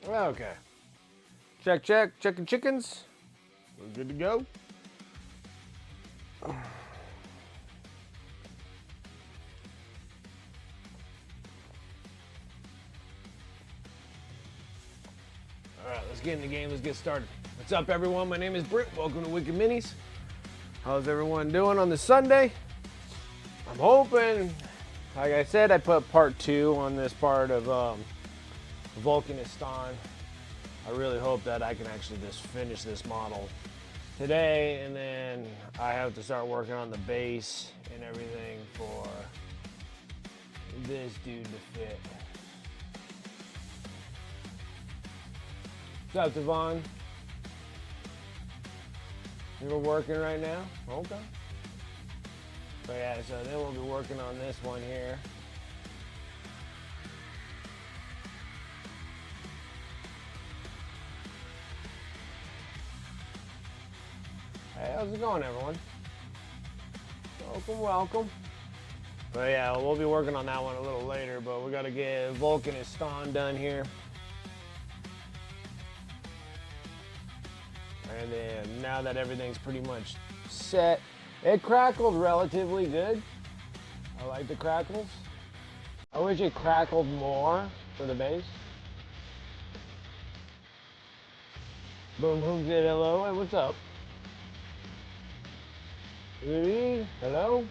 Okay. Check, check. Checking chickens. We're good to go. All right, let's get in the game. Let's get started. What's up, everyone? My name is Britt. Welcome to Wicked Minis. How's everyone doing on this Sunday? I'm hoping, like I said, I put part 2 on this part of Vulkanistan. I really hope that I can actually just finish this model today, and then I have to start working on the base and everything for this dude to fit. What's up, Devon? You're working right now? Okay. But yeah, so then we'll be working on this one here. Hey, how's it going, everyone? Welcome, welcome. But yeah, we'll be working on that one a little later, but we gotta get Vulkanistan done here. And then now that everything's pretty much set, it crackled relatively good. I like the crackles. I wish it crackled more for the base. Boom, boom, good, hello, hey, what's up? Good, hello?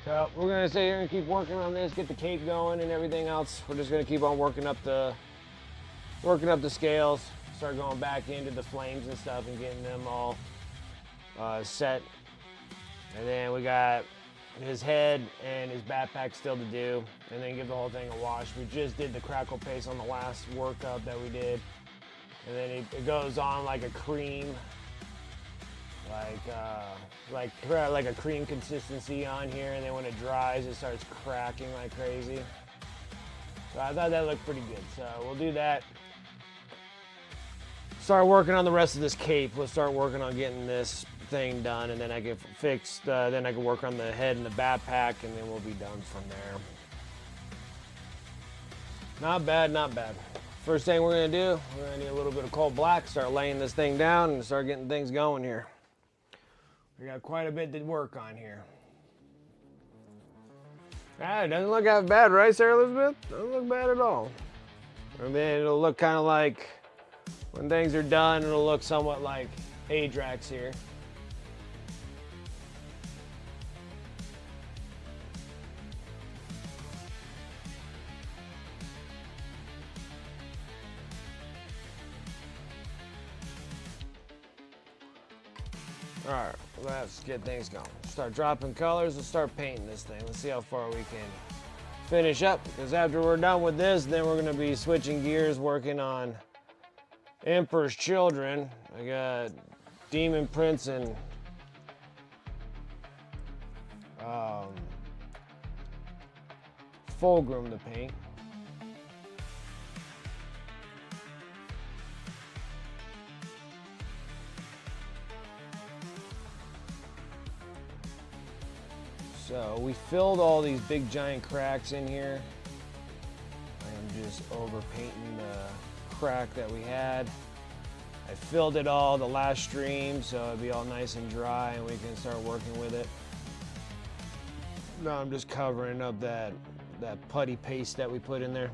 So we're gonna sit here and keep working on this, get the cape going and everything else. We're just gonna keep on working up the scales, start going back into the flames and stuff and getting them all set. And then we got his head and his backpack still to do, and then give the whole thing a wash. We just did the crackle paste on the last workup that we did, and then it goes on like a cream, like a cream consistency on here, and then when it dries it starts cracking like crazy. So I thought that looked pretty good, so we'll do that. Start working on the rest of this cape. We'll start working on getting this thing done, and then I get fixed. Then I can work on the head and the backpack, and then we'll be done from there. Not bad, not bad. First thing we're gonna do, we're gonna need a little bit of cold black, start laying this thing down and start getting things going here. We got quite a bit to work on here. Ah, it doesn't look that bad, right, Sarah Elizabeth? Doesn't look bad at all. And then it'll look kind of like, when things are done, it'll look somewhat like Adrax here. All right, let's get things going. Start dropping colors and start painting this thing. Let's see how far we can finish up, because after we're done with this, then we're gonna be switching gears, working on Emperor's Children. I got Demon Prince and Fulgrim to paint. So we filled all these big giant cracks in here. I am just over painting the crack that we had. I filled it all the last stream, so it'll be all nice and dry and we can start working with it. Now I'm just covering up that putty paste that we put in there.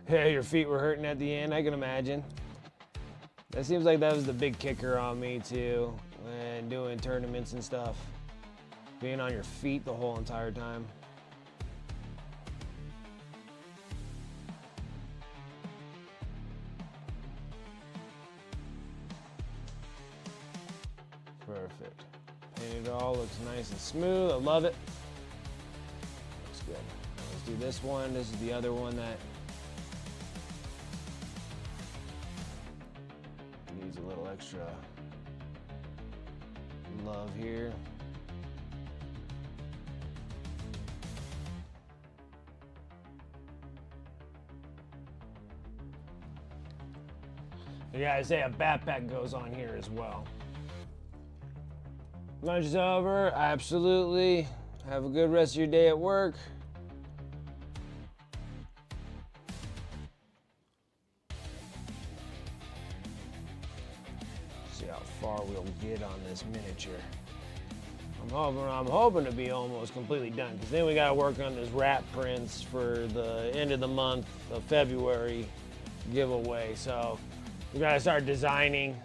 Yeah, your feet were hurting at the end, I can imagine. That seems like that was the big kicker on me too, when doing tournaments and stuff. Being on your feet the whole entire time. Perfect. Painted it all, looks nice and smooth, I love it. Looks good. Let's do this one. This is the other one that needs a little extra love here. I gotta say a backpack goes on here as well. Lunch is over, absolutely. Have a good rest of your day at work. See how far we'll get on this miniature. I'm hoping to be almost completely done, because then we gotta work on this wrap prints for the end of the month of February giveaway. So we gotta start designing.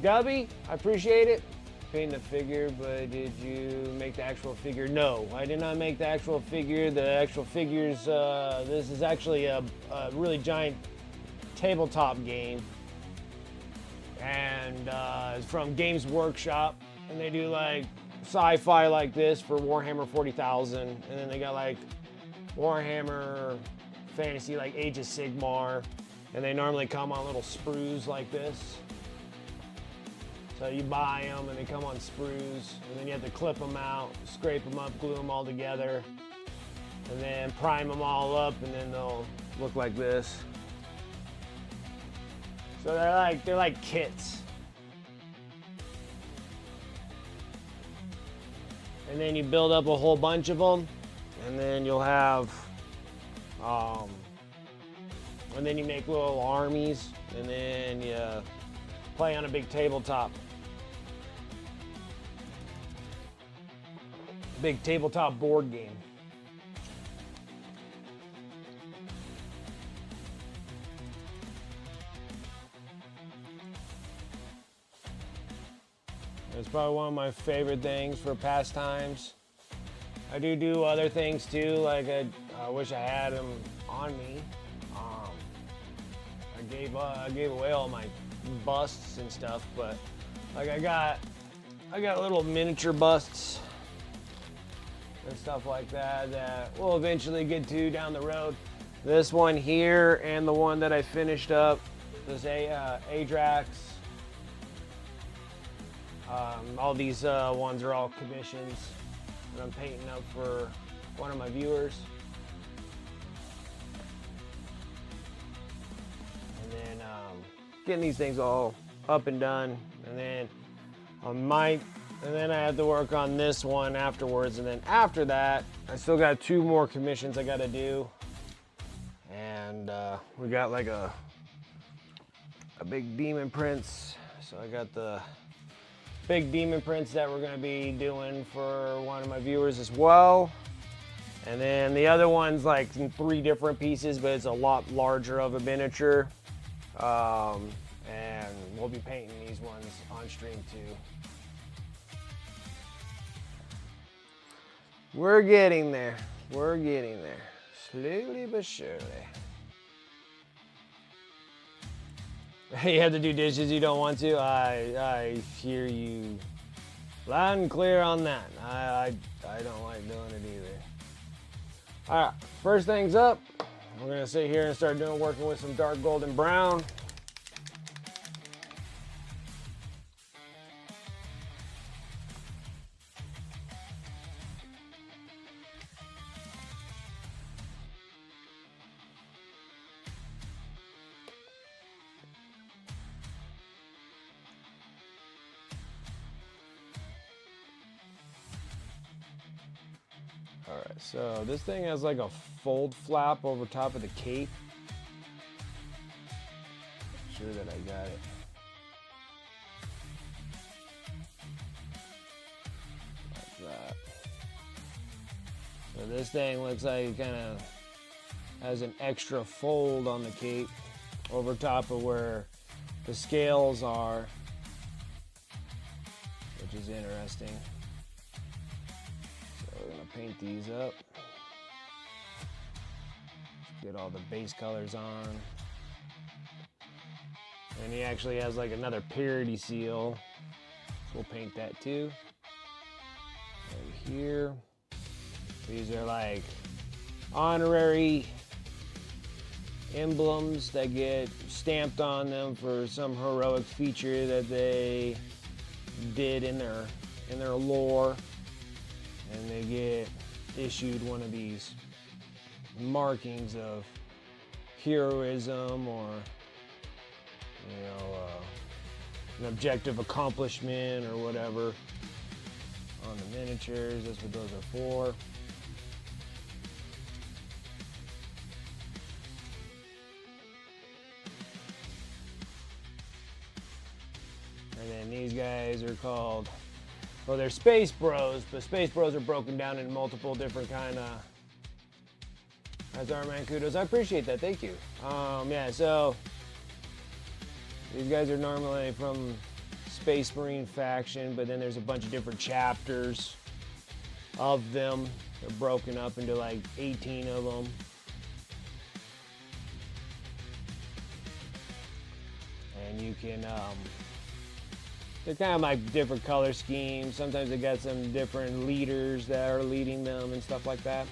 Gubby, I appreciate it. Painting the figure, but did you make the actual figure? No, I did not make the actual figure. The actual figures, this is actually a really giant tabletop game. And it's from Games Workshop. And they do like sci-fi like this for Warhammer 40,000. And then they got like Warhammer Fantasy like Age of Sigmar. And they normally come on little sprues like this. So you buy them and they come on sprues, and then you have to clip them out, scrape them up, glue them all together, and then prime them all up, and then they'll look like this. So they're like kits. And then you build up a whole bunch of them, and then you'll have, and then you make little armies, and then you play on a big tabletop. Big tabletop board game. It's probably one of my favorite things for pastimes. I do other things too, like I wish I had them on me. I gave away all my busts and stuff, but like I got little miniature busts and stuff like that that we'll eventually get to down the road. This one here and the one that I finished up, this Adrax. All these ones are all commissions that I'm painting up for one of my viewers. And then getting these things all up and done, and then and then I have to work on this one afterwards, and then after that, I still got 2 more commissions I gotta do. And we got like a big demon prince. So I got the big demon prince that we're gonna be doing for one of my viewers as well. And then the other one's like in 3 different pieces, but it's a lot larger of a miniature. And we'll be painting these ones on stream too. We're getting there. We're getting there. Slowly but surely. You have to do dishes you don't want to? I hear you loud and clear on that. I don't like doing it either. All right, first things up, we're gonna sit here and start working with some dark golden brown. All right, so this thing has like a fold flap over top of the cape. Make sure that I got it. Like that. So this thing looks like it kind of has an extra fold on the cape over top of where the scales are, which is interesting. We're gonna paint these up. Get all the base colors on. And he actually has like another parody seal. So we'll paint that too. Right here. These are like honorary emblems that get stamped on them for some heroic feature that they did in their lore. And they get issued one of these markings of heroism or you know, an objective accomplishment or whatever on the miniatures. That's what those are for. And then these guys are called, well, they're Space Bros, but Space Bros are broken down in multiple different kind of. That's our man, kudos. I appreciate that. Thank you. Yeah, so these guys are normally from Space Marine faction, but then there's a bunch of different chapters of them. They're broken up into like 18 of them. And you can, they're kind of like different color schemes. Sometimes they got some different leaders that are leading them and stuff like that.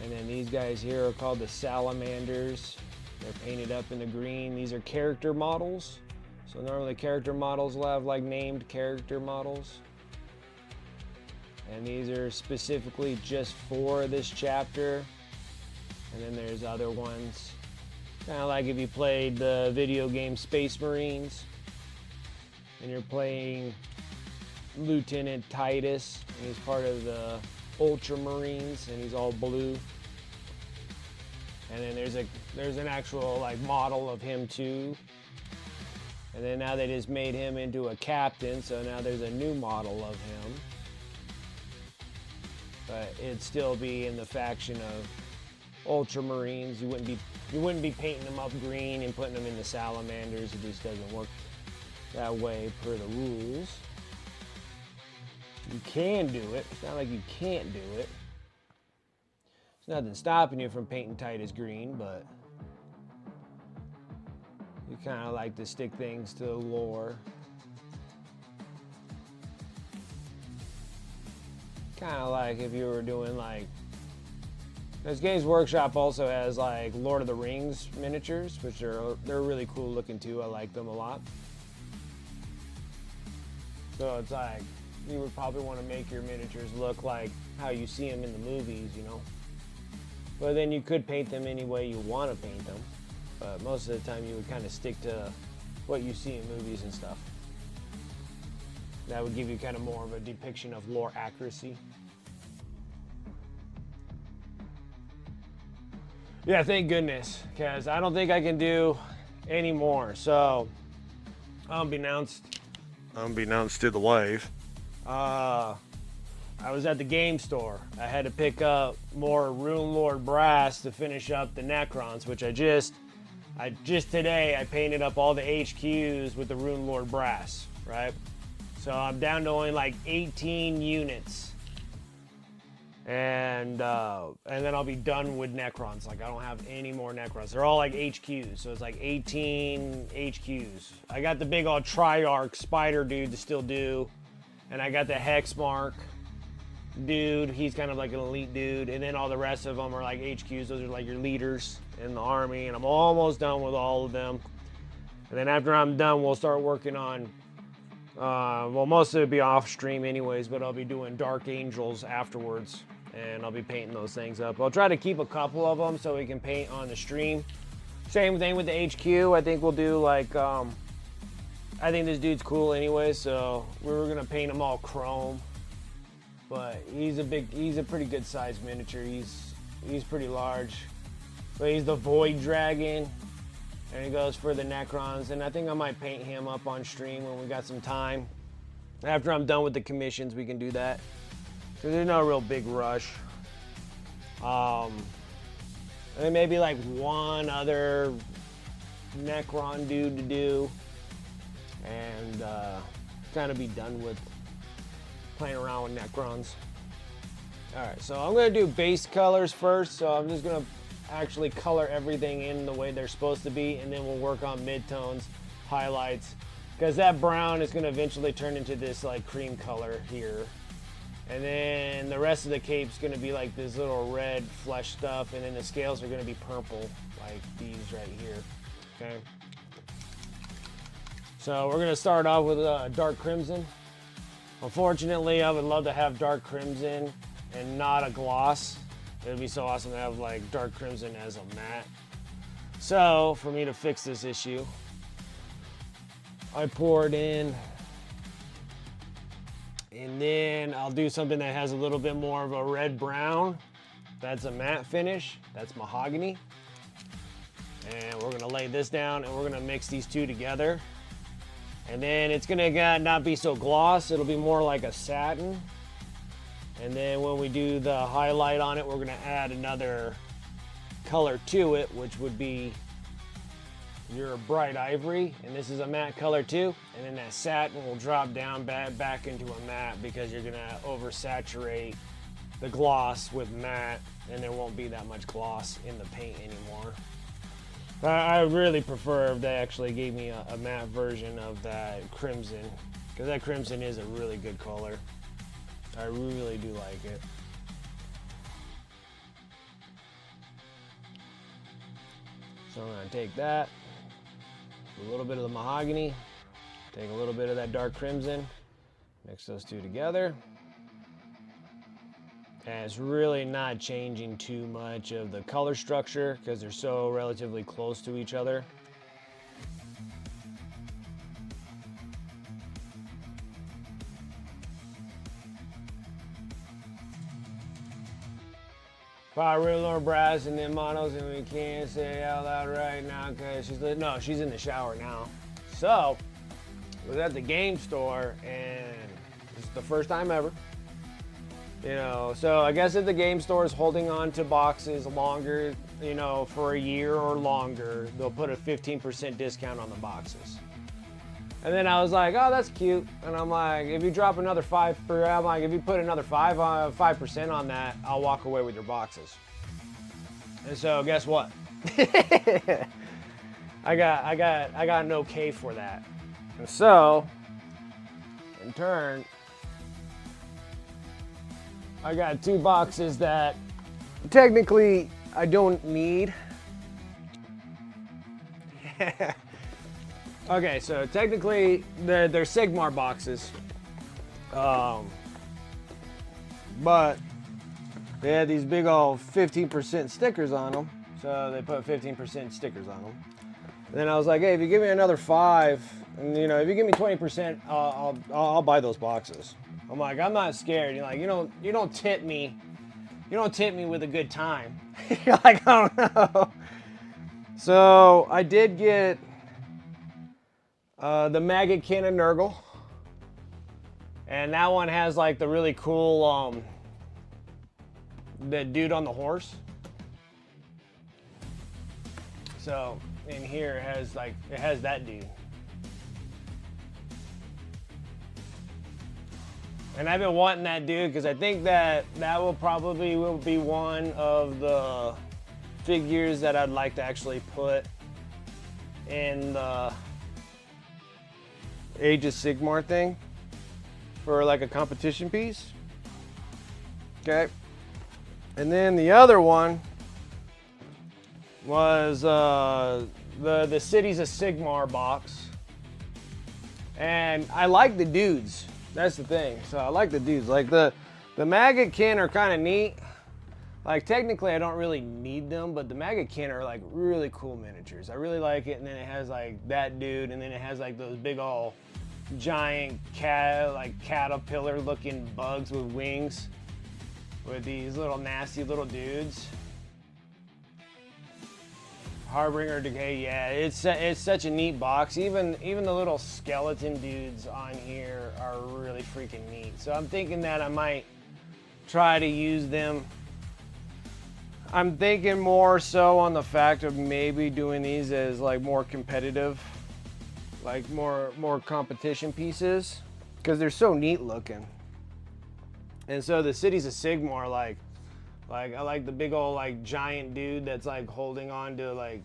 And then these guys here are called the Salamanders. They're painted up in the green. These are character models. So normally character models will have like named character models. And these are specifically just for this chapter. And then there's other ones. Kind of like if you played the video game Space Marines and you're playing Lieutenant Titus, and he's part of the Ultramarines and he's all blue. And then there's an actual like model of him too. And then now they just made him into a captain, so now there's a new model of him. But it'd still be in the faction of Ultramarines. You wouldn't be painting them up green and putting them in the Salamanders. It just doesn't work that way per the rules. You can do it. It's not like you can't do it. There's nothing stopping you from painting Titus green, but you kind of like to stick things to the lore. Kind of like if you were doing like, this Games Workshop also has like Lord of the Rings miniatures, which they're really cool looking too. I like them a lot. So it's like, you would probably want to make your miniatures look like how you see them in the movies, you know. But then you could paint them any way you want to paint them. But most of the time you would kind of stick to what you see in movies and stuff. That would give you kind of more of a depiction of lore accuracy. Yeah, thank goodness, because I don't think I can do any more. So, unbeknownst to the wife, I was at the game store. I had to pick up more Rune Lord brass to finish up the Necrons, which I just today I painted up all the HQs with the Rune Lord brass, right? So I'm down to only like 18 units. And then I'll be done with Necrons. Like I don't have any more Necrons. They're all like HQs, so it's like 18 HQs. I got the big old Triarch spider dude to still do, and I got the Hexmark dude. He's kind of like an elite dude, and then all the rest of them are like HQs. Those are like your leaders in the army, and I'm almost done with all of them. And then after I'm done, we'll start working on. Well, most of it will be off stream anyways, but I'll be doing Dark Angels afterwards, and I'll be painting those things up. I'll try to keep a couple of them so we can paint on the stream. Same thing with the HQ. I think we'll do like, I think this dude's cool anyway, so we were gonna paint him all chrome. But he's a pretty good sized miniature. He's pretty large. But he's the Void Dragon. And he goes for the Necrons, and I think I might paint him up on stream when we got some time. After I'm done with the commissions, we can do that. Because there's no real big rush. And then maybe like one other Necron dude to do. And kind of be done with playing around with Necrons. Alright, so I'm going to do base colors first. So I'm just going to actually color everything in the way they're supposed to be, and then we'll work on midtones, highlights, because that brown is going to eventually turn into this like cream color here, and then the rest of the cape's going to be like this little red flesh stuff, and then the scales are going to be purple like these right here. Okay, so we're going to start off with dark crimson. Unfortunately, I would love to have dark crimson and not a gloss. It'd be so awesome to have like dark crimson as a matte. So for me to fix this issue, I pour it in, and then I'll do something that has a little bit more of a red brown. That's a matte finish. That's mahogany. And we're gonna lay this down and we're gonna mix these two together. And then it's gonna not be so gloss, it'll be more like a satin. And then when we do the highlight on it, we're gonna add another color to it, which would be your bright ivory. And this is a matte color too. And then that satin will drop down back into a matte because you're gonna oversaturate the gloss with matte and there won't be that much gloss in the paint anymore. I really prefer if they actually gave me a matte version of that crimson, because that crimson is a really good color. I really do like it. So I'm gonna take that, a little bit of the mahogany, take a little bit of that dark crimson, mix those two together. And it's really not changing too much of the color structure because they're so relatively close to each other. Pyro brass and then monos, and we can't say it out loud right now because she's in the shower now. So I was at the game store and it's the first time ever. You know, so I guess if the game store is holding on to boxes longer, you know, for a year or longer, they'll put a 15% discount on the boxes. And then I was like, oh, that's cute. And I'm like, if you drop another if you put another 5% on that, I'll walk away with your boxes. And so guess what? I got an okay for that. And so, in turn, I got two boxes that technically I don't need. Okay, so technically they're Sigmar boxes, but they had these big old 15% stickers on them, so they put 15% stickers on them. And then I was like, hey, if you give me another 5, and you know, if you give me 20%, I'll buy those boxes. I'm like, I'm not scared. You're like, you don't tip me. You don't tip me with a good time. You're like, I don't know. So I did get the Maggot Kin of Nurgle. And that one has like the really cool, the dude on the horse. So in here it has that dude. And I've been wanting that dude because I think that will be one of the figures that I'd like to actually put in the Age of Sigmar thing for like a competition piece. Okay. And then the other one was the Cities of Sigmar box. And I like the dudes. That's the thing. So I like the dudes. Like the Maggot Kin are kind of neat. Like technically I don't really need them, but the Maggot Kin are like really cool miniatures. I really like it. And then it has like that dude, and then it has like those big old giant caterpillar looking bugs with wings with these little nasty little dudes. Harbinger Decay, yeah, it's such a neat box. Even the little skeleton dudes on here are really freaking neat. So I'm thinking that I might try to use them. I'm thinking more so on the fact of maybe doing these as like more competitive, like more competition pieces, because they're so neat looking. And so the Cities of Sigmar, like I like the big old like giant dude that's like holding on to like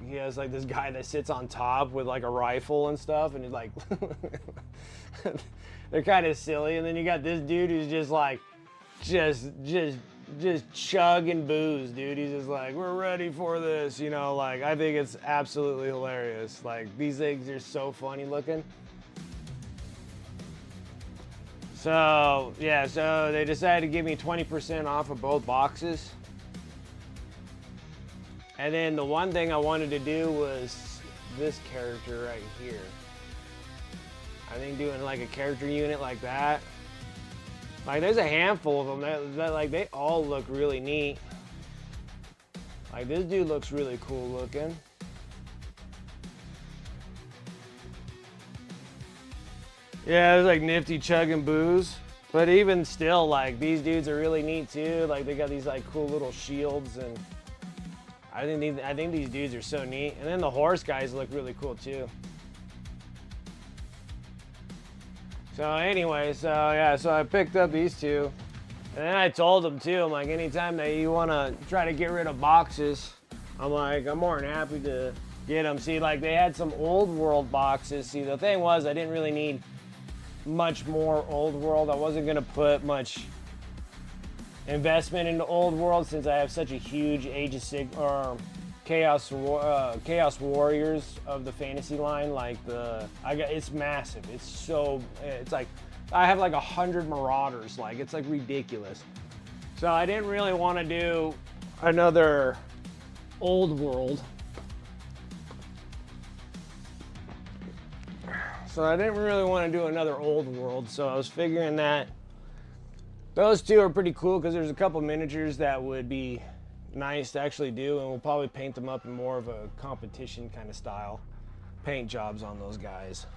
he has like this guy that sits on top with like a rifle and stuff, and he's like they're kind of silly. And then you got this dude who's just like just chugging booze, dude. He's just like, we're ready for this, you know. Like I think it's absolutely hilarious. Like these things are so funny looking. So yeah, so they decided to give me 20% off of both boxes. And then the one thing I wanted to do was this character right here. I think doing like a character unit like that. Like there's a handful of them that like they all look really neat. Like this dude looks really cool looking. Yeah, it's like nifty chugging booze. But even still, like these dudes are really neat too. Like they got these like cool little shields, and I think these dudes are so neat. And then the horse guys look really cool too. So anyway, so yeah, so I picked up these two. And then I told them too, I'm like, anytime that you want to try to get rid of boxes, I'm like, I'm more than happy to get them. See, like they had some old world boxes. See, the thing was, I didn't really need much more old world. I wasn't going to put much investment into old world since I have such a huge Age of Chaos Warriors of the fantasy line. Like it's massive. It's like I have like 100 Marauders. Like it's like ridiculous. So I didn't really want to do another old world. So I didn't really want to do another old world. So I was figuring that those two are pretty cool because there's a couple miniatures that would be nice to actually do, and we'll probably paint them up in more of a competition kind of style paint jobs on those guys.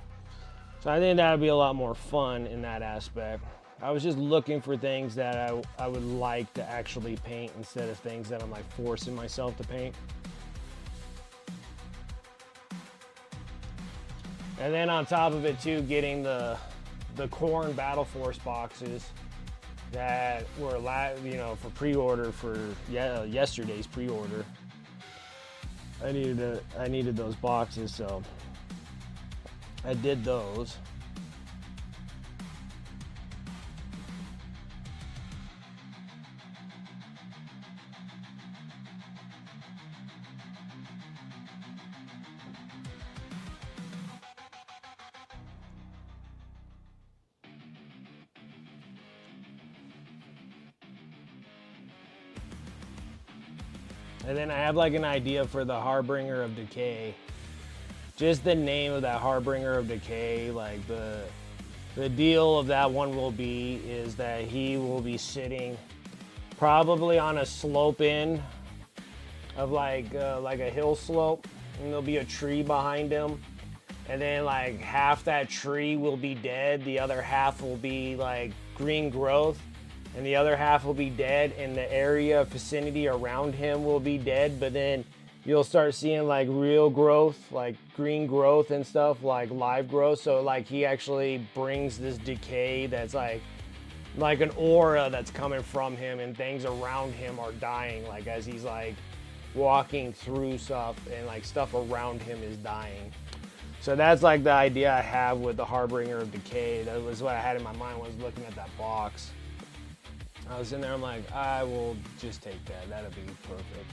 So I think that would be a lot more fun in that aspect. I was just looking for things that I would like to actually paint instead of things that I'm like forcing myself to paint. And then on top of it too, getting the Corn Battle Force boxes that were for pre-order for yesterday's pre-order. I needed those boxes, so I did those. And then I have like an idea for the Harbinger of Decay. Just the name of that Harbinger of Decay, like the deal of that one will be is that he will be sitting probably on a slope in of like a hill slope, and there'll be a tree behind him, and then like half that tree will be dead, the other half will be like green growth, and the other half will be dead, and the area vicinity around him will be dead, but then you'll start seeing like real growth, like green growth and stuff, like live growth. So like he actually brings this decay that's like an aura that's coming from him, and things around him are dying, like as he's like walking through stuff, and like stuff around him is dying. So that's like the idea I have with the Harbinger of Decay. That was what I had in my mind when I was looking at that box. I was in there, I'm like, I will just take that. That'll be perfect.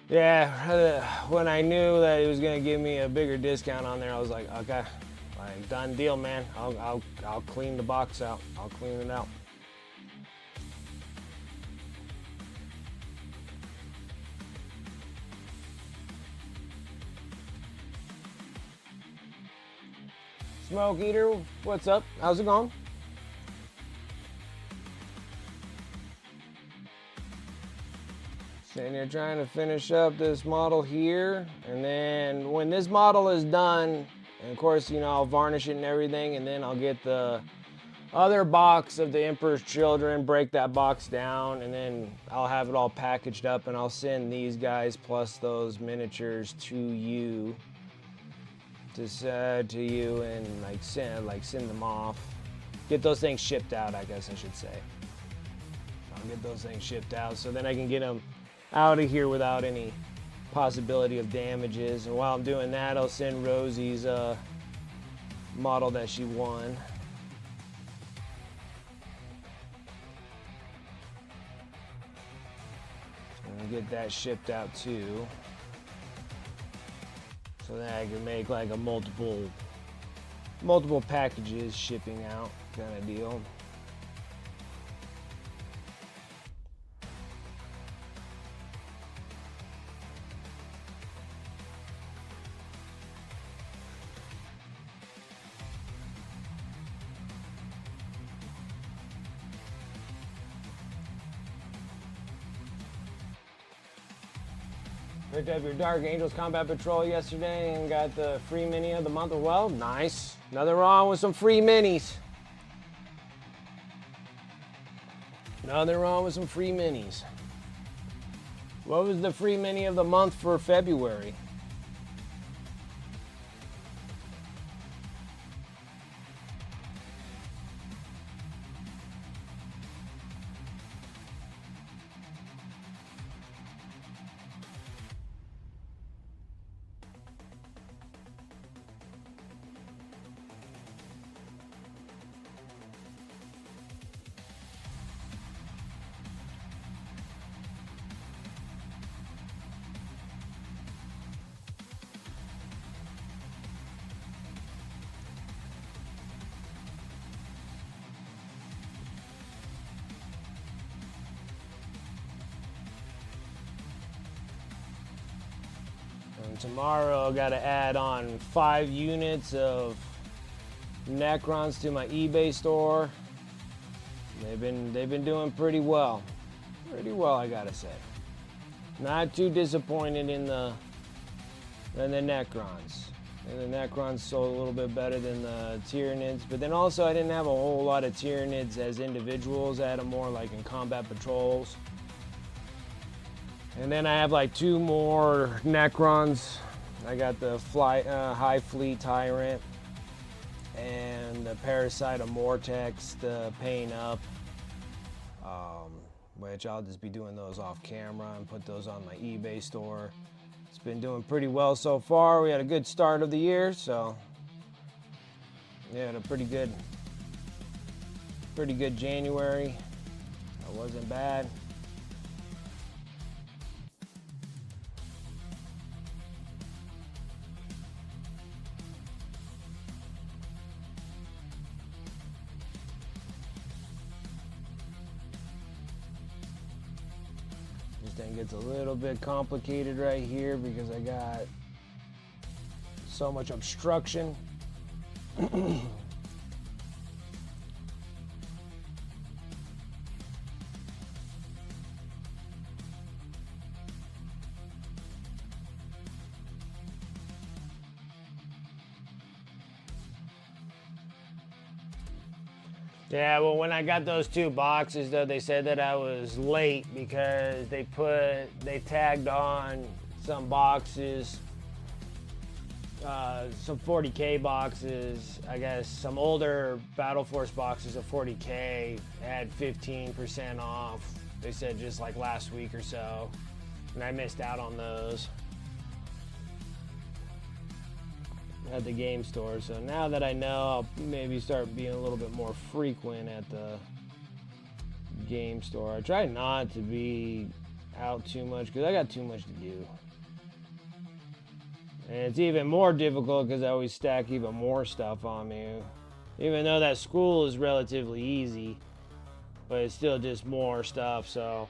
Yeah, when I knew that he was gonna give me a bigger discount on there, I was like, okay, like done deal, man. I'll clean the box out. I'll clean it out. Smoke Eater, what's up? How's it going? Sitting here trying to finish up this model here, and then when this model is done, and of course, you know, I'll varnish it and everything, and then I'll get the other box of the Emperor's Children, break that box down, and then I'll have it all packaged up, and I'll send these guys plus those miniatures to you, and send them off. Get those things shipped out, I guess I should say. I'll get those things shipped out, so then I can get them out of here without any possibility of damages. And while I'm doing that, I'll send Rosie's model that she won. And get that shipped out too, so that I can make like a multiple multiple packages shipping out kind of deal. Picked up your Dark Angels Combat Patrol yesterday and got the free mini of the month. Well, nice. Nothing wrong with some free minis. Nothing wrong with some free minis. What was the free mini of the month for February? And tomorrow I gotta add on 5 units of Necrons to my eBay store. They've been doing pretty well. Pretty well, I gotta say. Not too disappointed in the Necrons. And the Necrons sold a little bit better than the Tyranids, but then also I didn't have a whole lot of Tyranids as individuals. I had them more like in combat patrols. And then I have like 2 more Necrons. I got the High Fleet Tyrant and the Parasite of Mortex to paint up, which I'll just be doing those off camera and put those on my eBay store. It's been doing pretty well so far. We had a good start of the year, so yeah, had a pretty good January. It wasn't bad. This thing gets a little bit complicated right here because I got so much obstruction. Yeah, well, when I got those 2 boxes, though, they said that I was late because they tagged on some boxes, some 40K boxes. I guess some older Battle Force boxes of 40K had 15% off. They said just like last week or so, and I missed out on those at the game store. So now that I know, I'll maybe start being a little bit more frequent at the game store. I try not to be out too much because I got too much to do. And it's even more difficult because I always stack even more stuff on me. Even though that school is relatively easy, but it's still just more stuff. So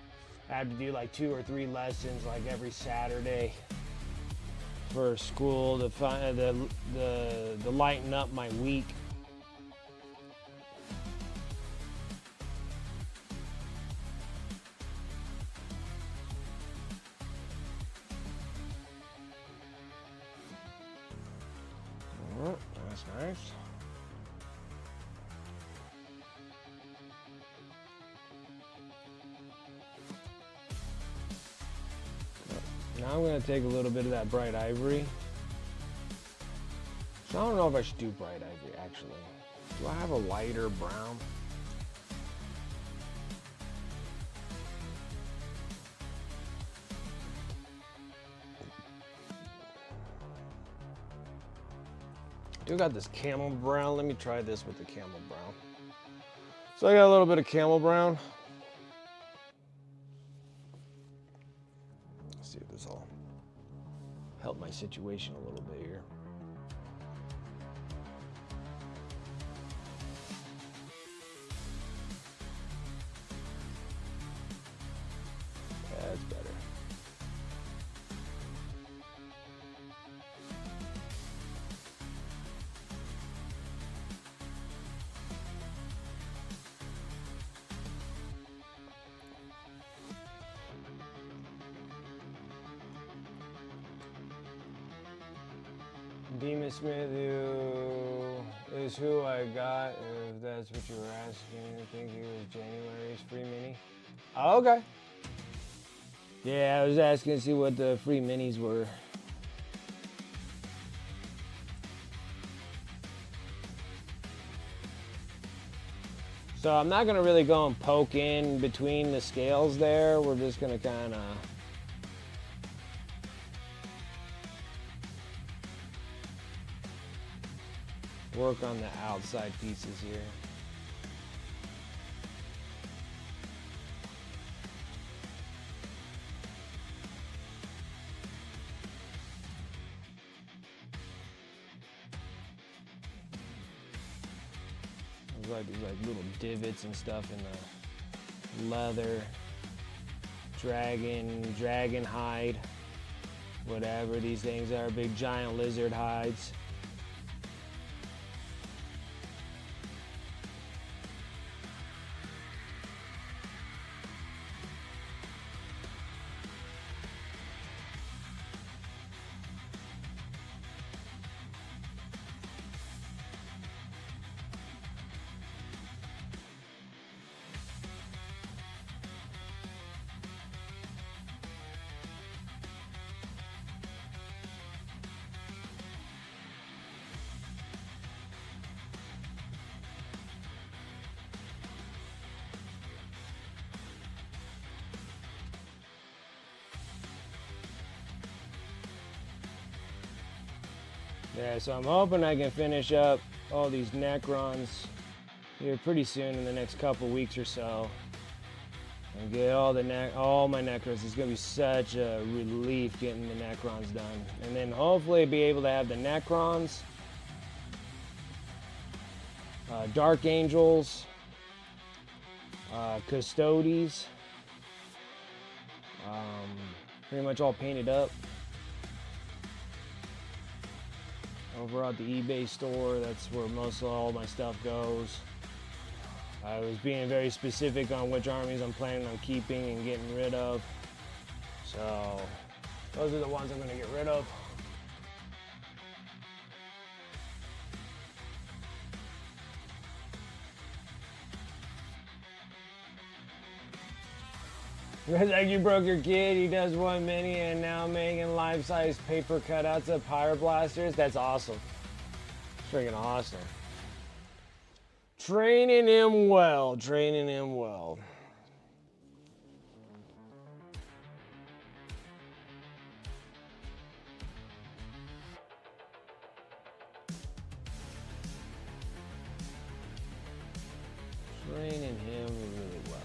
I have to do like 2 or 3 lessons like every Saturday for school to find the lighten up my week. Oh, that's nice. Now I'm going to take a little bit of that bright ivory. So I don't know if I should do bright ivory, actually. Do I have a lighter brown? I do got this camel brown. Let me try this with the camel brown. So I got a little bit of camel brown. See if this will help my situation a little bit here. Demon Smith is who I got, if that's what you were asking. I think he was January's free mini. Oh, okay. Yeah, I was asking to see what the free minis were. So I'm not gonna really go and poke in between the scales there. We're just gonna kind of work on the outside pieces here. There's like these little divots and stuff in the leather, dragon hide, whatever these things are, big giant lizard hides. Yeah, so I'm hoping I can finish up all these Necrons here pretty soon in the next couple weeks or so, and get all my Necrons. It's gonna be such a relief getting the Necrons done, and then hopefully be able to have the Necrons, Dark Angels, Custodes, pretty much all painted up. Over at the eBay store, that's where most of all my stuff goes. I was being very specific on which armies I'm planning on keeping and getting rid of. So those are the ones I'm going to get rid of. Like you broke your kid, he does one mini and now making life-size paper cutouts of pyroblasters. That's awesome. Freaking awesome. Training him well, training him well. Training him really well.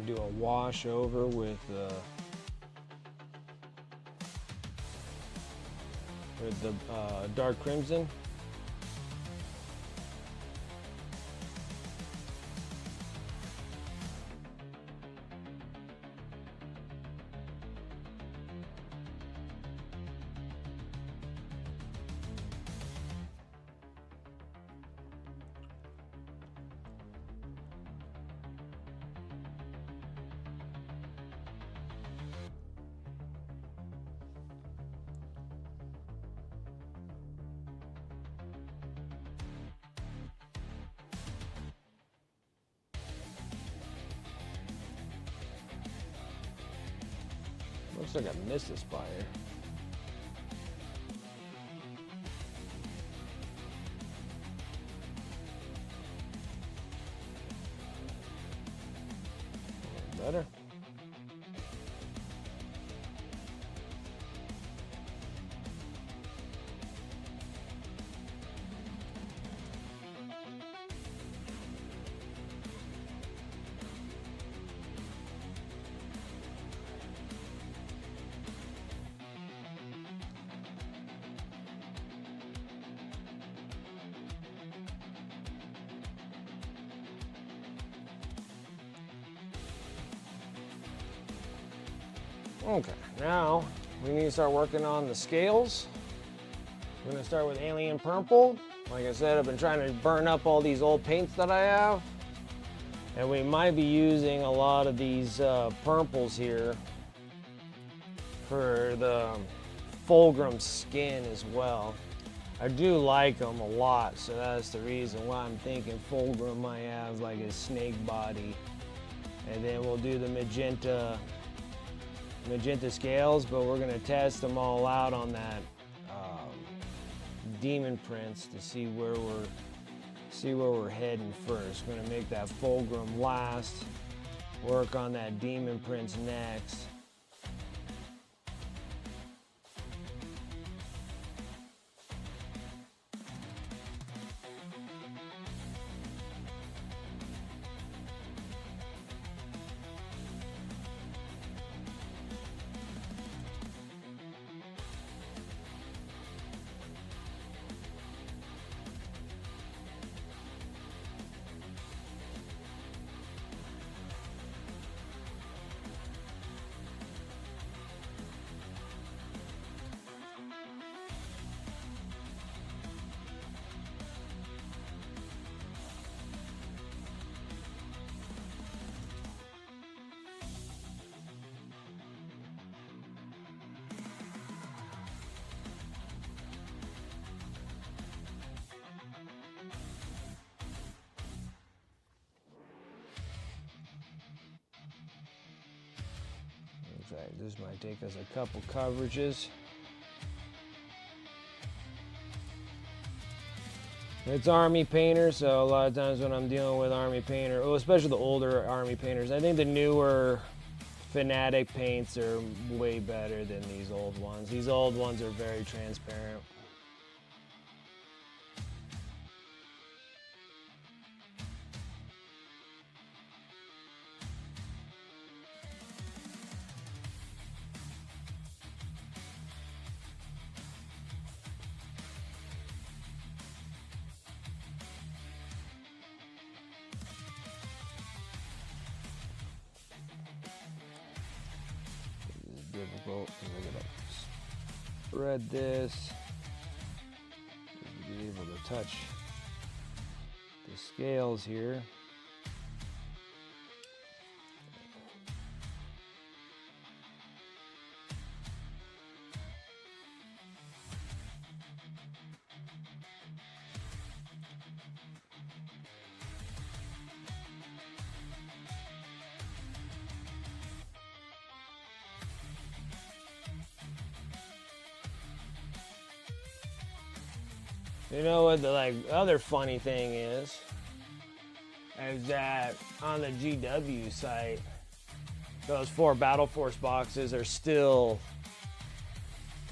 Do a wash over with the dark crimson. Looks like I missed a spot here. Better. Okay, now we need to start working on the scales. We're gonna start with Alien Purple. Like I said, I've been trying to burn up all these old paints that I have. And we might be using a lot of these purples here for the Fulgrim skin as well. I do like them a lot, so that's the reason why I'm thinking Fulgrim might have like a snake body. And then we'll do the magenta scales, but we're gonna test them all out on that demon prints to see where we're heading first. We're gonna make that Fulgrim last, work on that demon prints next. Right, this might take us a couple coverages. It's Army painter, so a lot of times when I'm dealing with Army painter, especially the older Army painters, I think the newer Fanatic paints are way better than these old ones. These old ones are very transparent. Difficult because I gotta spread this to be able to touch the scales here. You know what the other funny thing is that on the GW site, those 4 Battle Force boxes are still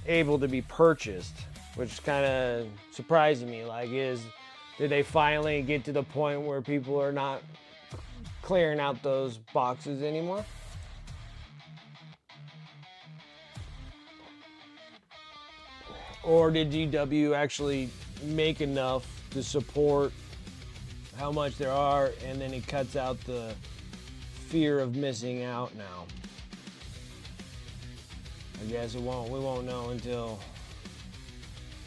able to be purchased, which is kind of surprising me. Did they finally get to the point where people are not clearing out those boxes anymore? Or did GW actually make enough to support how much there are, and then it cuts out the fear of missing out now? I guess we won't know until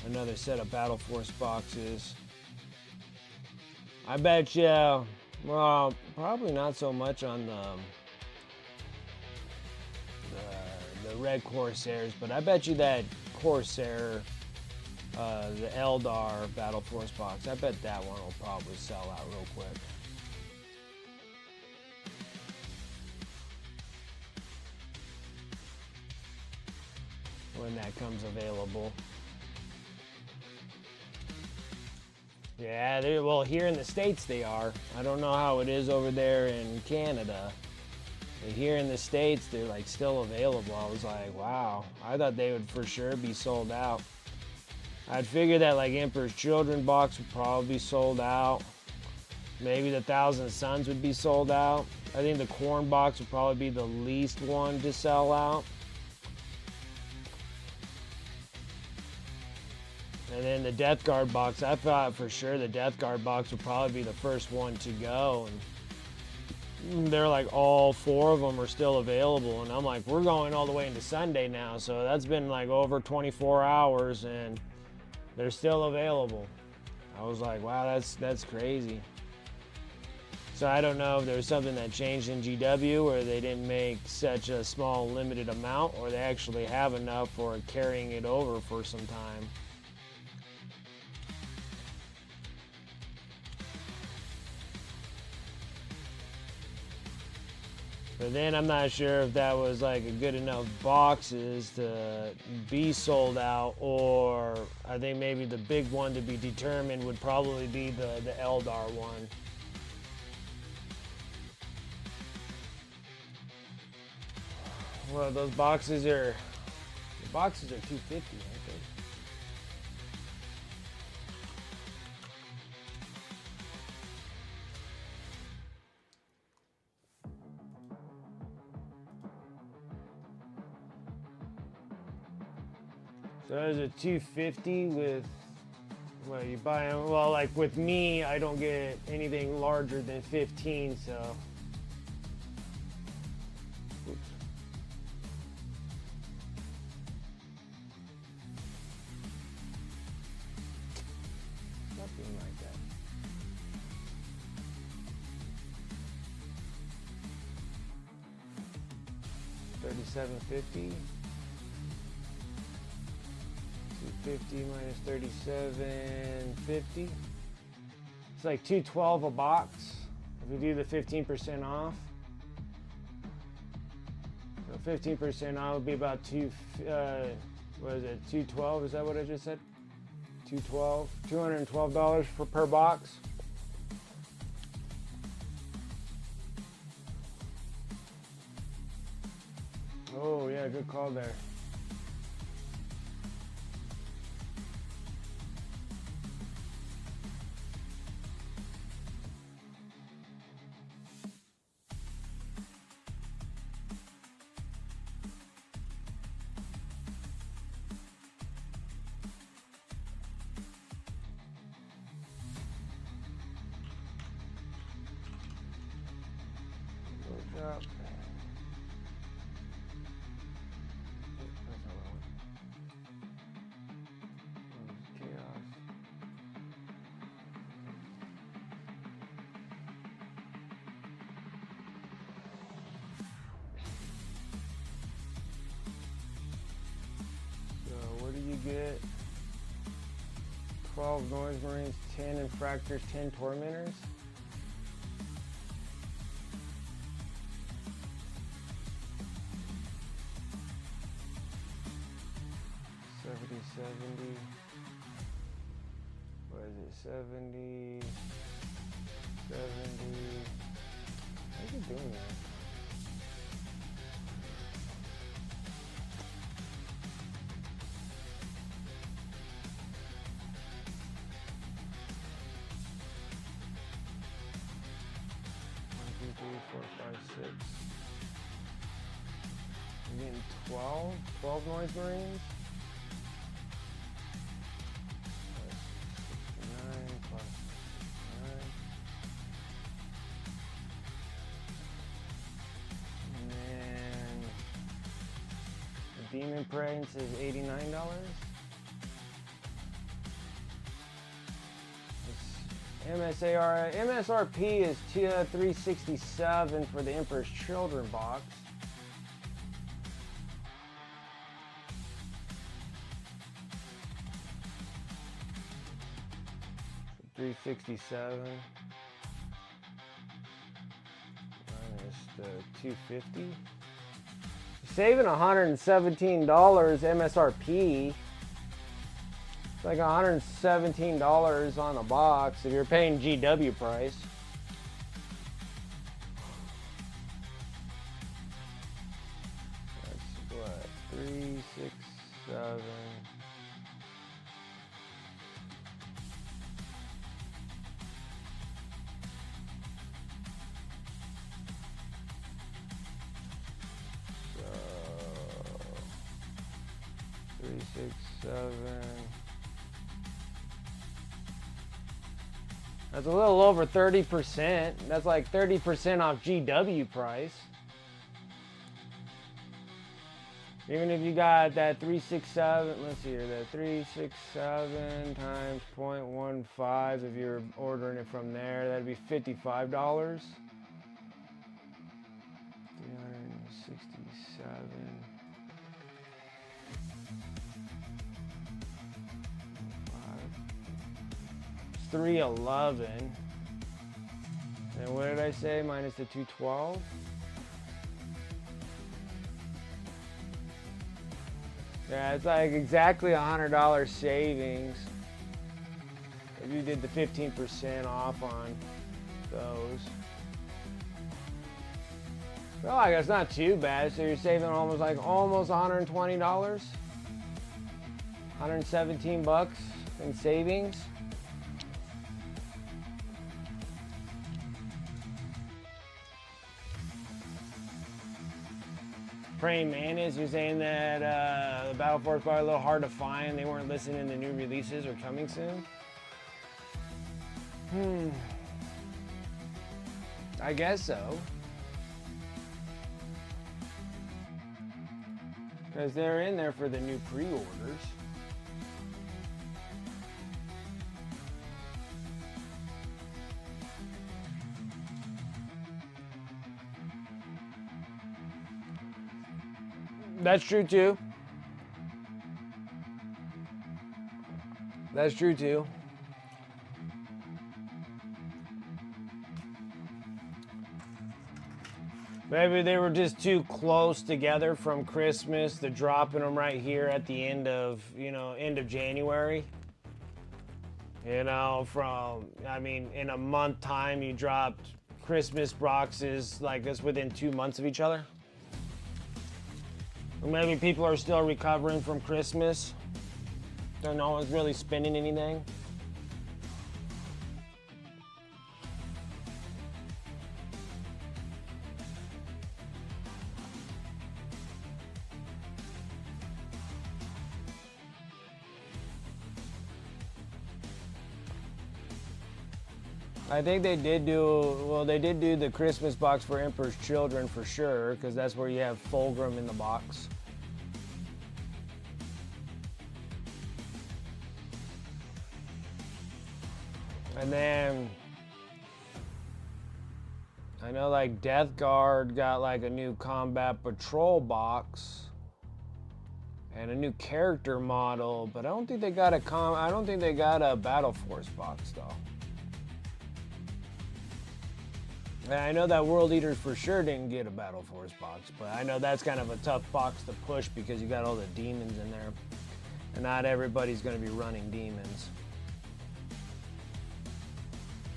another set of Battle Force boxes. I bet you, well, probably not so much on the Red Corsairs, but I bet you that Corsair, the Eldar Battle Force box, I bet that one will probably sell out real quick. when that comes available. Yeah, well, here in the States they are. I don't know how it is over there in Canada. But here in the States, they're like still available. I was like, wow. I thought they would for sure be sold out. I'd figure that like Emperor's Children box would probably be sold out. Maybe the Thousand Suns would be sold out. I think the Corn box would probably be the least one to sell out. And then the Death Guard box, I thought for sure the Death Guard box would probably be the first one to go. And they're like all 4 of them are still available. And I'm like, we're going all the way into Sunday now. So that's been like over 24 hours and they're still available. I was like, wow, that's crazy. So I don't know if there was something that changed in GW or they didn't make such a small limited amount or they actually have enough for carrying it over for some time. But then I'm not sure if that was like a good enough boxes to be sold out, or I think maybe the big one to be determined would probably be the Eldar one. Well, those boxes are, the boxes are $250, aren't they? So there's a $250 with, well, you buy them, well, like with me, I don't get anything larger than 15, so. Oops. Something like that. $37.50. 250 minus 37.50. It's like $212 a box if we do the 15% off. So 15% off would be about what is it, 212? Is that what I just said? $212 per box. Oh yeah, good call there. Up. Chaos. So what do you get? 12 Noise Marines, 10 Infractors, 10 Tormentors. What is it? 70. How are you doing that? One, two, three, four, five, six. I'm getting 12 Noise Marines. Demon Prince is $89. MSRP is $367 for the Emperor's Children box. $367 minus the $250. saving $117 MSRP. It's like $117 on a box if you're paying GW price. That's what, 3, 6, 7. So 3, 6, 7. That's a little over 30%. That's like 30% off GW price. Even if you got that 367, let's see here, that 367 times 0.15, if you're ordering it from there, that'd be $55. 367. 311. And what did I say? Minus the 212. Yeah, it's like exactly $100 savings if you did the 15% off on those. Well, I guess not too bad. So you're saving almost $120, 117 bucks in savings. Praying Mantis, you're saying that the Battle Force are a little hard to find. They weren't listening to new releases or coming soon. I guess so. Because they're in there for the new pre-orders. That's true too. That's true too. Maybe they were just too close together from Christmas to dropping them right here at the end of January. In a month time, you dropped Christmas boxes like this within 2 months of each other. Or maybe people are still recovering from Christmas. So no one's really spending anything. I think they did do the Christmas box for Emperor's Children for sure, because that's where you have Fulgrim in the box. And then I know like Death Guard got like a new Combat Patrol box and a new character model, but I don't think they got a Battle Force box though. And I know that World Eaters for sure didn't get a Battle Force box, but I know that's kind of a tough box to push because you got all the demons in there. And not everybody's going to be running demons.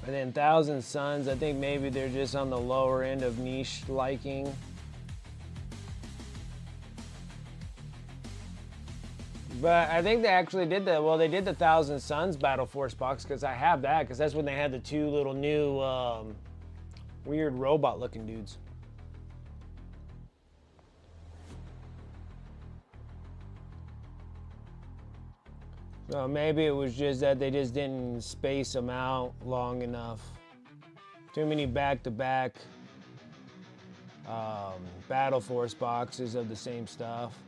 And then Thousand Suns, I think maybe they're just on the lower end of niche liking. But I think they actually did they did the Thousand Suns Battle Force box, because I have that, because that's when they had the two little new weird robot looking dudes. So maybe it was just that they just didn't space them out long enough. Too many back-to-back Battle Force boxes of the same stuff.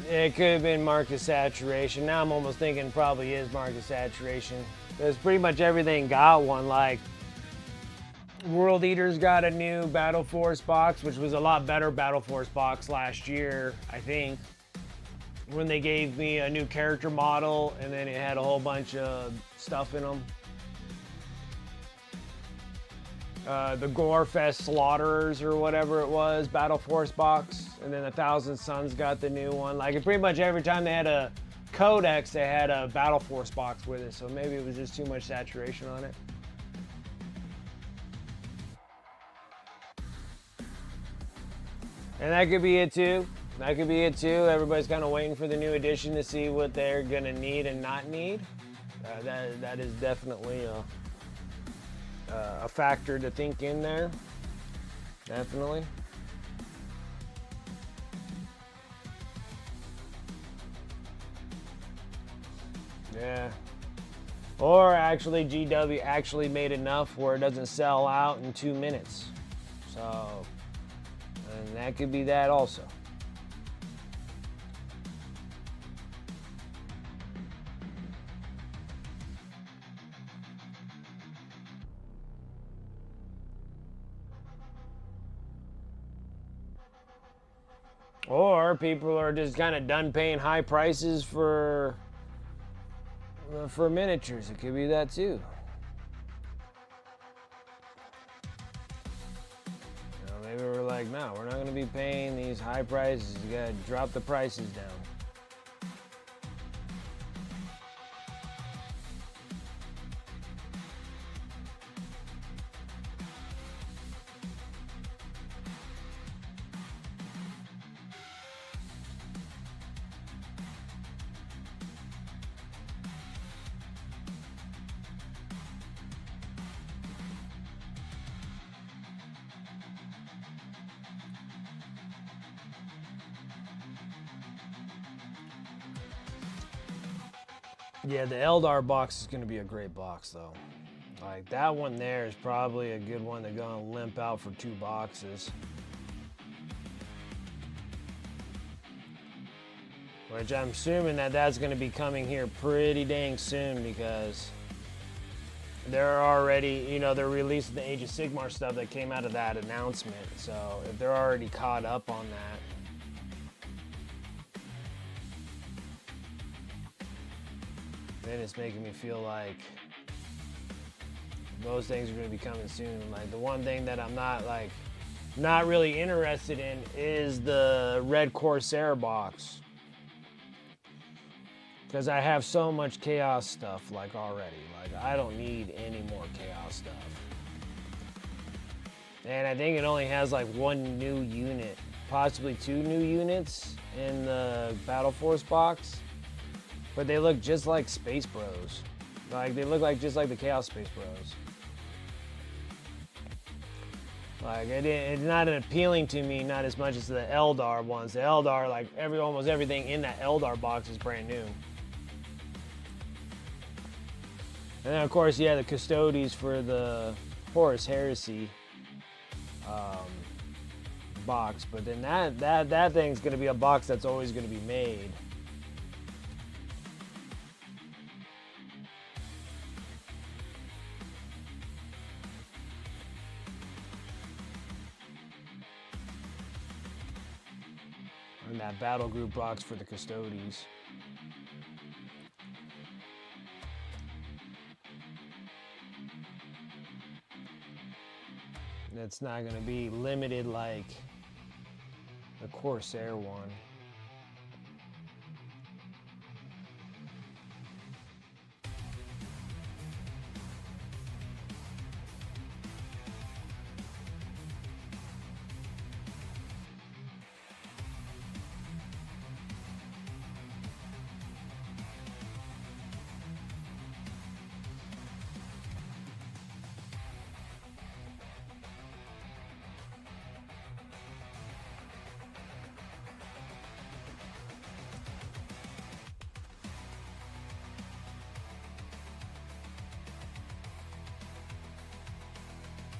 It could have been market saturation. Now I'm almost thinking probably is market saturation. Because pretty much everything got one. Like World Eaters got a new Battle Force box, which was a lot better Battle Force box last year, I think. When they gave me a new character model, and then it had a whole bunch of stuff in them. The Gorefest Slaughterers or whatever it was, Battle Force box, and then 1,000 Suns got the new one. Like, pretty much every time they had a Codex, they had a Battle Force box with it, so maybe it was just too much saturation on it. And that could be it too. That could be it too. Everybody's kind of waiting for the new edition to see what they're gonna need and not need. That is definitely a factor to think in there. Definitely. Yeah. Or actually, GW actually made enough where it doesn't sell out in 2 minutes. So, and that could be that also. Or people are just kind of done paying high prices for miniatures. It could be that too. You know, maybe we're like, no, we're not going to be paying these high prices. You got to drop the prices down. Yeah, the Eldar box is going to be a great box, though. Like, that one there is probably a good one that's going to limp out for 2 boxes. Which I'm assuming that that's going to be coming here pretty dang soon, because they're already, you know, they're releasing the Age of Sigmar stuff that came out of that announcement. So if they're already caught up on that, then it's making me feel like those things are going to be coming soon. Like, the one thing that I'm not really interested in is the Red Corsair box, because I have so much Chaos stuff like already. Like, I don't need any more Chaos stuff. And I think it only has like 1 new unit, possibly 2 new units in the Battle Force box. But they look just like Space Bros. Like, they look like just like the Chaos Space Bros. Like, it's not appealing to me, not as much as the Eldar ones. The Eldar, like, almost everything in that Eldar box is brand new. And then, of course, yeah, the Custodes for the Horus Heresy box. But then that thing's going to be a box that's always going to be made. And that battle group box for the Custodes. It's not going to be limited like the Corsair one.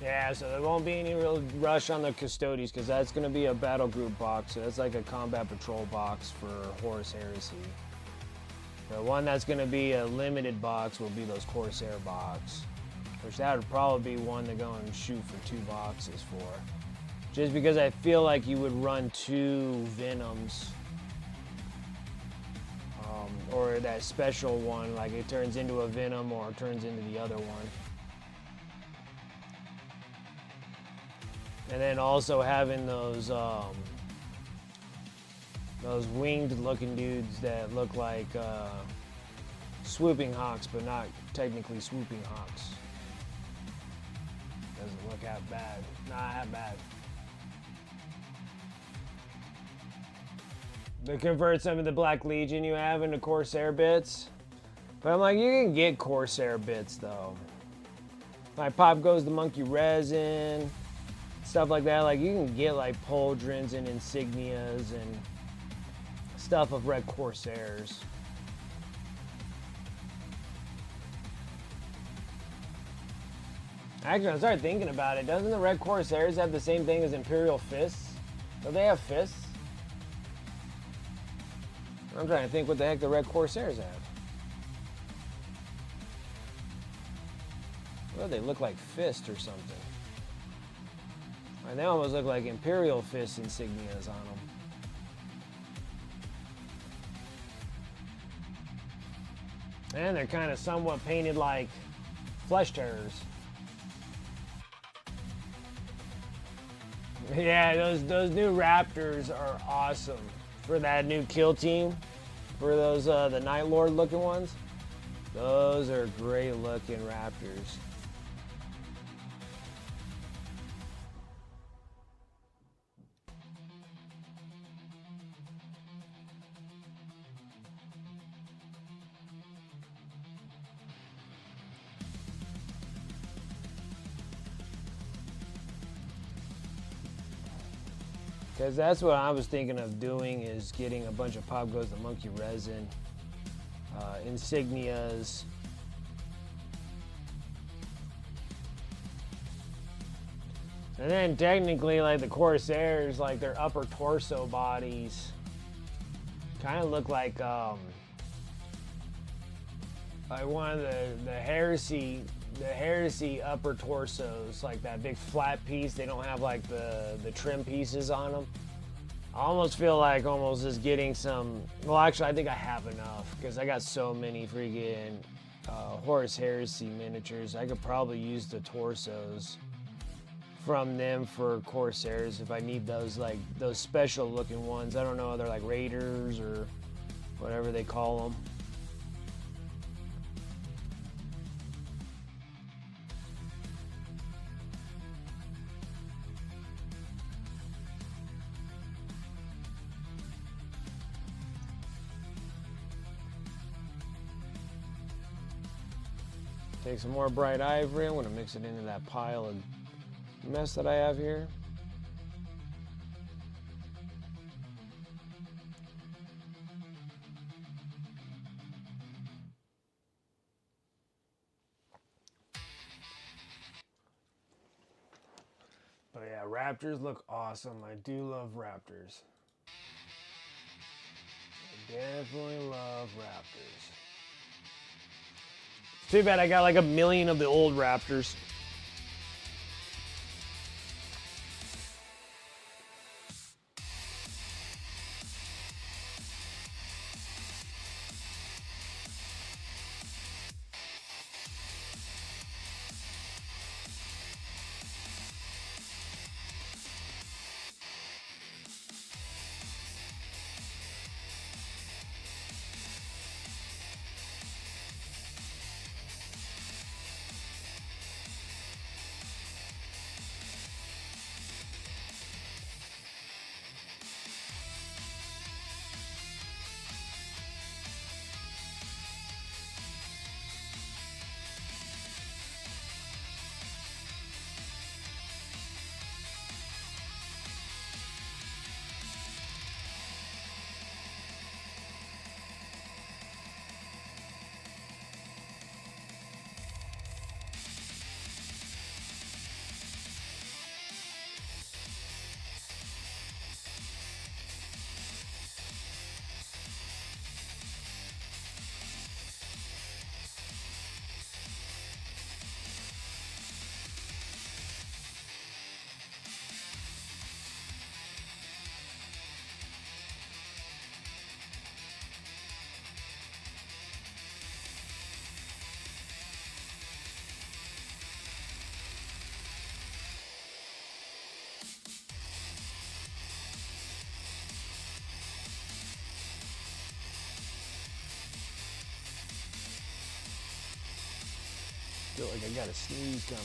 Yeah, so there won't be any real rush on the Custodes, because that's going to be a battle group box. So that's like a combat patrol box for Horus Heresy. The one that's going to be a limited box will be those Corsair box. which that would probably be one to go and shoot for 2 boxes for. Just because I feel like you would run 2 Venoms. Or that special one, like it turns into a Venom or it turns into the other one. And then also having those winged looking dudes that look like swooping hawks, but not technically swooping hawks. Doesn't look that bad. Not that bad. To convert some of the Black Legion you have into Corsair bits. But I'm like, you can get Corsair bits though. Like Pop Goes the Monkey Resin, stuff like that. Like you can get like pauldrons and insignias and stuff of red Corsairs. Actually, I started thinking about it. Doesn't the red Corsairs have the same thing as Imperial Fists? Do they have fists? I'm trying to think what the heck the red Corsairs have. Well, they look like fists or something. Right, they almost look like Imperial Fist insignias on them. And they're kind of somewhat painted like Flesh Terrors. Yeah, those new Raptors are awesome. For that new kill team, for those the Night Lord looking ones, those are great looking Raptors. Because that's what I was thinking of doing, is getting a bunch of Pop Goes the Monkey Resin, insignias. And then technically, like the Corsairs, like their upper torso bodies kind of look like one of the Heresy upper torsos, like that big flat piece. They don't have like the trim pieces on them. I almost feel like almost just getting some, well actually I think I have enough because I got so many freaking Horus Heresy miniatures. I could probably use the torsos from them for Corsairs if I need those, like those special looking ones. I don't know, they're like Raiders or whatever they call them. Take some more bright ivory. I'm going to mix it into that pile of mess that I have here. But yeah, Raptors look awesome. I do love Raptors. I definitely love Raptors. Too bad I got like 1 million of the old Raptors. feel like I got a sneeze coming.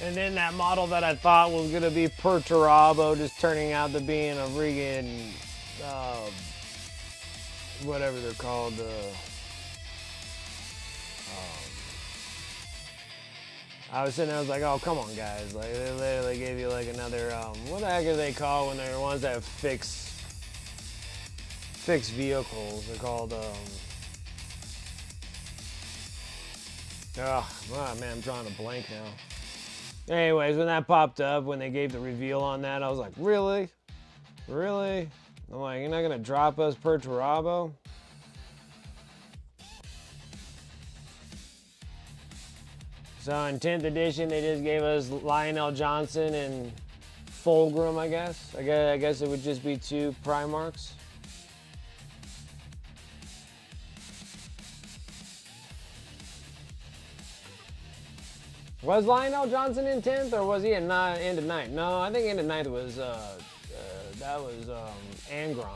And then that model that I thought was gonna be Perturabo just turning out to being a friggin' whatever they're called. I was sitting there, I was like, oh, come on, guys. Like, they literally gave you like another, what the heck are they called when they're the ones that fix vehicles? They're called, oh, man, I'm drawing a blank now. Anyways, when that popped up, when they gave the reveal on that, I was like, really? Really? I'm like, you're not gonna drop us Perturabo? So in 10th edition, they just gave us Lionel Johnson and Fulgrim, I guess. I guess it would just be 2 Primarchs. Was Lionel Johnson in 10th, or was he in end of 9th? No, I think end of 9th was, that was Angron.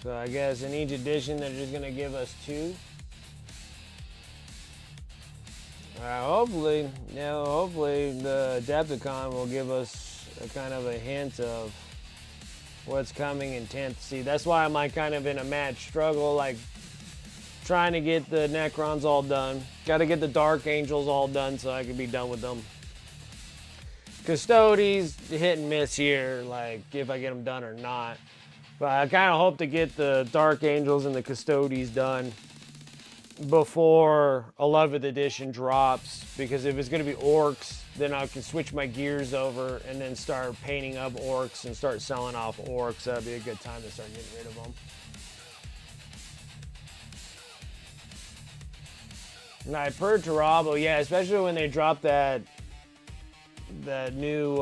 So I guess in each edition, they're just gonna give us 2. Hopefully, hopefully the Adepticon will give us a kind of a hint of what's coming in 10th. See, that's why I'm like kind of in a mad struggle, like trying to get the Necrons all done. Got to get the Dark Angels all done so I can be done with them. Custodes, hit and miss here, like if I get them done or not. But I kind of hope to get the Dark Angels and the Custodes done before 11th edition drops, because if it's going to be orcs, then I can switch my gears over and then start painting up orcs and start selling off orcs. That'd be a good time to start getting rid of them. Right, Perturabo, yeah, especially when they drop that new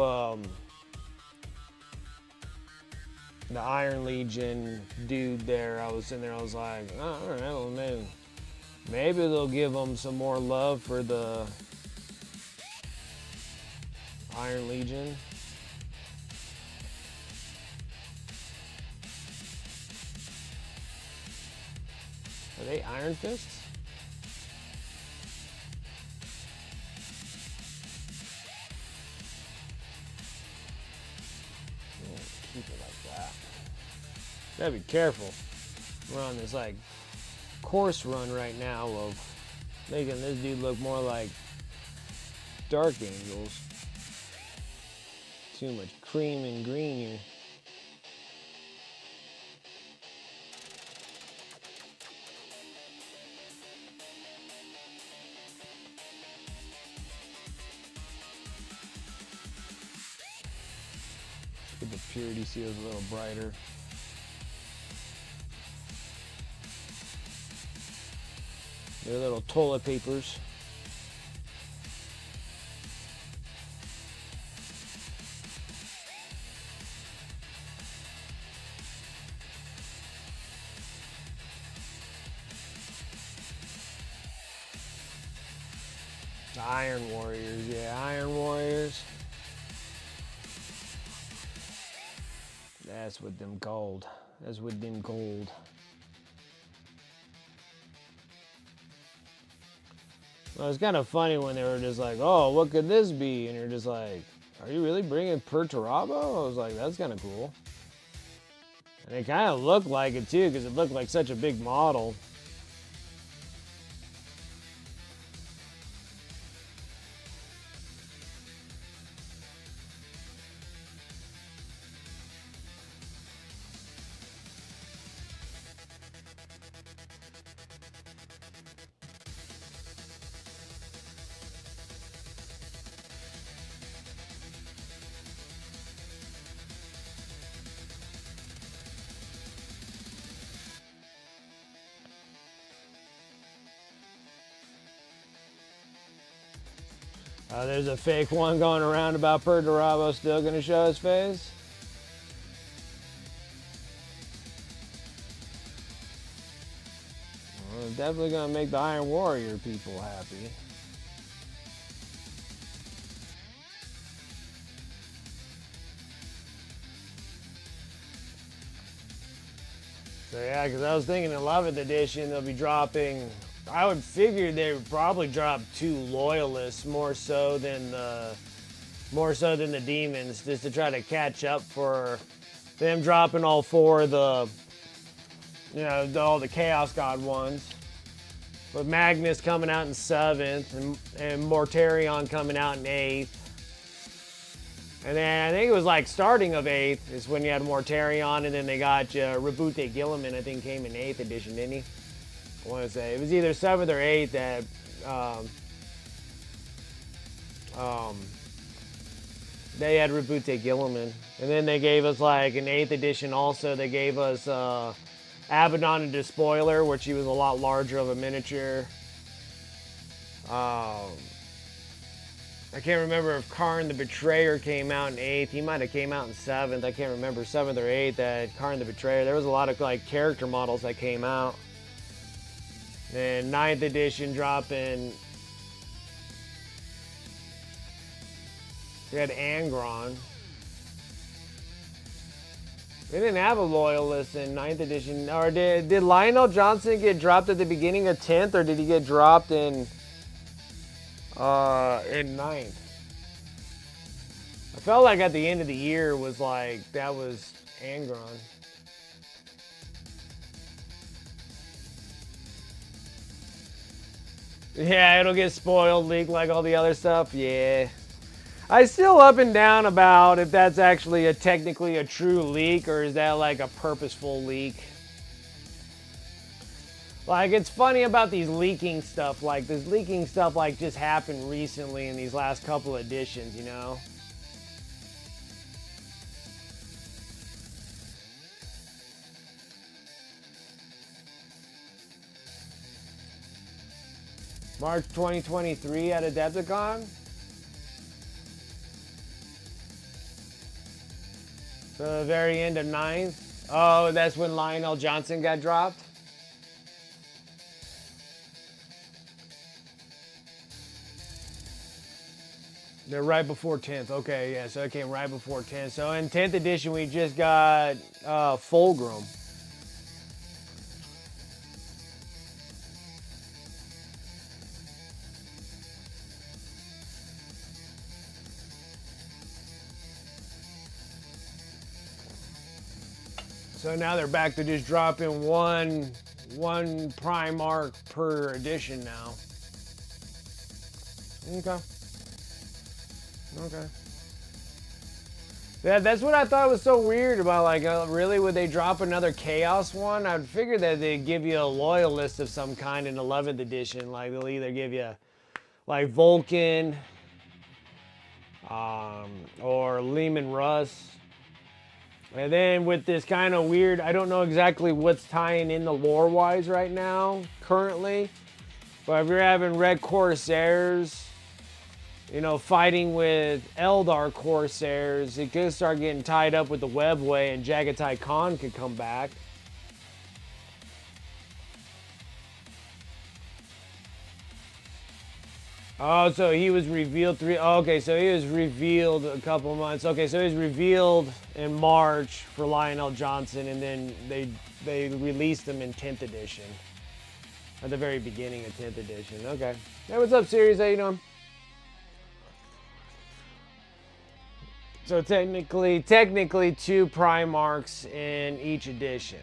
the Iron Legion dude there. I was sitting there, I was like, oh, all right, well, maybe they'll give them some more love for the Iron Legion. Are they Iron Fists? Keep it like that. Gotta be careful. We're on this like course run right now of making this dude look more like Dark Angels. Too much cream and green here. Get the purity seals a little brighter. They're little toilet papers. The Iron Warriors, yeah, Iron Warriors. That's with them gold. That's with them gold. It was kind of funny when they were just like, oh, what could this be? And you're just like, are you really bringing Perturabo? I was like, that's kind of cool. And it kind of looked like it too, because it looked like such a big model. There's a fake one going around about Perturabo still going to show his face. Well, definitely going to make the Iron Warrior people happy. So yeah, because I was thinking in 11th edition they'll be dropping. I would figure they would probably drop 2 loyalists more so than the demons, just to try to catch up for them dropping all 4 of the, all the Chaos God ones. With Magnus coming out in 7th and Mortarion coming out in 8th. And then I think it was like starting of 8th is when you had Mortarion, and then they got Rebute Gilliman, I think came in 8th edition, didn't he? I want to say it was either 7th or 8th that they had Rebute Gilliman. And then they gave us like an 8th edition also. They gave us Abaddon and Despoiler, which he was a lot larger of a miniature. I can't remember if Karn the Betrayer came out in 8th. He might have came out in 7th. I can't remember 7th or 8th that Karn the Betrayer. There was a lot of like character models that came out. And 9th edition dropping. We had Angron. We didn't have a loyalist in 9th edition. Or did Lionel Johnson get dropped at the beginning of 10th, or did he get dropped in 9th? I felt like at the end of the year was like that was Angron. Yeah, it'll get spoiled, leaked like all the other stuff. Yeah. I still up and down about if that's actually technically a true leak, or is that like a purposeful leak. Like, it's funny about these leaking stuff. Like, this leaking stuff like just happened recently in these last couple editions, you know? March 2023 at Adepticon. The very end of 9th. Oh, that's when Lionel Johnson got dropped? They're right before 10th. Okay, yeah, so it came right before 10th. So in 10th edition, we just got Fulgrim. So now they're back to just dropping one Primarch per edition now. Okay. Okay. Yeah, that's what I thought was so weird about, like, really, would they drop another Chaos one? I'd figure that they'd give you a loyalist of some kind in 11th edition. Like, they'll either give you, like, Vulkan, or Lehman Russ. And then with this kind of weird, I don't know exactly what's tying in the lore-wise right now, currently. But if you're having Red Corsairs, you know, fighting with Eldar Corsairs, it could start getting tied up with the Webway, and Jagatai Khan could come back. Oh, so he was revealed okay, so he was revealed a couple months. Okay, so he was revealed in March for Lionel Johnson, and then they released him in 10th edition. At the very beginning of 10th edition. Okay. Hey, what's up, series? How you doing? So technically 2 Primarchs in each edition.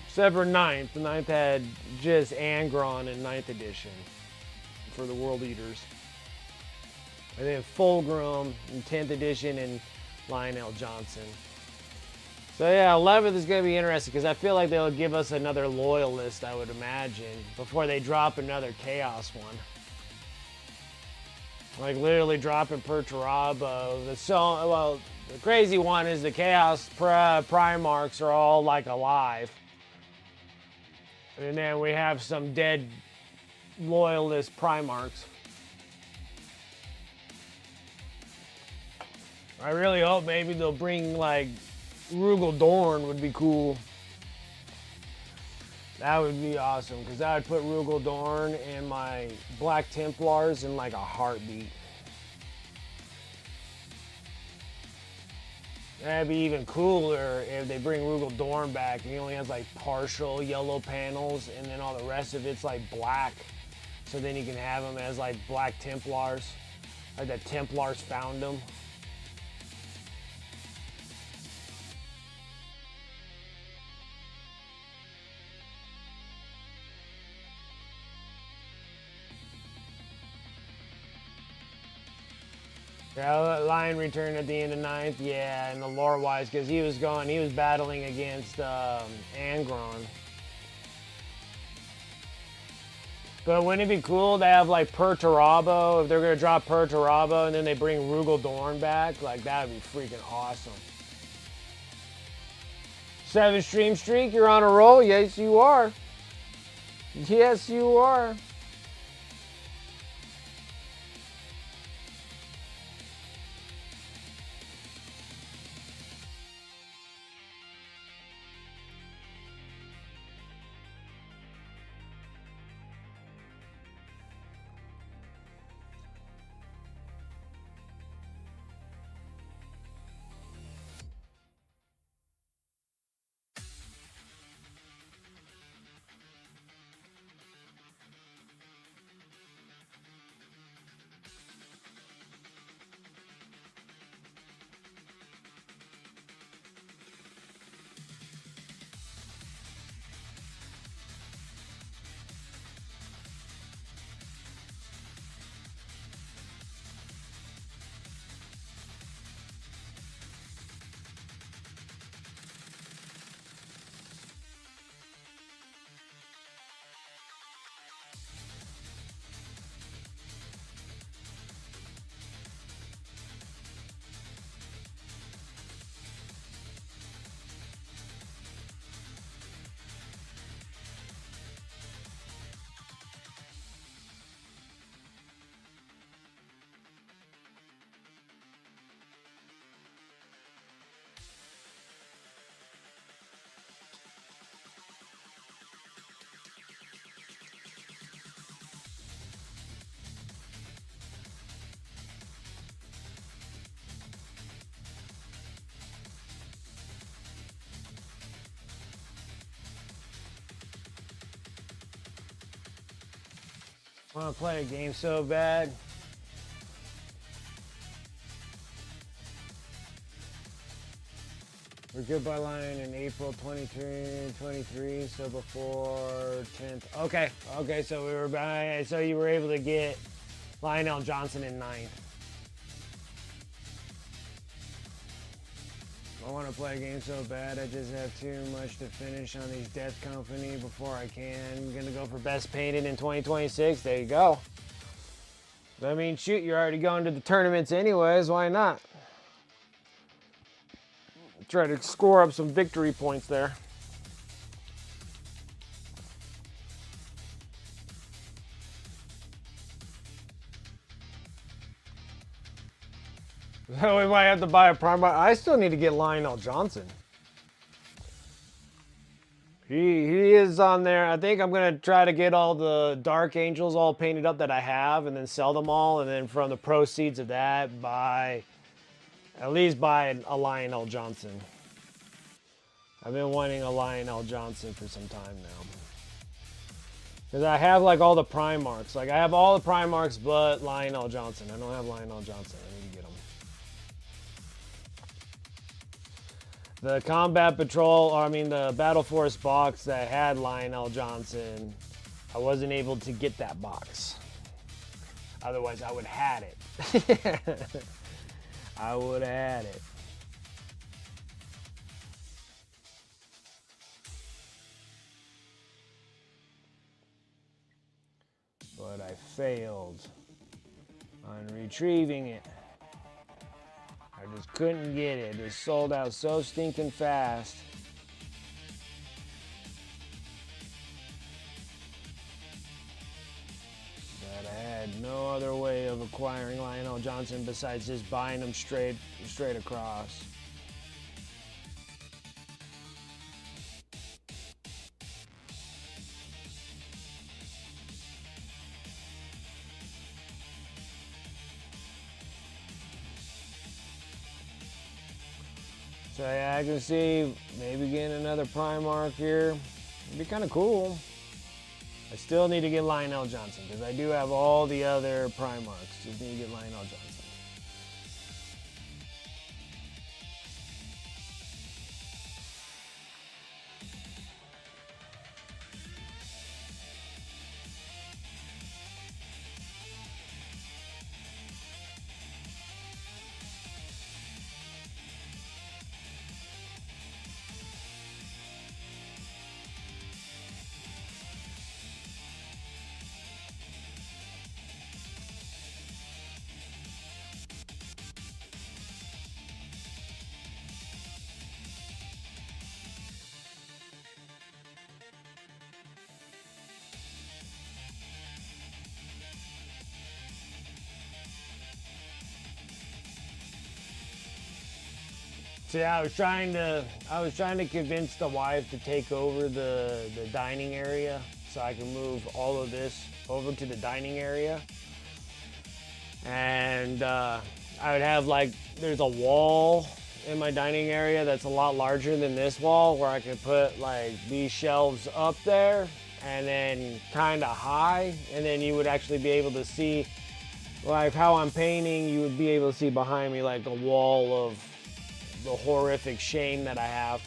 Except for 9th. The 9th had just Angron in 9th edition for the World Eaters. And then Fulgrim in 10th edition and Lionel Johnson. So yeah, 11th is going to be interesting because I feel like they'll give us another Loyalist, I would imagine, before they drop another Chaos one. Like literally dropping Perturabo. The crazy one is the Chaos Primarchs are all like alive. And then we have some dead Loyalist Primarchs. I really hope maybe they'll bring like Rugal Dorn would be cool. That would be awesome because I would put Rugal Dorn and my Black Templars in like a heartbeat. That'd be even cooler if they bring Rugal Dorn back and he only has like partial yellow panels and then all the rest of it's like black. So then you can have them as like Black Templars. Like the Templars found them. Yeah, Lion returned at the end of 9th, yeah, and the lore-wise, because he was battling against Angron. But wouldn't it be cool to have, like, Perturabo, if they're going to drop Perturabo, and then they bring Rugal Dorn back? Like, that would be freaking awesome. 7 stream streak, you're on a roll? Yes, you are. Yes, you are. I want to play a game so bad. We're goodbye line in April 23, so before 10th. Okay, so we were by, so you were able to get Lionel Johnson in 9th. I want to play a game so bad, I just have too much to finish on these Death Company before I can. I'm going to go for Best Painted in 2026. There you go. I mean, shoot, you're already going to the tournaments anyways. Why not? Try to score up some victory points there. So we might have to buy a prime. I still need to get Lionel Johnson. He is on there. I think I'm going to try to get all the Dark Angels all painted up that I have and then sell them all. And then from the proceeds of that, buy At least buy a Lionel Johnson. I've been wanting a Lionel Johnson for some time now. Because I have like all the Primarchs. Like I have all the Primarchs but Lionel Johnson. I don't have Lionel Johnson. I need to get him. The Combat Patrol, or I mean the Battle Force box that had Lionel Johnson, I wasn't able to get that box. Otherwise I would have had it. I would have had it. But I failed on retrieving it. I just couldn't get it. It sold out so stinking fast. That I had no other way of acquiring Lionel Johnson besides just buying them straight across. So yeah, I can see maybe getting another Primarch here. It'd be kind of cool. I still need to get Lionel Johnson because I do have all the other Primarchs. Just need to get Lionel Johnson. See, I was trying to convince the wife to take over the dining area so I can move all of this over to the dining area. And I would have like, there's a wall in my dining area that's a lot larger than this wall where I could put like these shelves up there and then kind of high, and then you would actually be able to see like how I'm painting. You would be able to see behind me like the wall of the horrific shame that I have.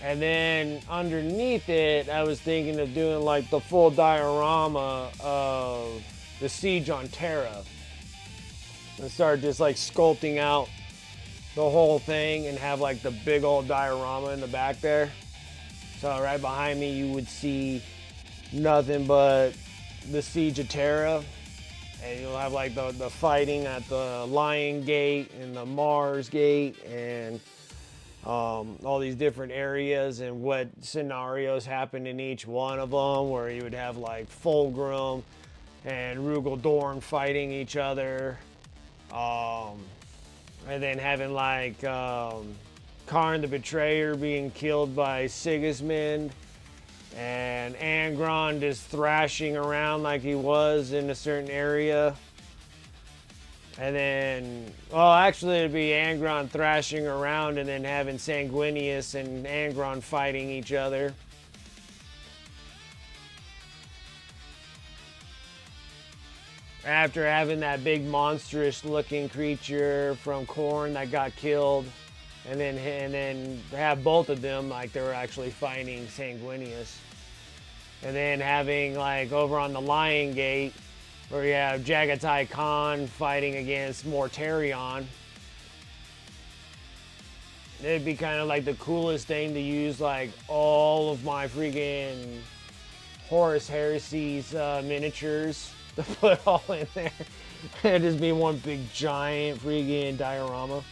And then underneath it, I was thinking of doing like the full diorama of the siege on Terra and start just like sculpting out the whole thing and have like the big old diorama in the back there. So right behind me you would see nothing but the siege of Terra. And you'll have like the fighting at the Lion Gate and the Mars Gate and all these different areas and what scenarios happened in each one of them, where you would have like Fulgrim and Rugal Dorn fighting each other. And then having like Karn the Betrayer being killed by Sigismund. And Angron just thrashing around like he was in a certain area. And then, well, actually it'd be Angron thrashing around and then having Sanguinius and Angron fighting each other. After having that big monstrous looking creature from Khorne that got killed. And then have both of them like they were actually fighting Sanguinius. And then having like over on the Lion Gate where you have Jagatai Khan fighting against Mortarion. It'd be kind of like the coolest thing to use like all of my freaking Horus Heresy's miniatures to put all in there. It'd just be one big giant freaking diorama.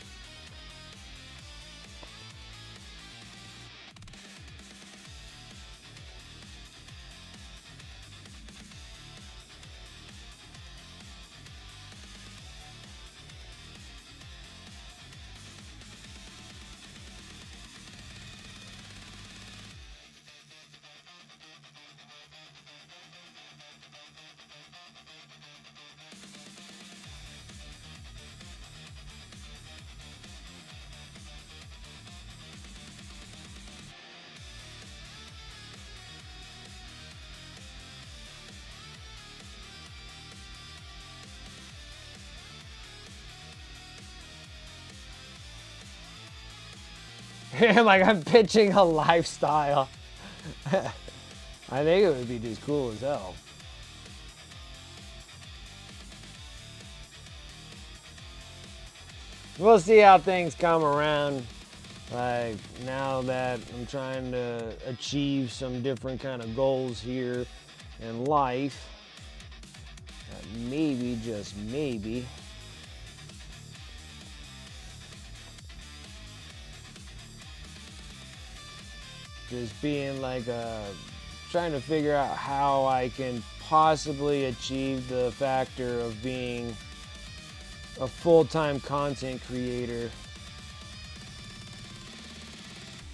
Like I'm pitching a lifestyle. I think it would be just cool as hell. We'll see how things come around. Like now that I'm trying to achieve some different kind of goals here in life, maybe, just maybe, just being like trying to figure out how I can possibly achieve the factor of being a full-time content creator.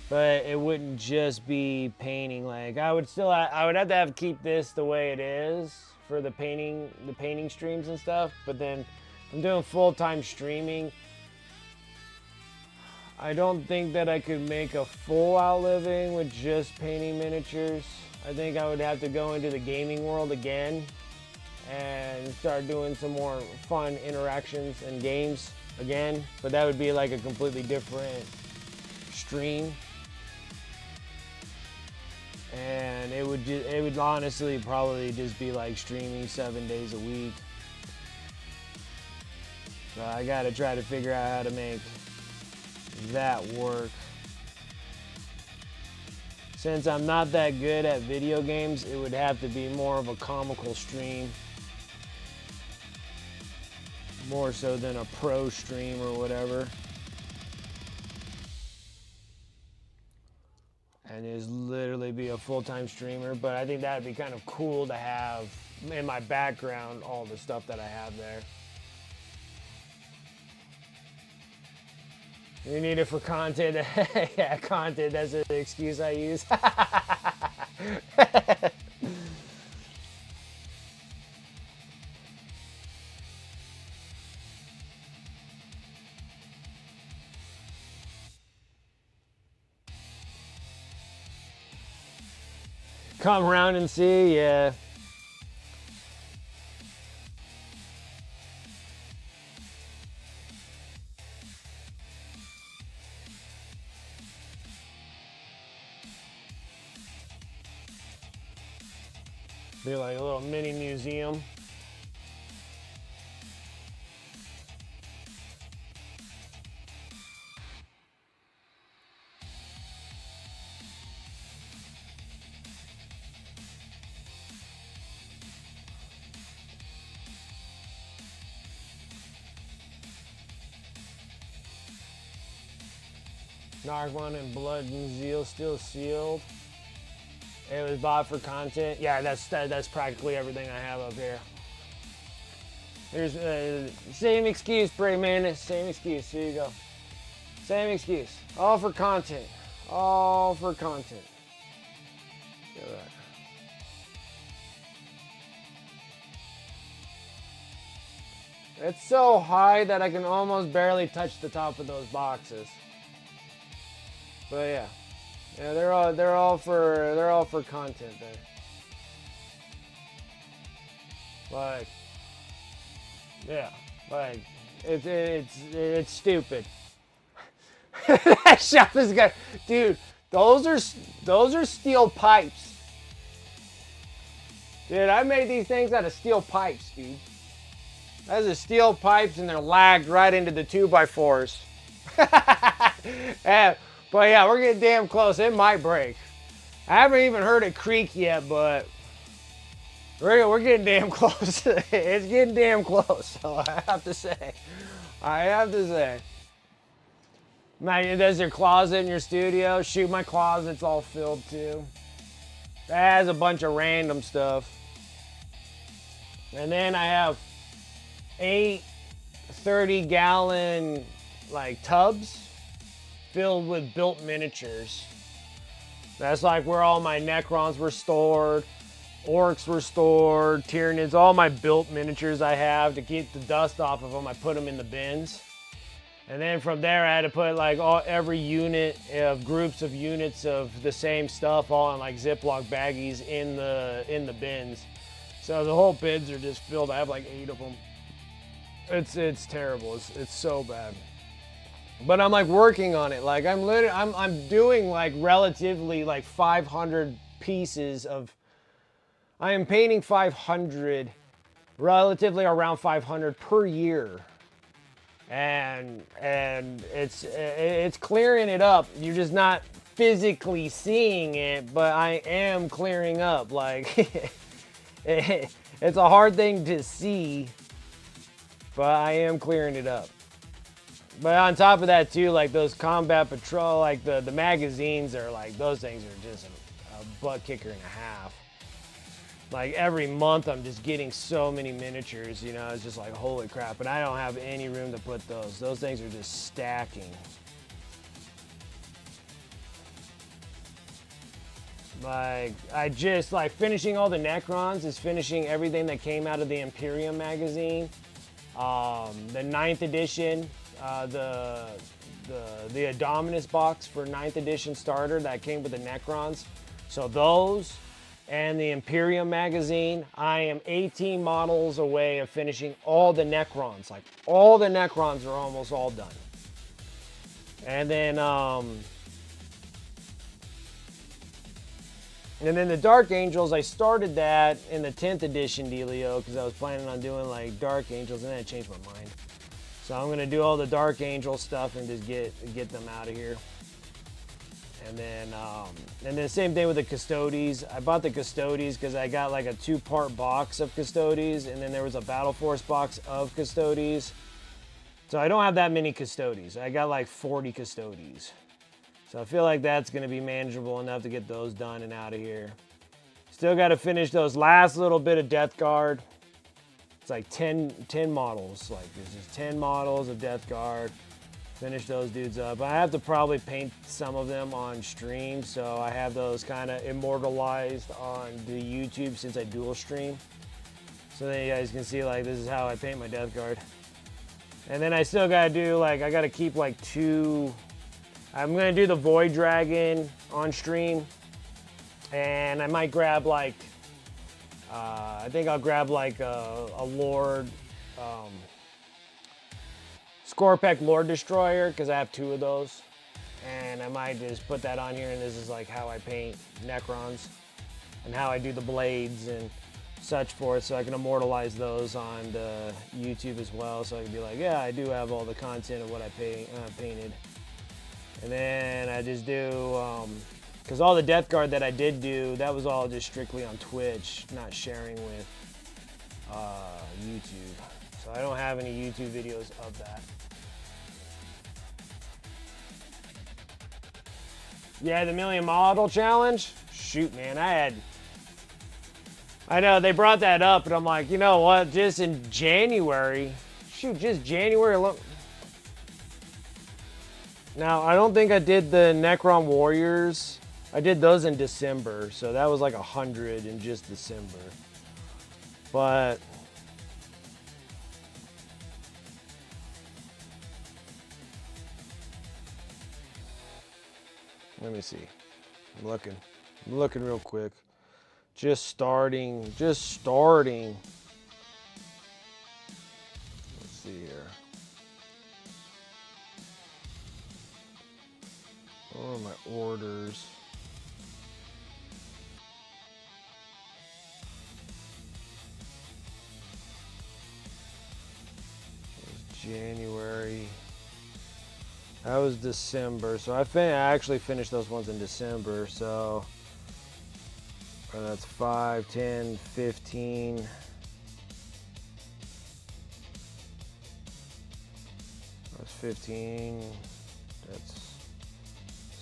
But it wouldn't just be painting. Like I would have to keep this the way it is for the painting streams and stuff. But then if I'm doing full-time streaming, I don't think that I could make a full-out living with just painting miniatures. I think I would have to go into the gaming world again and start doing some more fun interactions and games again. But that would be like a completely different stream. And it would honestly probably just be like streaming 7 days a week. So I gotta try to figure out how to make that work. Since I'm not that good at video games, it would have to be more of a comical stream. More so than a pro stream or whatever. And just literally be a full-time streamer. But I think that'd be kind of cool to have in my background, all the stuff that I have there. You need it for content. Yeah, content, that's an excuse I use. Come around and see, yeah. Be like a little mini museum. Nargwan and Blood and Zeal still sealed. It was bought for content. Yeah, that's practically everything I have up here. Here's same excuse, Bray Man. Same excuse. Here you go. Same excuse. All for content. All for content. Look at that. It's so high that I can almost barely touch the top of those boxes. But yeah. Yeah, they're all for content there. Like, yeah, like it's stupid. That shelf is good, dude. Those are steel pipes, dude. I made these things out of steel pipes, dude. Those are steel pipes, and they're lagged right into the 2x4s. Yeah. But yeah, we're getting damn close. It might break. I haven't even heard it creak yet, but we're getting damn close. It's getting damn close, so I have to say. Now, there's your closet in your studio. Shoot, my closet's all filled too. It has a bunch of random stuff. And then I have 8 30-gallon like tubs filled with built miniatures. That's like where all my Necrons were stored, Orcs were stored, Tyranids, all my built miniatures I have to keep the dust off of them. I put them in the bins. And then from there I had to put like every unit of groups of units of the same stuff all in like Ziploc baggies in the bins. So the whole bins are just filled. I have like 8 of them. It's terrible. It's so bad. But I'm like working on it. Like I'm doing like relatively like 500 pieces of. I am painting 500, relatively around 500 per year, and it's clearing it up. You're just not physically seeing it, but I am clearing up. Like it's a hard thing to see, but I am clearing it up. But on top of that too, like those combat patrol, like the magazines are like, those things are just a butt kicker and a half. Like every month I'm just getting so many miniatures, you know, it's just like holy crap. And I don't have any room to put those. Those things are just stacking. Like I just like finishing all the Necrons is finishing everything that came out of the Imperium magazine. The 9th edition, the Indominus box for 9th edition starter that came with the Necrons. So those and the Imperium magazine, I am 18 models away of finishing all the Necrons. Like all the Necrons are almost all done. And then the Dark Angels, I started that in the 10th edition dealio because I was planning on doing like Dark Angels, and then I changed my mind. So I'm gonna do all the Dark Angel stuff and just get them out of here. And then same thing with the Custodes. I bought the Custodes because I got like a 2-part box of Custodes, and then there was a Battle Force box of Custodes. So I don't have that many Custodes. I got like 40 Custodes. So I feel like that's going to be manageable enough to get those done and out of here. Still got to finish those last little bit of Death Guard. It's like 10 models. Like there's just 10 models of Death Guard. Finish those dudes up. I have to probably paint some of them on stream, so I have those kind of immortalized on the YouTube since I dual stream. So then you guys can see like this is how I paint my Death Guard. And then I still gotta do like, I gotta keep like 2. I'm gonna do the Void Dragon on stream, and I might grab like, I think I'll grab like a Lord, Scorpec Lord Destroyer, because I have 2 of those. And I might just put that on here, and this is like how I paint Necrons and how I do the blades and such forth, so I can immortalize those on the YouTube as well, so I can be like, yeah, I do have all the content of what I painted. And then I just do, because all the Death Guard that I did do, that was all just strictly on Twitch, not sharing with YouTube. So I don't have any YouTube videos of that. Yeah, the Million Model Challenge? Shoot, man, I know they brought that up, and I'm like, you know what, just in January, shoot, just January alone. Now, I don't think I did the Necron Warriors. I did those in December, so that was like 100 in just December. But let me see. I'm looking real quick. Just starting. Let's see here. What are my orders? January. That was December, so I actually finished those ones in December, so that's 5, 10, 15. That's 15. That's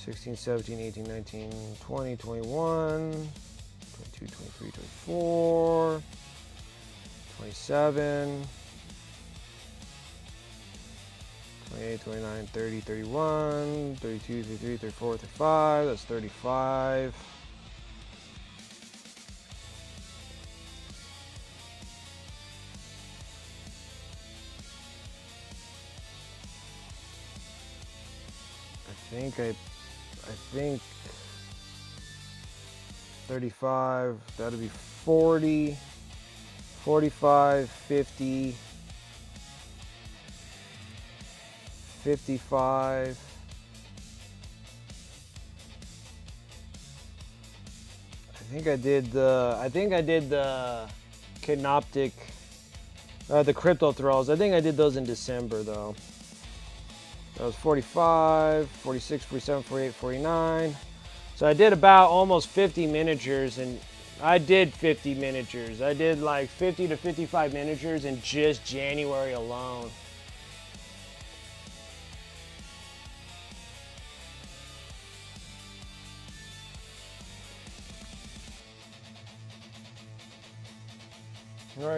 16, 17, 18, 19, 20, 21, 22, 23, 24, 27. 28, 29, 30, 31, 32, 33, 34, 35, that's 35. I think 35, that'll be 40, 45, 50, 55. I think I did the Canoptic, the crypto throws. I think I did those in December though. That was 45, 46, 47, 48, 49. So I did about almost 50 miniatures, and I did 50 miniatures. I did like 50 to 55 miniatures in just January alone.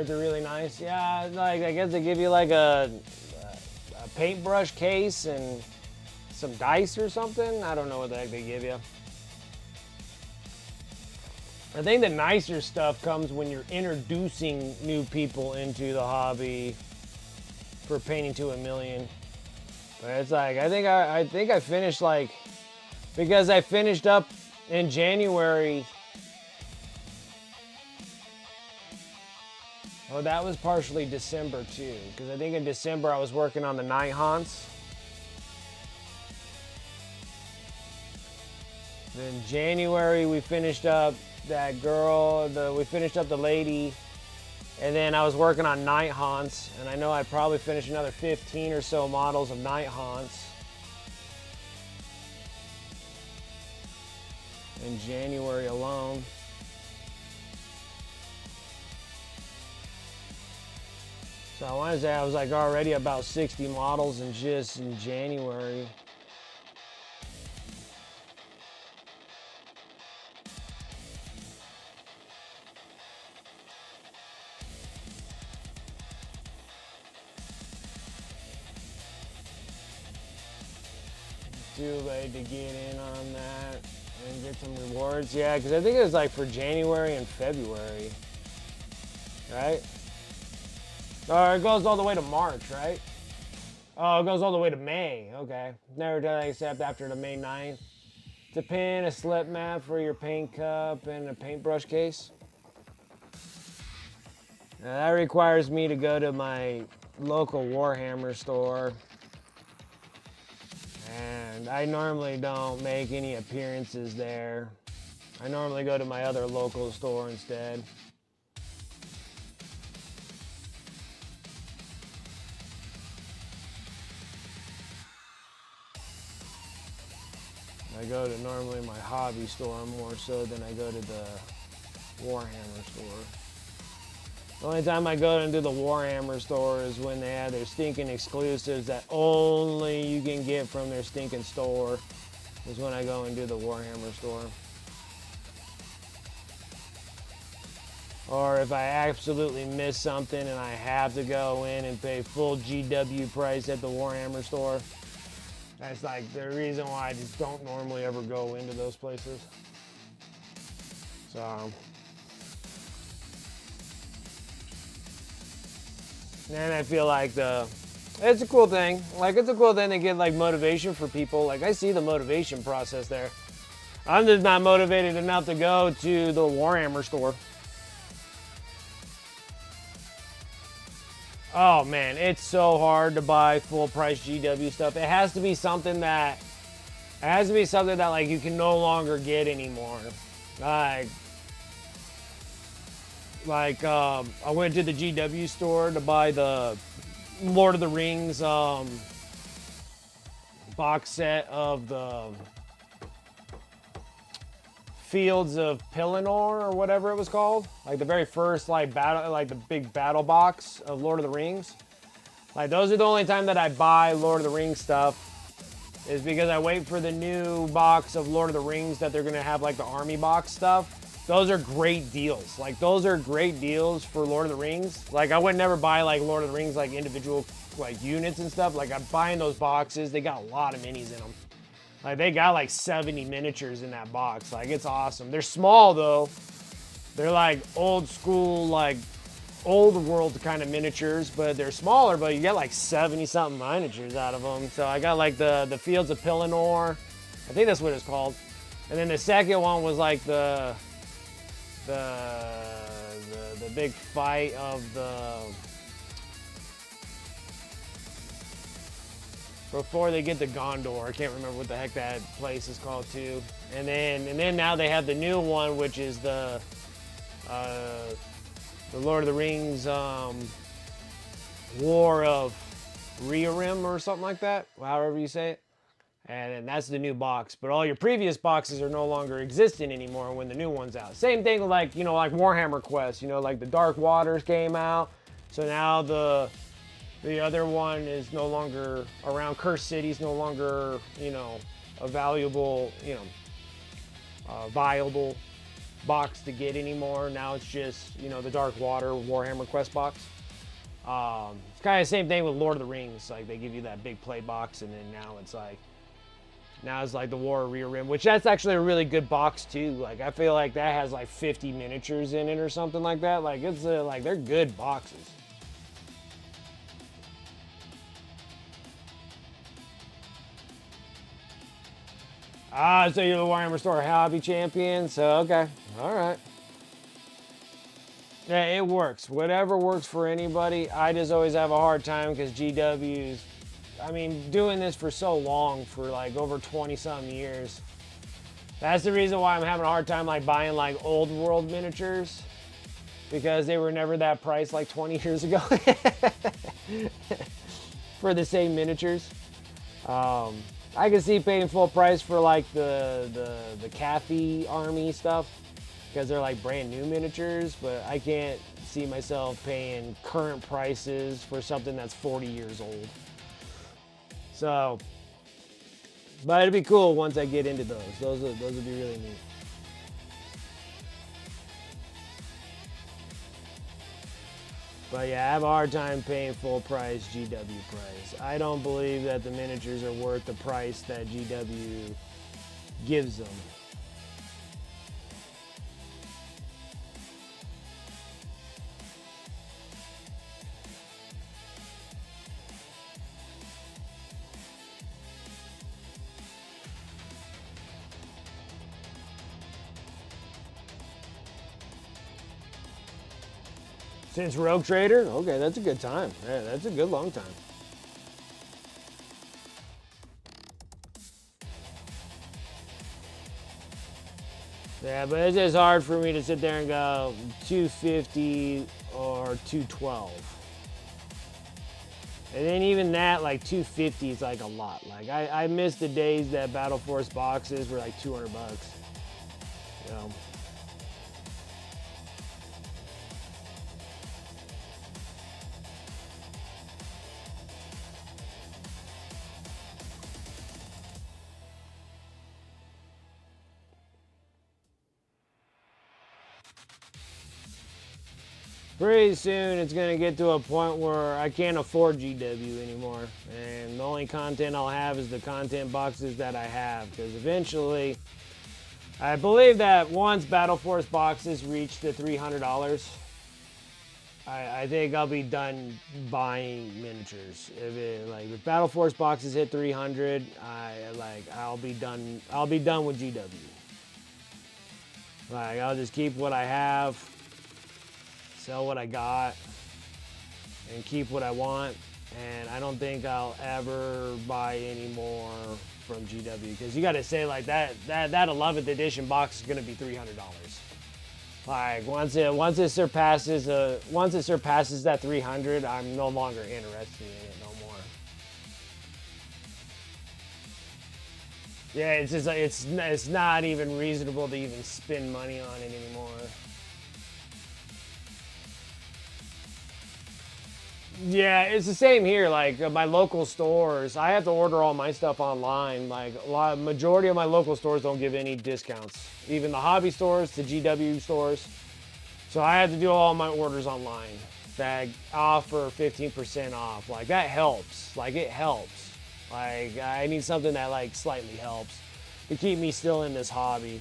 They're really nice. Yeah, like I guess they give you like a paintbrush case and some dice or something. I don't know what the heck they give you. I think the nicer stuff comes when you're introducing new people into the hobby for painting to a million. But it's like I think I finished like, because I finished up in January. Oh, that was partially December too, because I think in December I was working on the night haunts. Then January we finished up that girl, we finished up the lady, and then I was working on night haunts, and I know I probably finished another 15 or so models of night haunts in January alone. So I want to say I was like already about 60 models in just in January. Too late to get in on that and get some rewards. Yeah, because I think it was like for January and February, right? Or it goes all the way to March, right? Oh, it goes all the way to May. Okay. Never done except after the May 9th. To pin a slip mat for your paint cup and a paintbrush case. Now that requires me to go to my local Warhammer store. And I normally don't make any appearances there. I normally go to my other local store instead. I go to normally my hobby store more so than I go to the Warhammer store. The only time I go into the Warhammer store is when they have their stinking exclusives that only you can get from their stinking store, is when I go and do the Warhammer store. Or if I absolutely miss something and I have to go in and pay full GW price at the Warhammer store, that's like the reason why I just don't normally ever go into those places. So, and I feel like it's a cool thing. Like, it's a cool thing to get like motivation for people. Like, I see the motivation process there. I'm just not motivated enough to go to the Warhammer store. Oh man, it's so hard to buy full price GW stuff. It has to be something that like you can no longer get anymore. I went to the GW store to buy the Lord of the Rings box set of the Fields of Pelennor or whatever it was called, like the very first like battle, like the big battle box of Lord of the Rings. Like, those are the only time that I buy Lord of the Rings stuff, is because I wait for the new box of Lord of the Rings that they're gonna have, like the army box stuff. Those are great deals. Like, those are great deals for Lord of the Rings. Like, I would never buy like Lord of the Rings like individual like units and stuff. Like, I'm buying those boxes. They got a lot of minis in them. Like, they got like 70 miniatures in that box. Like, it's awesome. They're small though. They're like old school, like old world kind of miniatures, but they're smaller, but you get like 70 something miniatures out of them. So I got like the Fields of Pelennor. I think that's what it's called. And then the second one was like the big fight of before they get to Gondor. I can't remember what the heck that place is called too. And then now they have the new one, which is the Lord of the Rings War of Rearim or something like that, however you say it. And that's the new box. But all your previous boxes are no longer existing anymore when the new one's out. Same thing like, you know, like Warhammer Quest, you know, like the Dark Waters came out. So now the other one is no longer around. Cursed City's no longer, you know, a valuable, you know, viable box to get anymore. Now it's just, you know, the Dark Water Warhammer Quest box. It's kind of the same thing with Lord of the Rings. Like they give you that big play box, and then now it's like the War of Rearim, which that's actually a really good box too. Like I feel like that has like 50 miniatures in it or something like that. Like it's like they're good boxes. Ah, so you're the Warhammer Store hobby champion. So okay, all right. Yeah, it works. Whatever works for anybody. I just always have a hard time because GW's, I mean, doing this for so long, for like over 20-some years. That's the reason why I'm having a hard time like buying like old world miniatures, because they were never that price like 20 years ago for the same miniatures. I can see paying full price for like the Cathy army stuff, because they're like brand new miniatures, but I can't see myself paying current prices for something that's 40 years old. So, but it'd be cool once I get into those. Those would be really neat. But yeah, I have a hard time paying full price GW price. I don't believe that the miniatures are worth the price that GW gives them. Since Rogue Trader? Okay, that's a good time. Yeah, that's a good long time. Yeah, but it's just hard for me to sit there and go 250 or 212. And then even that, like 250 is like a lot. Like I miss the days that Battle Force boxes were like 200 bucks. You know. Pretty soon it's going to get to a point where I can't afford GW anymore, and the only content I'll have is the content boxes that I have, because eventually I believe that once Battle Force boxes reach the $300, I think I'll be done buying miniatures. If Battle Force boxes hit 300, I'll be done with GW. Like I'll just keep what I have, sell what I got, and keep what I want. And I don't think I'll ever buy any more from GW, because you got to say like that 11th edition box is going to be $300. Like once it surpasses that 300, I'm no longer interested in it no more. Yeah, it's just it's not even reasonable to even spend money on it anymore. Yeah, it's the same here. Like my local stores, I have to order all my stuff online. Like majority of my local stores don't give any discounts. Even the hobby stores, the GW stores. So I have to do all my orders online that offer 15% off. Like that helps. Like it helps. Like I need something that like slightly helps to keep me still in this hobby.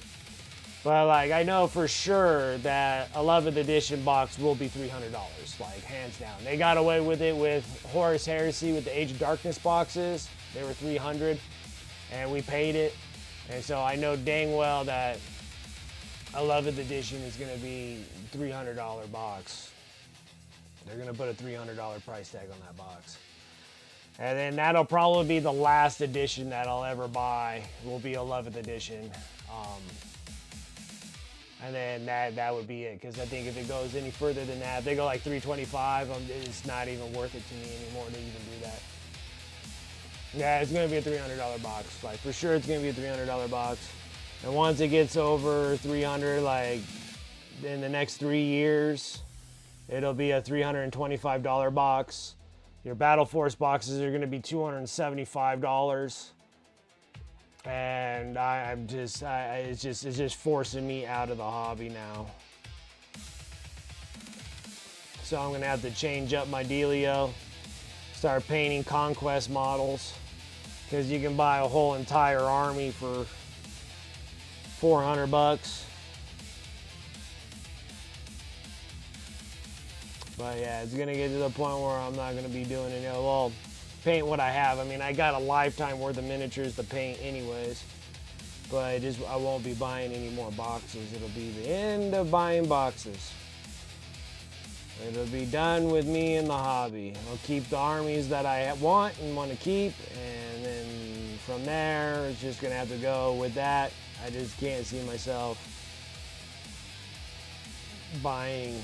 But like I know for sure that 11th edition box will be $300, like hands down. They got away with it with Horus Heresy with the Age of Darkness boxes. They were $300, and we paid it. And so I know dang well that 11th edition is going to be $300 box. They're going to put a $300 price tag on that box. And then that'll probably be the last edition that I'll ever buy. Will be 11th edition. And then that would be it. Because I think if it goes any further than that, if they go like 325, it's not even worth it to me anymore to even do that. Yeah, it's going to be a $300 box. Like, for sure it's going to be a $300 box. And once it gets over 300, like, in the next 3 years, it'll be a $325 box. Your Battle Force boxes are going to be $275. And it's just forcing me out of the hobby now. So I'm going to have to change up my dealio. Start painting Conquest models. Because you can buy a whole entire army for $400. But yeah, it's gonna get to the point where I'm not gonna be doing it. Well, paint what I have. I mean, I got a lifetime worth of miniatures to paint anyways. But I won't be buying any more boxes. It'll be the end of buying boxes. It'll be done with me in the hobby. I'll keep the armies that I want and want to keep, and then from there, it's just gonna have to go with that. I just can't see myself buying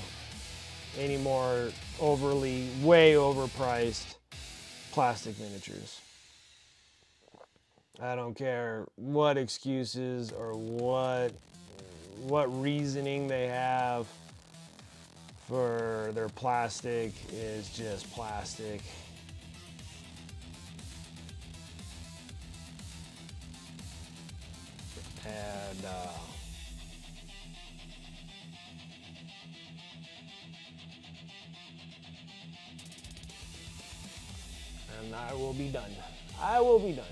any more way overpriced plastic miniatures. I don't care what excuses or what reasoning they have for their plastic is just plastic. And I will be done. I will be done.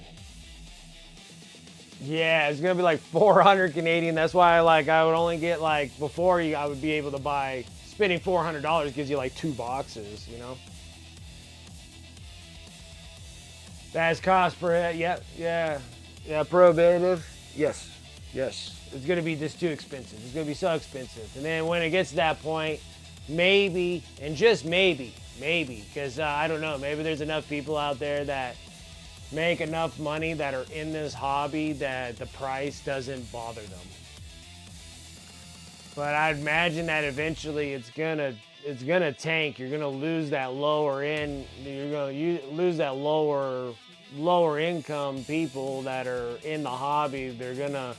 Yeah, it's gonna be like 400 Canadian. That's why I would only get before I would be able to buy. Spending $400 gives you like 2 boxes, you know. That's cost per head. Yep, yeah, prohibitive. Yes. It's gonna be just too expensive. It's gonna be so expensive. And then when it gets to that point, maybe, and just maybe, because I don't know, maybe there's enough people out there that make enough money that are in this hobby that the price doesn't bother them. But I'd imagine that eventually it's gonna tank. You're gonna lose that lower end. You're gonna lose that lower income people that are in the hobby. They're gonna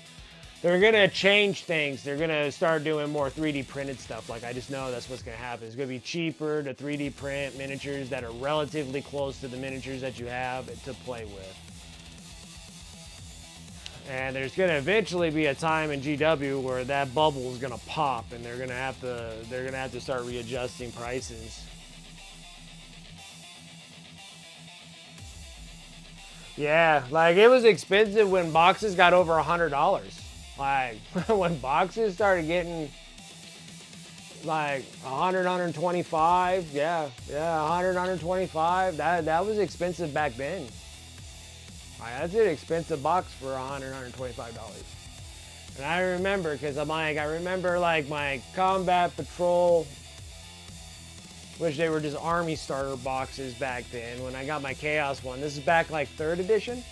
change things. They're gonna start doing more 3D printed stuff. Like, I just know that's what's gonna happen. It's gonna be cheaper to 3D print miniatures that are relatively close to the miniatures that you have to play with. And there's going to eventually be a time in GW where that bubble is going to pop, and they're going to have to start readjusting prices. Yeah, like, it was expensive when boxes got over $100. Like, when boxes started getting like 100, 125, yeah, 100, 125. That was expensive back then. That's an expensive box for $100, $125. And I remember, because I remember my Combat Patrol, which they were just Army starter boxes back then, when I got my Chaos one. This is back 3rd edition.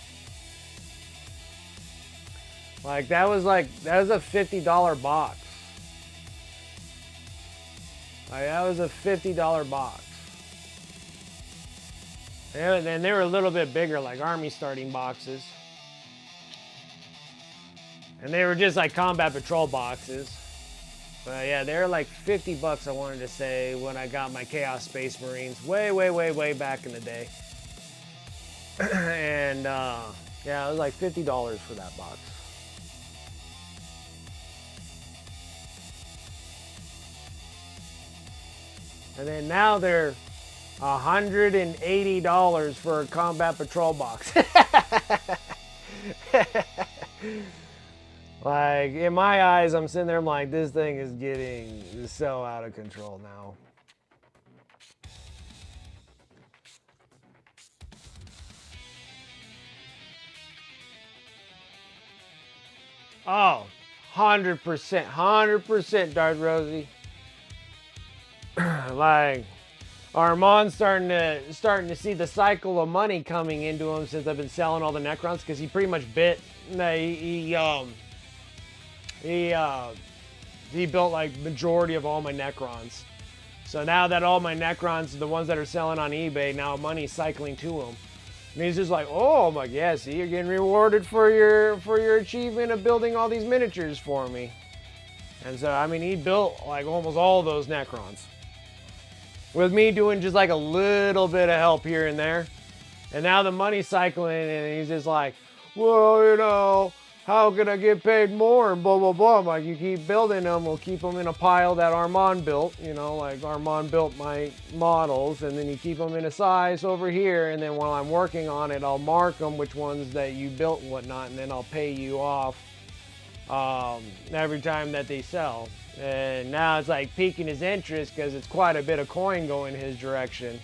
That was a $50 box. That was a $50 box. And they were a little bit bigger, like Army starting boxes. And they were just Combat Patrol boxes. But yeah, they were $50, I wanted to say, when I got my Chaos Space Marines way back in the day. And yeah, it was $50 for that box. And then now they're $180 for a Combat Patrol box. In my eyes, I'm sitting there, I'm like, this thing is getting so out of control now. Oh, 100%, Darth Rosie. Armand's starting to see the cycle of money coming into him since I've been selling all the Necrons, because he pretty much bit. He built like majority of all my Necrons. So now that all my Necrons, the ones that are selling on eBay, now money's cycling to him. And he's just like, oh, I'm like, yeah, see, you're getting rewarded for your achievement of building all these miniatures for me. And so, I mean, he built like almost all those Necrons, with me doing just like a little bit of help here and there. And now the money's cycling, and he's just like, well, you know, how can I get paid more? And blah, blah, blah. I'm like, you keep building them, we'll keep them in a pile that Armand built. You know, like Armand built my models, and then you keep them in a size over here. And then while I'm working on it, I'll mark them, which ones that you built and whatnot, and then I'll pay you off every time that they sell. And now it's like piquing his interest, because it's quite a bit of coin going his direction.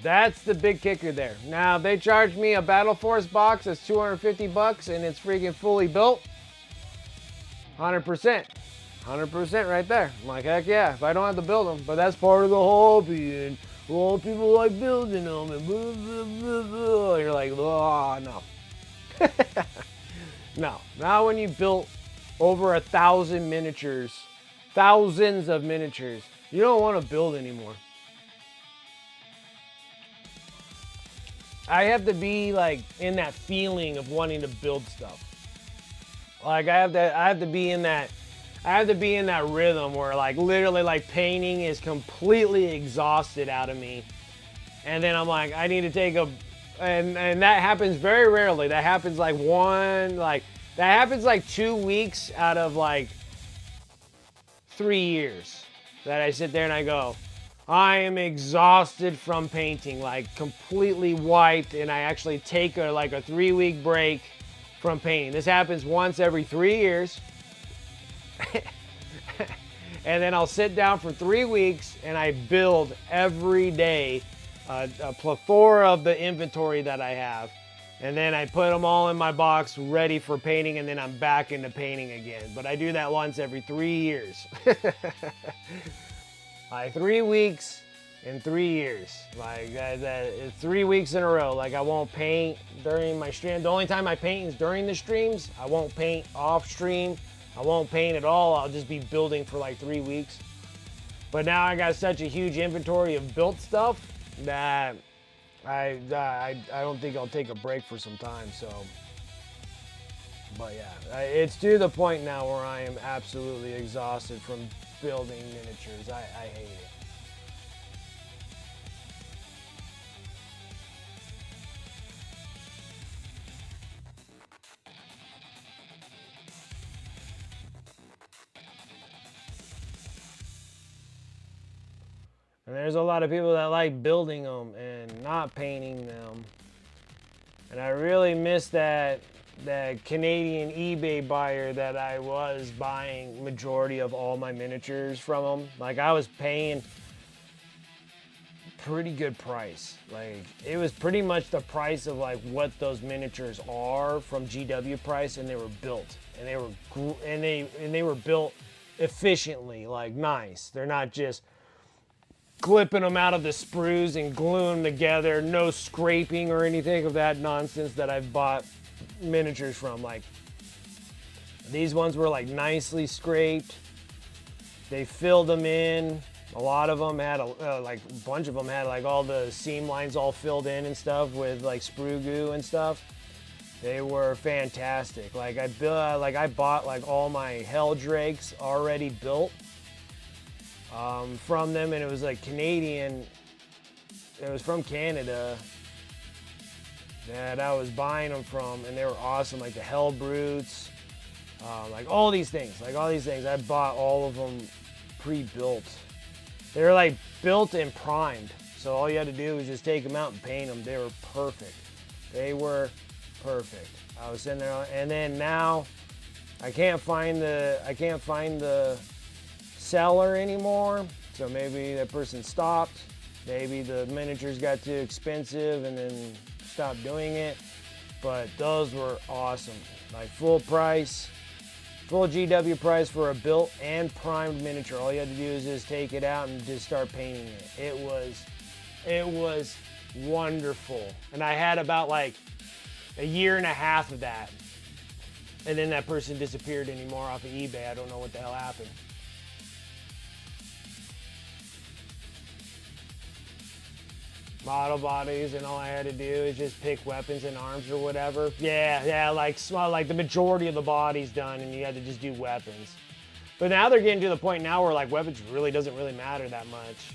That's the big kicker there. Now, if they charge me a Battle Force box that's $250 and it's freaking fully built, 100%. 100% right there. I'm like, heck yeah, if I don't have to build them. But that's part of the hobby, and well, people like building them, and blah, blah, blah, blah. You're like, oh, no. No, not when you built over 1,000 miniatures, thousands of miniatures. You don't want to build anymore. I have to be like in that feeling of wanting to build stuff. Like I have to be in that rhythm where like literally like painting is completely exhausted out of me. And then I'm like, I need to take and that happens very rarely. That happens like that happens like 2 weeks out of like 3 years that I sit there and I go, I am exhausted from painting, like completely wiped, and I actually take a 3-week break from painting. This happens once every 3 years. And then I'll sit down for 3 weeks and I build every day a plethora of the inventory that I have. And then I put them all in my box ready for painting, and then I'm back into painting again. But I do that once every 3 years. Like 3 weeks in 3 years. Like that 3 weeks in a row. Like I won't paint during my stream. The only time I paint is during the streams. I won't paint off stream. I won't paint at all. I'll just be building for like 3 weeks. But now I got such a huge inventory of built stuff that I don't think I'll take a break for some time. So, but yeah, it's to the point now where I am absolutely exhausted from building miniatures. I hate it. And there's a lot of people that like building them and not painting them. And I really miss that Canadian eBay buyer that I was buying majority of all my miniatures from him. Like I was paying pretty good price. Like it was pretty much the price of like what those miniatures are from GW price, and they were built, and they were built efficiently, like nice. They're not just clipping them out of the sprues and gluing them together, no scraping or anything of that nonsense that I've bought miniatures from. Like these ones were like nicely scraped. They filled them in. A lot of them had like a bunch of them had like all the seam lines all filled in and stuff with like sprue goo and stuff. They were fantastic. Like I bought like all my Hell Drakes already built from them, and it was like Canadian. It was from Canada that I was buying them from, and they were awesome. Like the Hell Brutes, like all these things. I bought all of them pre-built. They were like built and primed, so all you had to do was just take them out and paint them. They were perfect. They were perfect. I was sitting there, and then now I can't find the seller anymore. So maybe that person stopped. Maybe the miniatures got too expensive and then stopped doing it. But those were awesome. Like full price, full GW price for a built and primed miniature. All you had to do is just take it out and just start painting it. It was wonderful. And I had about like a year and a half of that. And then that person disappeared anymore off of eBay. I don't know what the hell happened. Model bodies, and all I had to do is just pick weapons and arms or whatever. Yeah, like the majority of the body's done, and you had to just do weapons. But now they're getting to the point now where like weapons really doesn't really matter that much.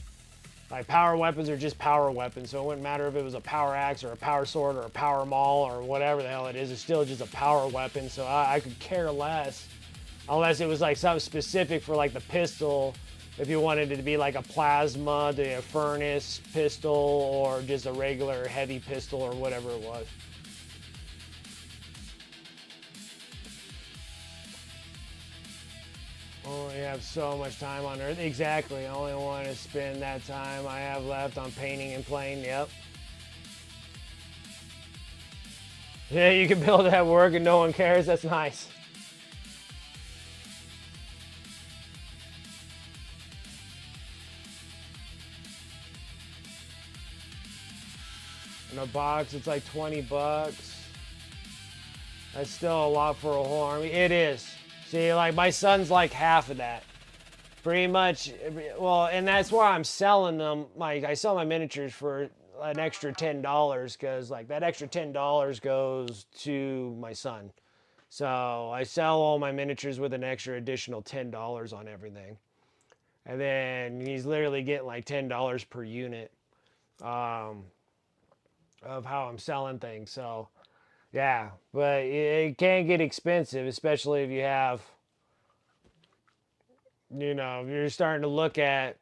Like power weapons are just power weapons, so it wouldn't matter if it was a power axe or a power sword or a power maul or whatever the hell it is. It's still just a power weapon, so I could care less, unless it was like something specific for like the pistol. If you wanted it to be like a plasma, a furnace pistol, or just a regular heavy pistol or whatever it was. Only have so much time on Earth. Exactly. I only want to spend that time I have left on painting and playing. Yep. Yeah, you can build at work and no one cares. That's nice. In a box, it's like 20 bucks. That's still a lot for a whole army. It is. See, like my son's like half of that. Pretty much, well, and that's why I'm selling them. Like I sell my miniatures for an extra $10 because like that extra $10 goes to my son. So I sell all my miniatures with an extra additional $10 on everything. And then he's literally getting like $10 per unit. Of how I'm selling things. So yeah, but it can get expensive, especially if you have, you know, if you're starting to look at,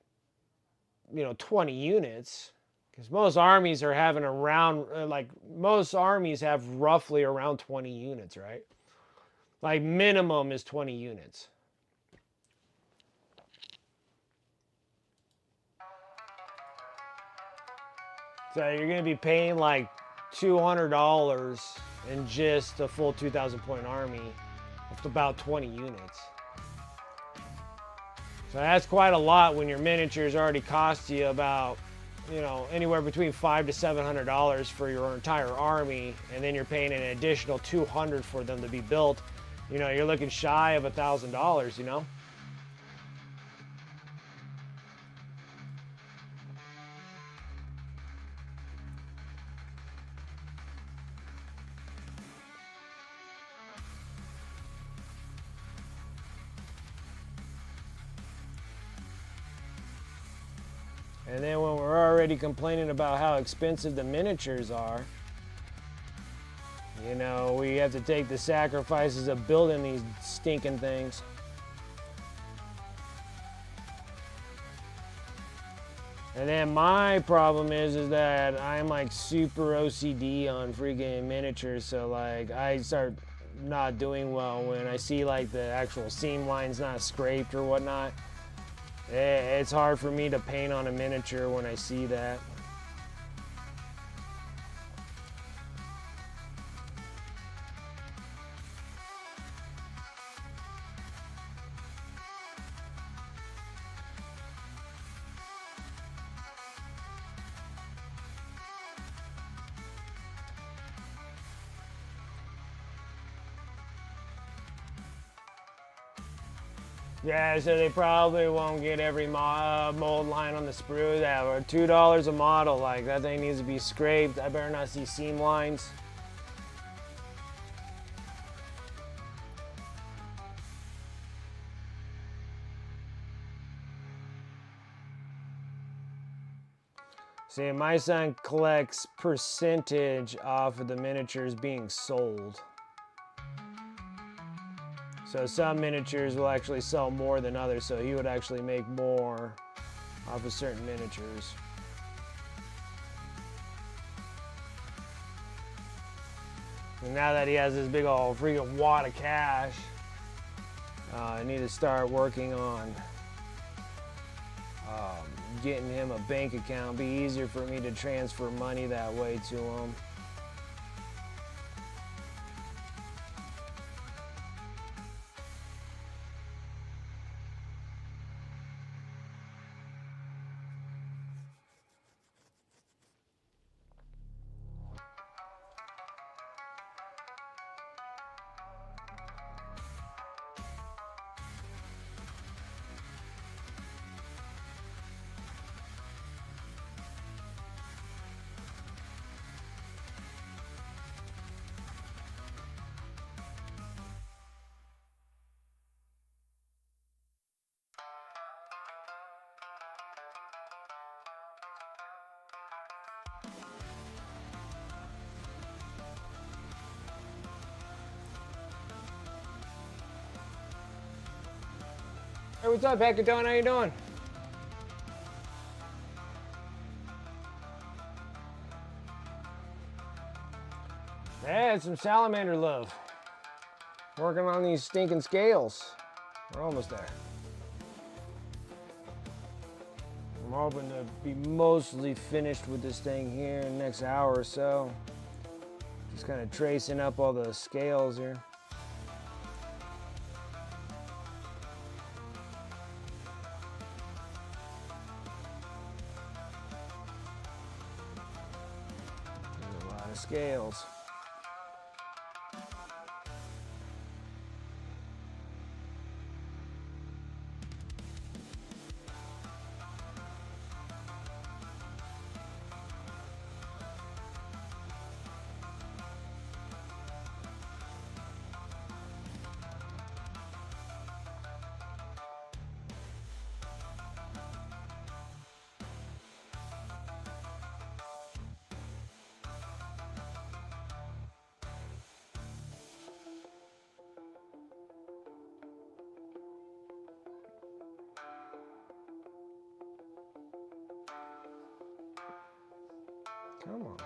20 units, because most armies are having around, most armies have roughly around 20 units, right? Like minimum is 20 units. So you're going to be paying like $200 in just a full 2,000 point army with about 20 units. So that's quite a lot when your miniatures already cost you about, anywhere between $500 to $700 for your entire army, and then you're paying an additional $200 for them to be built. You're looking shy of $1,000, And then when we're already complaining about how expensive the miniatures are, we have to take the sacrifices of building these stinking things. And then my problem is that I'm like super OCD on freaking miniatures, so like I start not doing well when I see like the actual seam lines not scraped or whatnot. It's hard for me to paint on a miniature when I see that. Yeah, so they probably won't get every mold line on the sprue that were $2 a model. Like that thing needs to be scraped. I better not see seam lines. See, my son collects percentage off of the miniatures being sold. So some miniatures will actually sell more than others, so he would actually make more off of certain miniatures. And now that he has this big old freaking wad of cash, I need to start working on getting him a bank account. It'd be easier for me to transfer money that way to him. what's up, Hecatone? How you doing? Yeah, it's some salamander love. Working on these stinking scales. We're almost there. I'm hoping to be mostly finished with this thing here in the next hour or so. Just kind of tracing up all the scales here. There's a lot of scales. Come on.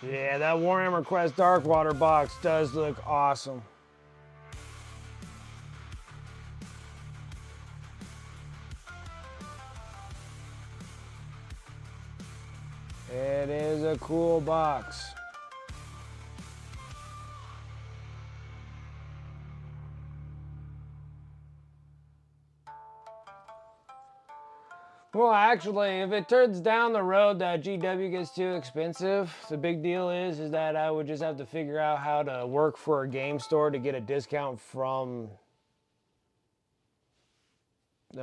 Yeah, that Warhammer Quest Darkwater box does look awesome. It is a cool box. Well, actually, if it turns down the road that GW gets too expensive, the big deal is that I would just have to figure out how to work for a game store to get a discount from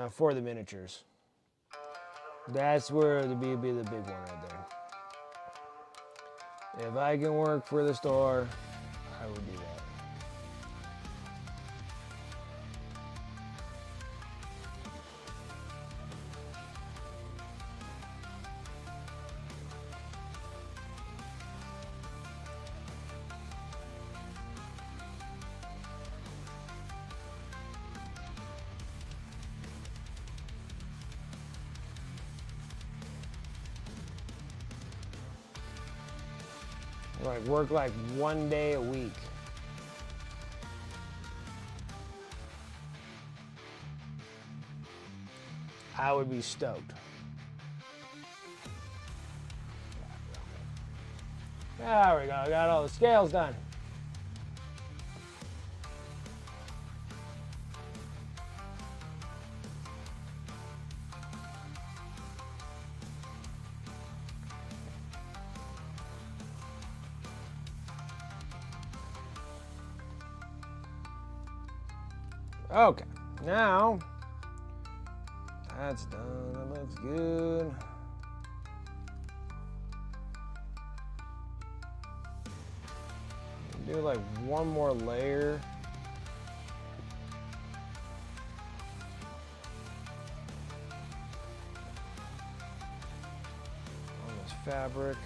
for the miniatures. That's where the be the big one right there. If I can work for the store, I would do that. Like work like 1 day a week. I would be stoked. There we go, I got all the scales done. Okay, now that's done. That looks good. Do like one more layer. On this fabric.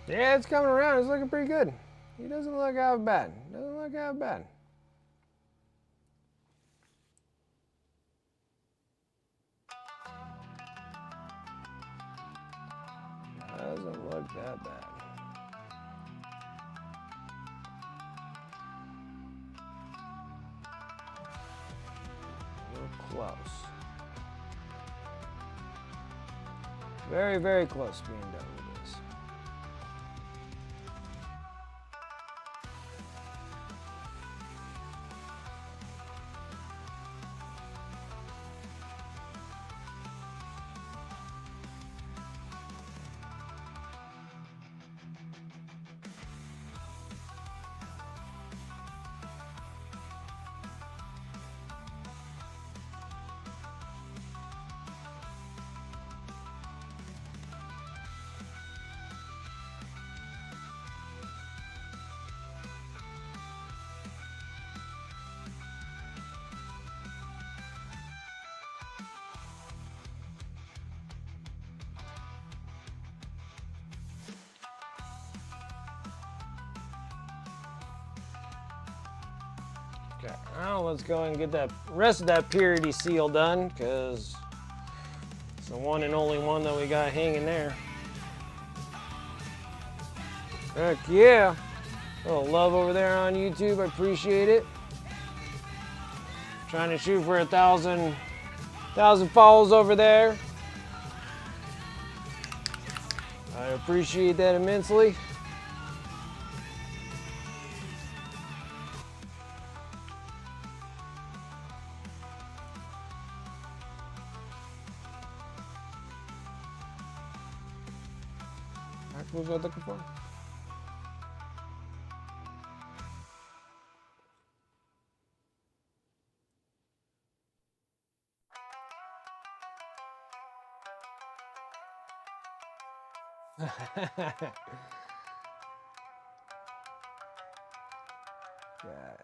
Yeah, it's coming around. It's looking pretty good. He doesn't look half bad. Doesn't look half bad. Doesn't look that bad. We're close. Very, very close to being done with this. Okay, now let's go and get that rest of that purity seal done, because it's the one and only one that we got hanging there. Heck yeah. A little love over there on YouTube, I appreciate it. Trying to shoot for 1,000 follows over there. I appreciate that immensely. What was I looking for? Yeah.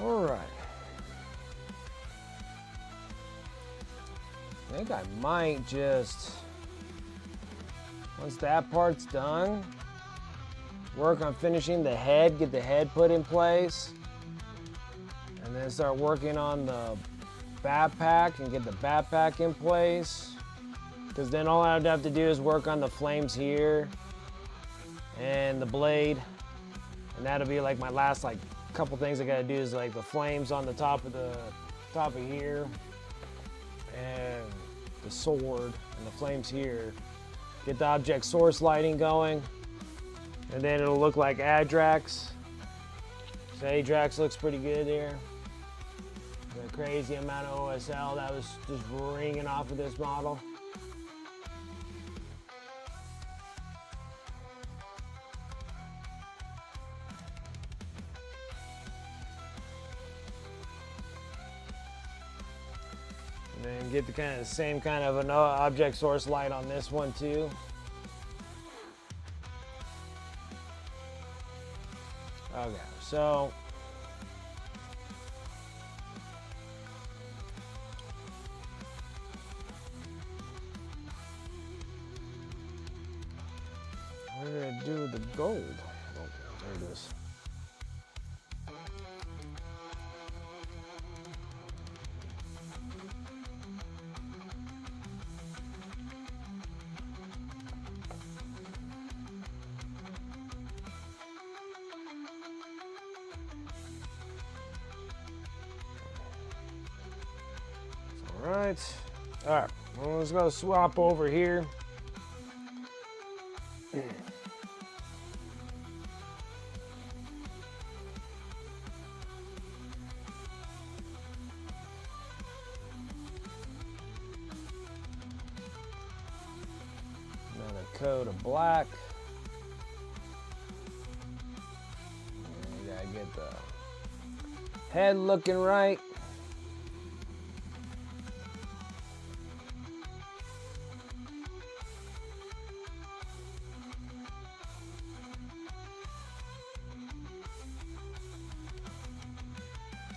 All right. I think I might just, once that part's done, work on finishing the head, get the head put in place, and then start working on the backpack and get the backpack in place. Because then all I'd have to do is work on the flames here and the blade, and that'll be like my last couple things I gotta do is like the flames on the top of here, and the sword and the flames here. Get the object source lighting going, and then it'll look like Adrax. So Adrax looks pretty good there. The crazy amount of OSL that was just ringing off of this model. And then get the same kind of an object source light on this one too. Okay, so gold? Oh, there it is. All right. All right. Well, let's go swap over here. Another coat of black. And you gotta get the head looking right.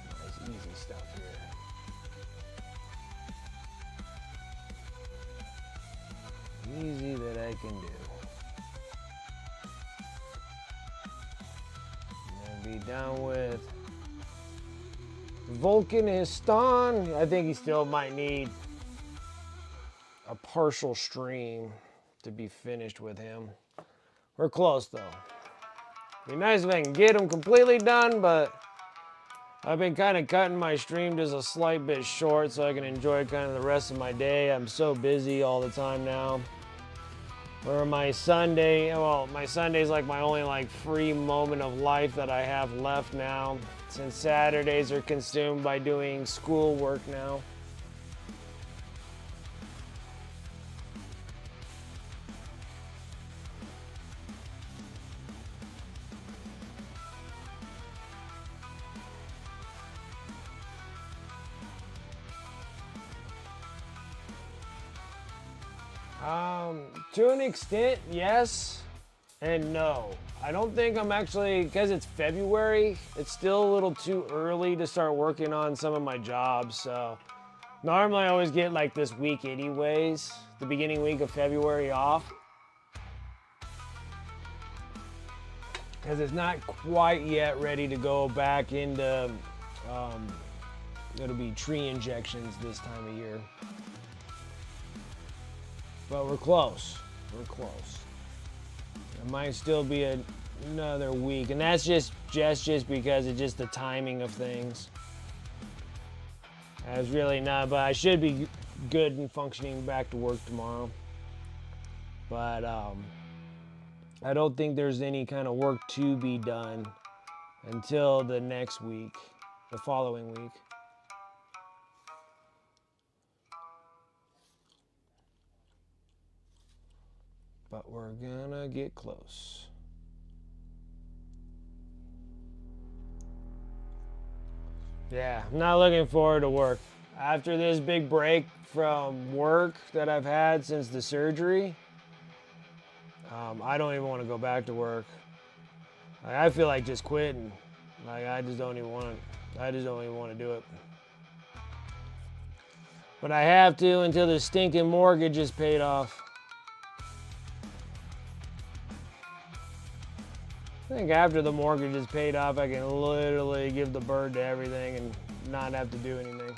Nice, easy stuff here. Easy that I can do. And then be done with Vulkan Histon. I think he still might need a partial stream to be finished with him. We're close though. Be nice if I can get him completely done, but I've been kind of cutting my stream just a slight bit short so I can enjoy kind of the rest of my day. I'm so busy all the time now. Or my Sunday, well, my Sunday's like my only like free moment of life that I have left now, since Saturdays are consumed by doing school work now. To an extent, yes and no. I don't think I'm actually, because it's February, it's still a little too early to start working on some of my jobs. So normally I always get like this week anyways, the beginning week of February off. Because it's not quite yet ready to go back into, it'll be tree injections this time of year. But we're close. We're close. It might still be another week, and that's just because it's just the timing of things. I was really not, but I should be good and functioning back to work tomorrow. But I don't think there's any kind of work to be done until the next week, the following week. But we're gonna get close. Yeah, I'm not looking forward to work. After this big break from work that I've had since the surgery, I don't even want to go back to work. Like, I feel like just quitting. Like I just don't even want to do it. But I have to until the stinking mortgage is paid off. I think after the mortgage is paid off, I can literally give the bird to everything and not have to do anything.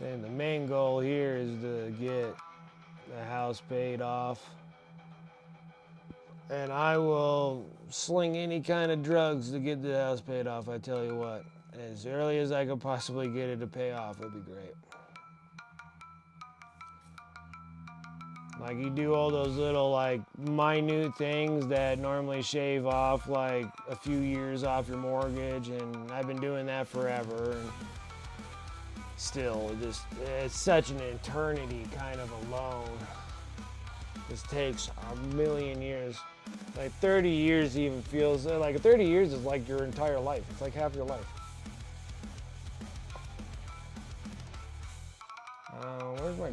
And the main goal here is to get the house paid off. And I will sling any kind of drugs to get the house paid off, I tell you what. As early as I could possibly get it to pay off, it'd be great. Like you do all those little like minute things that normally shave off like a few years off your mortgage, and I've been doing that forever. And still, it's such an eternity kind of a loan. This takes a million years. Like 30 years even feels, like 30 years is like your entire life. It's like half your life.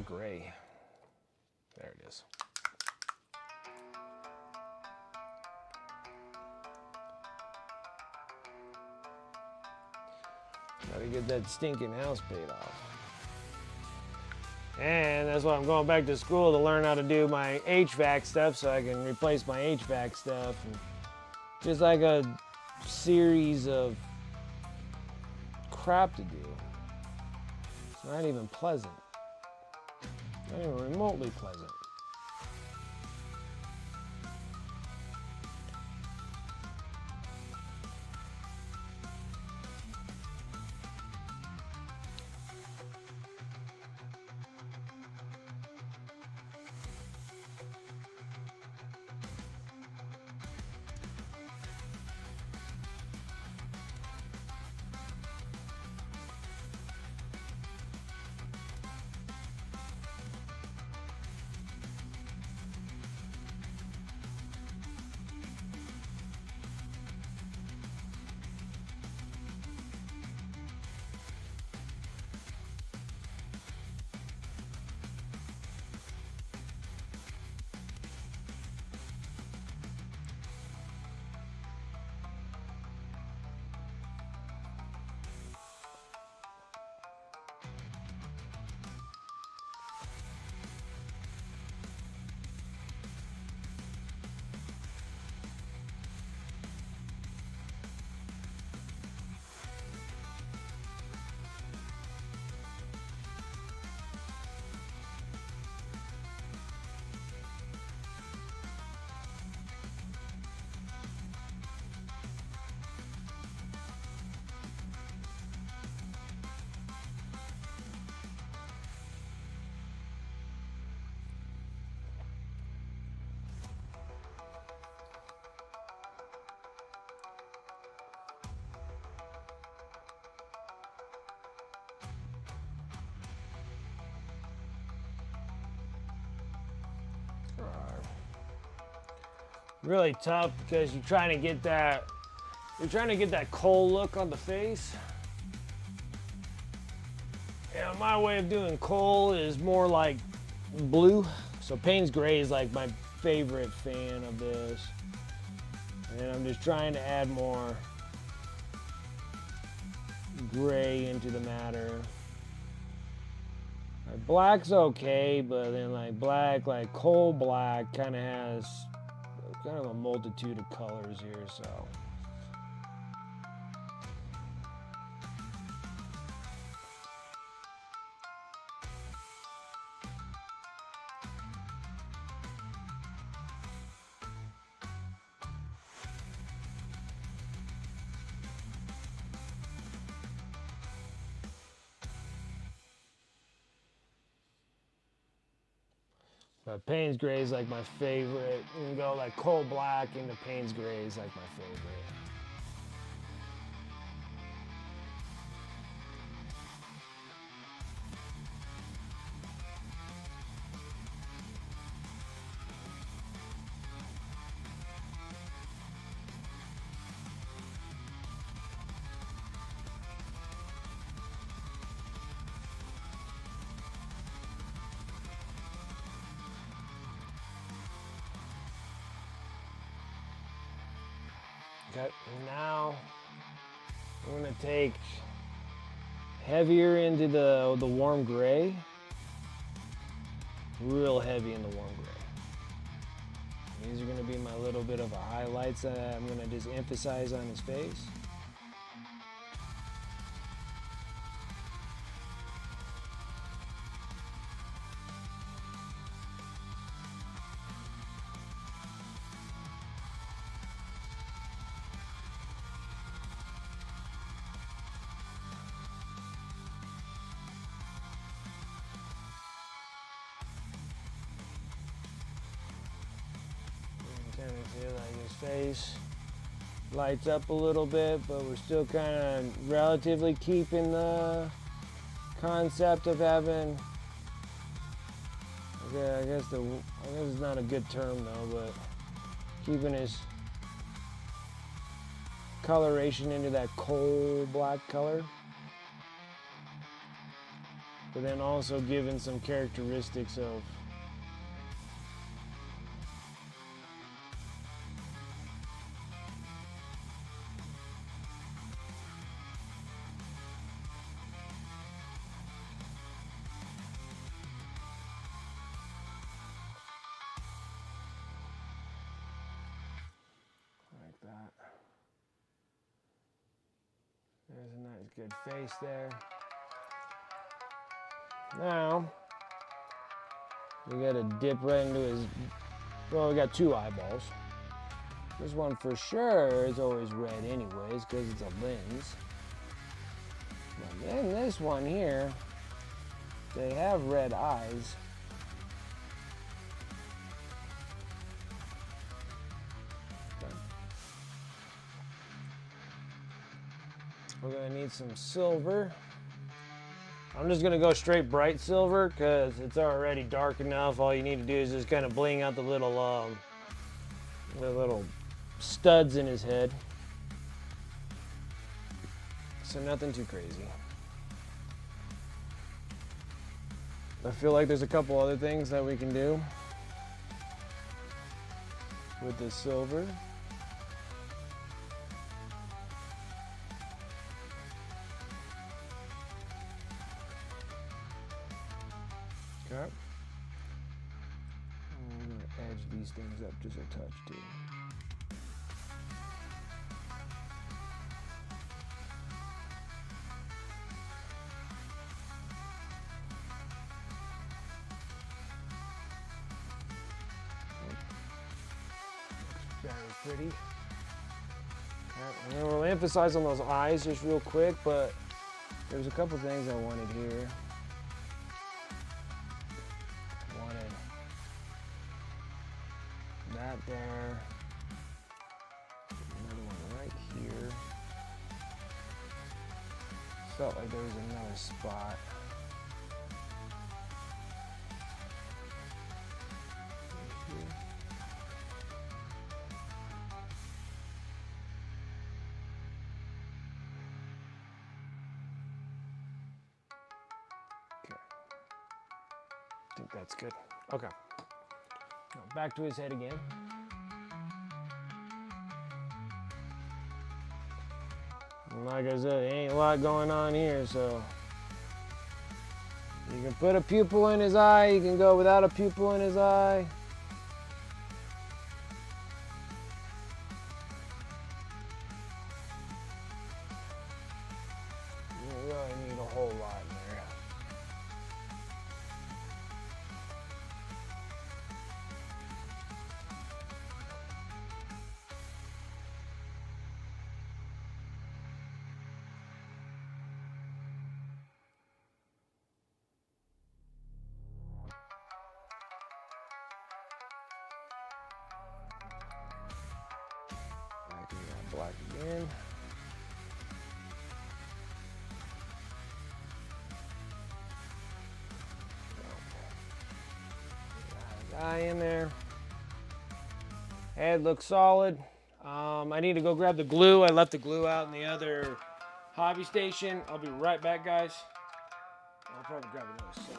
that gray? There it is. Gotta get that stinking house paid off. And that's why I'm going back to school to learn how to do my HVAC stuff so I can replace my HVAC stuff. And just like a series of crap to do. It's not even pleasant. Not even remotely pleasant. Really tough because you're trying to get that coal look on the face. Yeah, my way of doing coal is more like blue. So Payne's Gray is like my favorite fan of this. And I'm just trying to add more gray into the matter. Like black's okay, but then like black, like coal black kind of has kind of a multitude of colors here, so. But Payne's Gray is like my favorite. You can go like coal black into Payne's Gray is like my favorite. Okay, now I'm gonna take heavier into the warm gray, real heavy in the warm gray. These are gonna be my little bit of a highlights that I'm gonna just emphasize on his face. Kind of feel like his face lights up a little bit, but we're still kind of relatively keeping the concept of having, okay, I guess it's not a good term though, but keeping his coloration into that coal black color. but then also giving some characteristics of like that. There's a nice good face there. Now, we gotta dip right into his, well, we got two eyeballs. This one for sure is always red anyways, because it's a lens. But then this one here, they have red eyes. Okay. We're gonna need some silver. I'm just gonna go straight bright silver because it's already dark enough. All you need to do is just kind of bling out the little studs in his head. So nothing too crazy. I feel like there's a couple other things that we can do with this silver. Okay. I'm going to edge these things up just a touch too. Very pretty. Okay. And then we'll emphasize on those eyes just real quick, but there's a couple things I wanted here. That there, another one right here. Felt like there was another spot. Right here. Okay, I think that's good. Okay. Now back to his head again. And like I said, there ain't a lot going on here, so you can put a pupil in his eye, you can go without a pupil in his eye. You really need a whole lot in there. Back in that black again. Eye in there. Head looks solid. I need to go grab the glue. I left the glue out in the other hobby station. I'll be right back, guys. I'll probably grab another soda.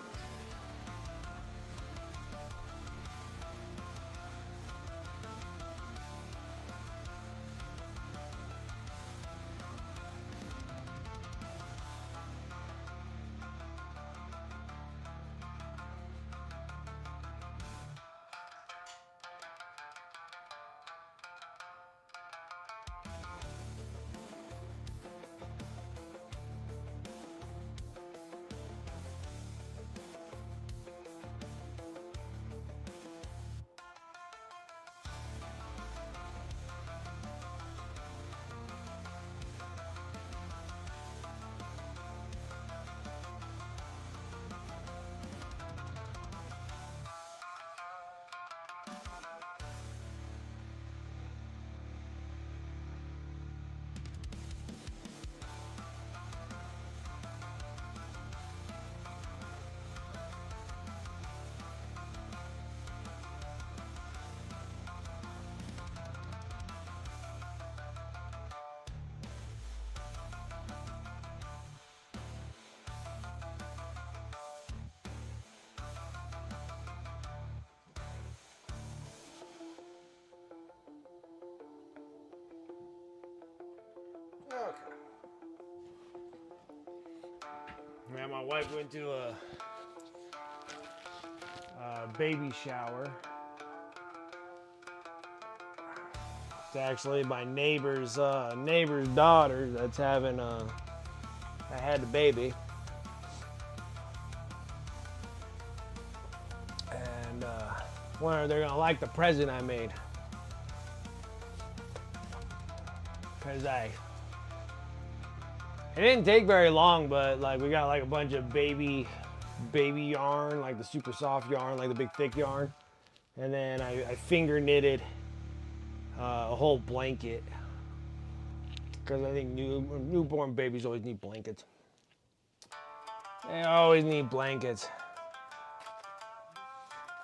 my wife went to a baby shower. It's actually my neighbor's daughter that's having that had the baby, and wonder if they're gonna like the present I made, cause it didn't take very long, but like we got like a bunch of baby yarn, like the super soft yarn, like the big thick yarn, and then I finger knitted a whole blanket, because I think newborn babies always need blankets. They always need blankets.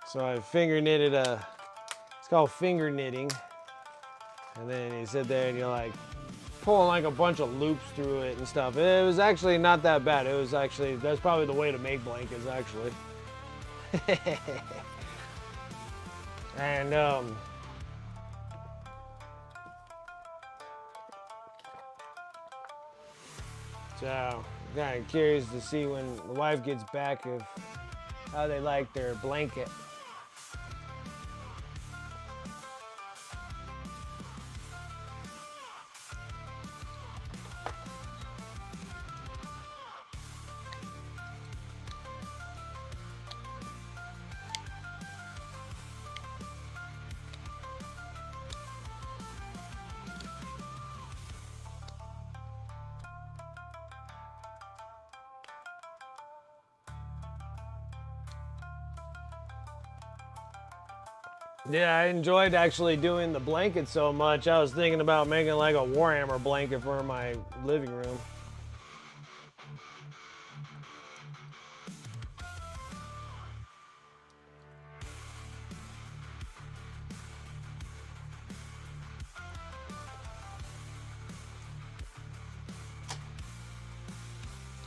So I finger knitted it's called finger knitting, and then you sit there and you're like pulling like a bunch of loops through it and stuff. It was actually not that bad. It was actually, that's probably the way to make blankets actually. And so I'm kind of curious to see when the wife gets back of how they like their blanket. Yeah, I enjoyed actually doing the blanket so much. I was thinking about making like a Warhammer blanket for my living room.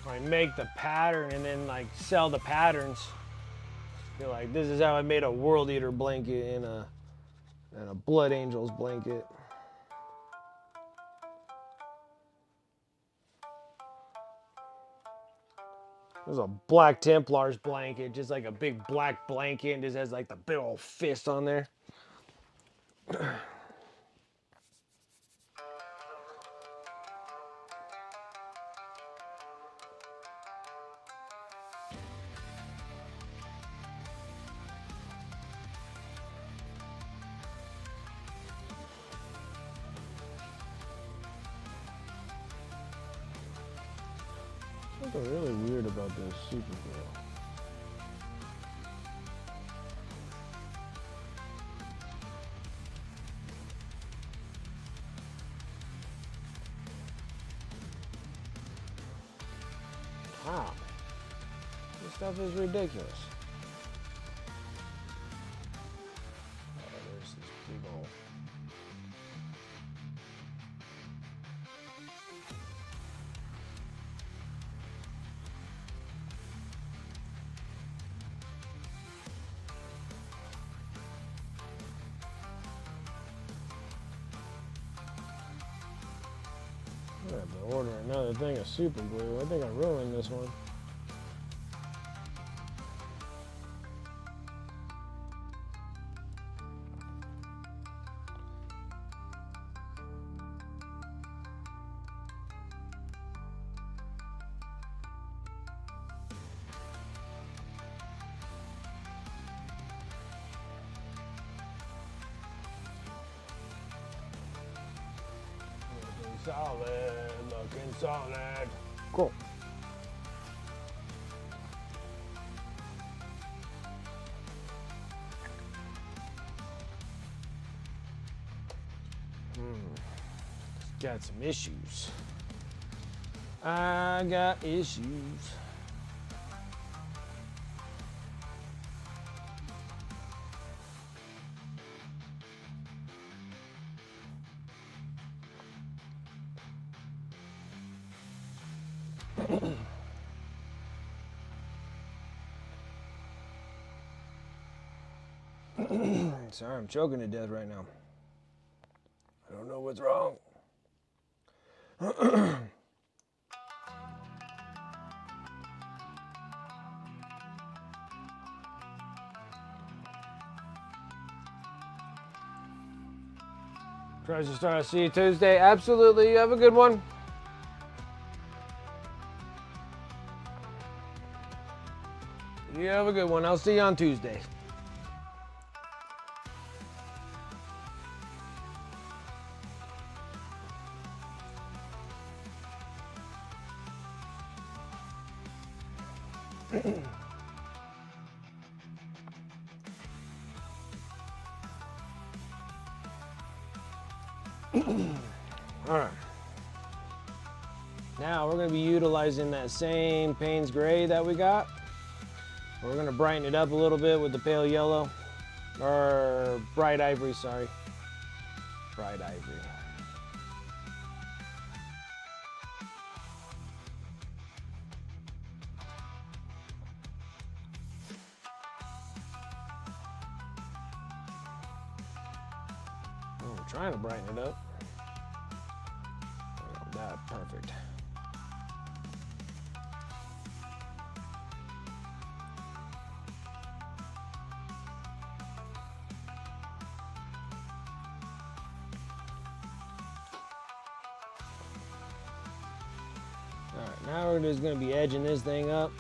I make the pattern and then like sell the patterns. You're like, this is how I made a World Eater blanket and a Blood Angels blanket. There's a Black Templars blanket, just like a big black blanket, and just has like the big old fist on there. Something really weird about this super glue. Wow, this stuff is ridiculous. Oh, there's this big old. I have to order another thing of super glue. I think I ruined this one. Solid, looking solid. Cool. Got some issues. I got issues. Sorry, I'm choking to death right now. I don't know what's wrong. Crazy Star, I'll see you Tuesday. Absolutely. You have a good one. You have a good one. I'll see you on Tuesday. All right. Now we're going to be utilizing that same Payne's Gray that we got. We're going to brighten it up a little bit with the pale yellow, or bright ivory, sorry. Bright ivory. Oh, I'm trying to brighten it up. That, perfect. All right, now we're just going to be edging this thing up.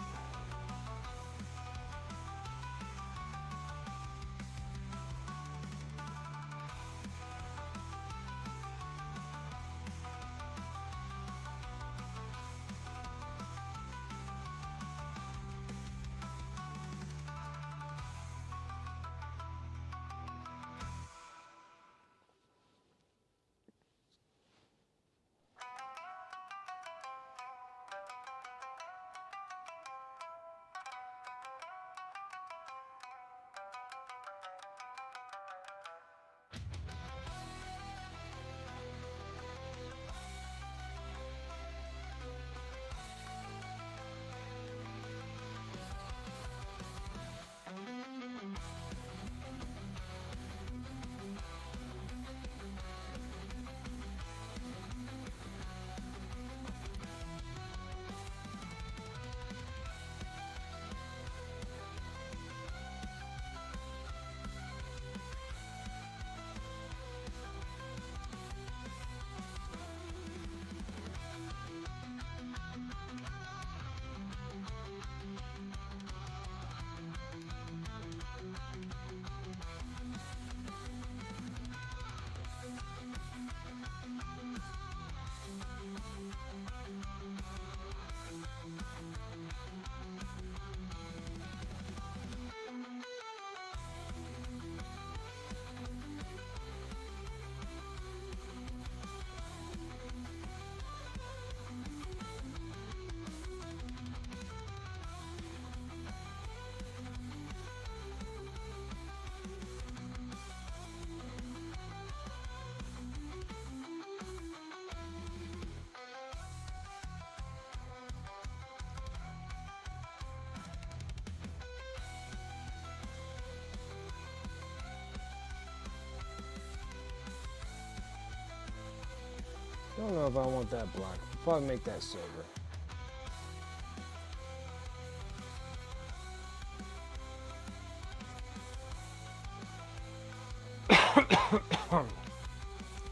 I don't know if I want that black. I'll probably make that silver.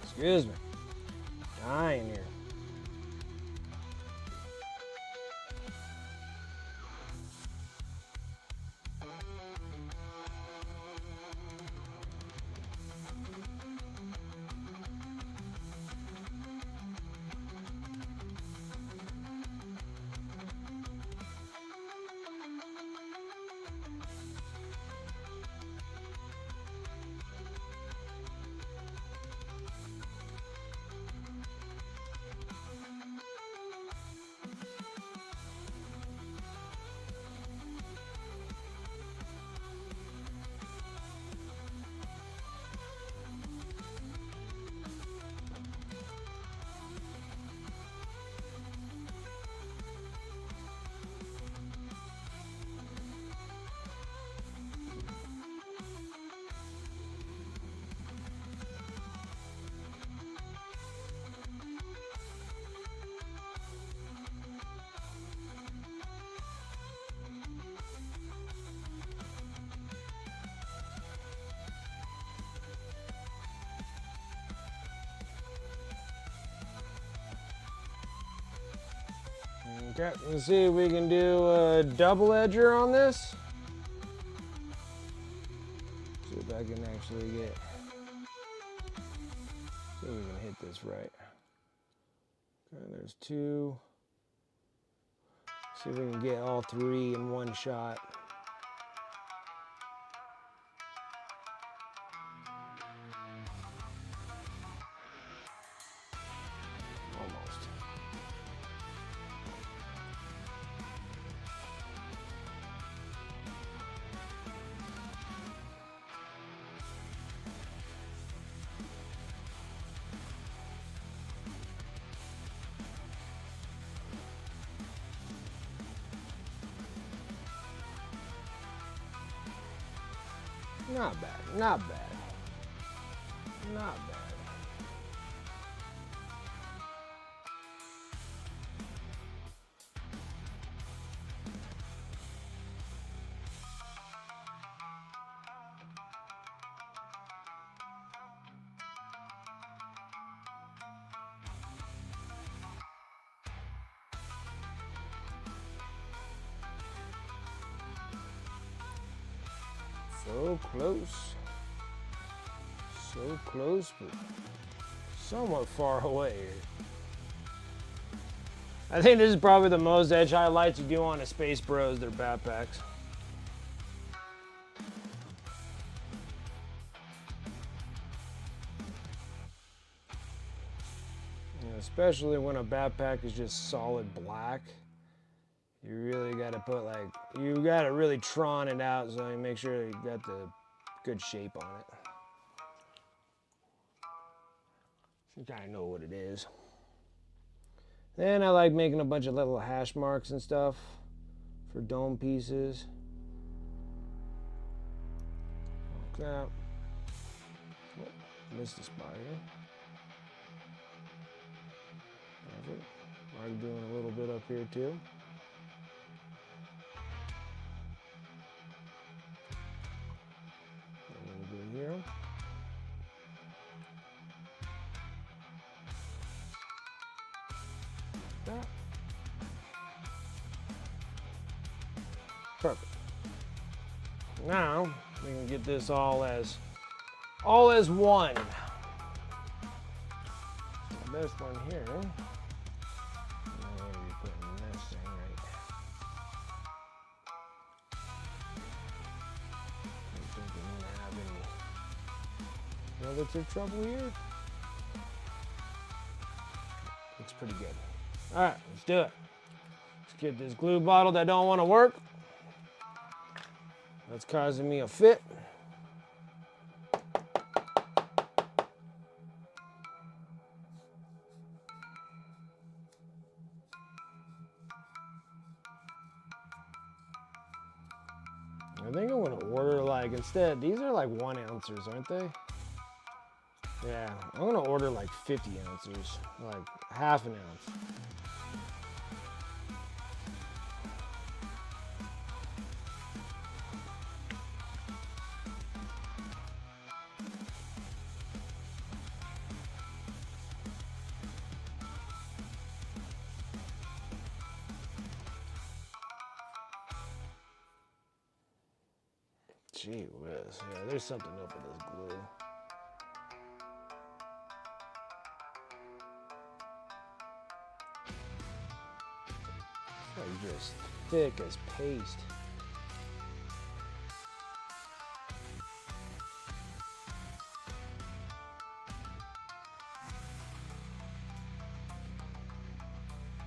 Excuse me. Dying here. Okay, let's see if we can do a double edger on this. See if I can actually get. See if we can hit this right. Okay, there's two. See if we can get all three in one shot. Almost. Not bad, not bad, not bad. So close, but somewhat far away. I think this is probably the most edge highlights you do on a Space Bros, their backpacks. Especially when a backpack is just solid black. You really got to put like, you got to really Tron it out so you make sure you got the good shape on it. You kind of know what it is. Then I like making a bunch of little hash marks and stuff for dome pieces. Like that. Oh, missed a spot here. Perfect. I'm doing a little bit up here too. A little bit here. That. Perfect. Now we can get this all as one. The best one here. Where are you putting this thing right? I don't think we're gonna have any relative trouble here. Looks pretty good. All right, let's do it. Let's get this glue bottle that don't want to work. That's causing me a fit. I think I'm gonna order like, instead, these are like 1 ounces, aren't they? Yeah, I'm gonna order like 50 ounces, like half an ounce. Gee whiz, yeah, there's something up with this glue. It's like just thick as paste.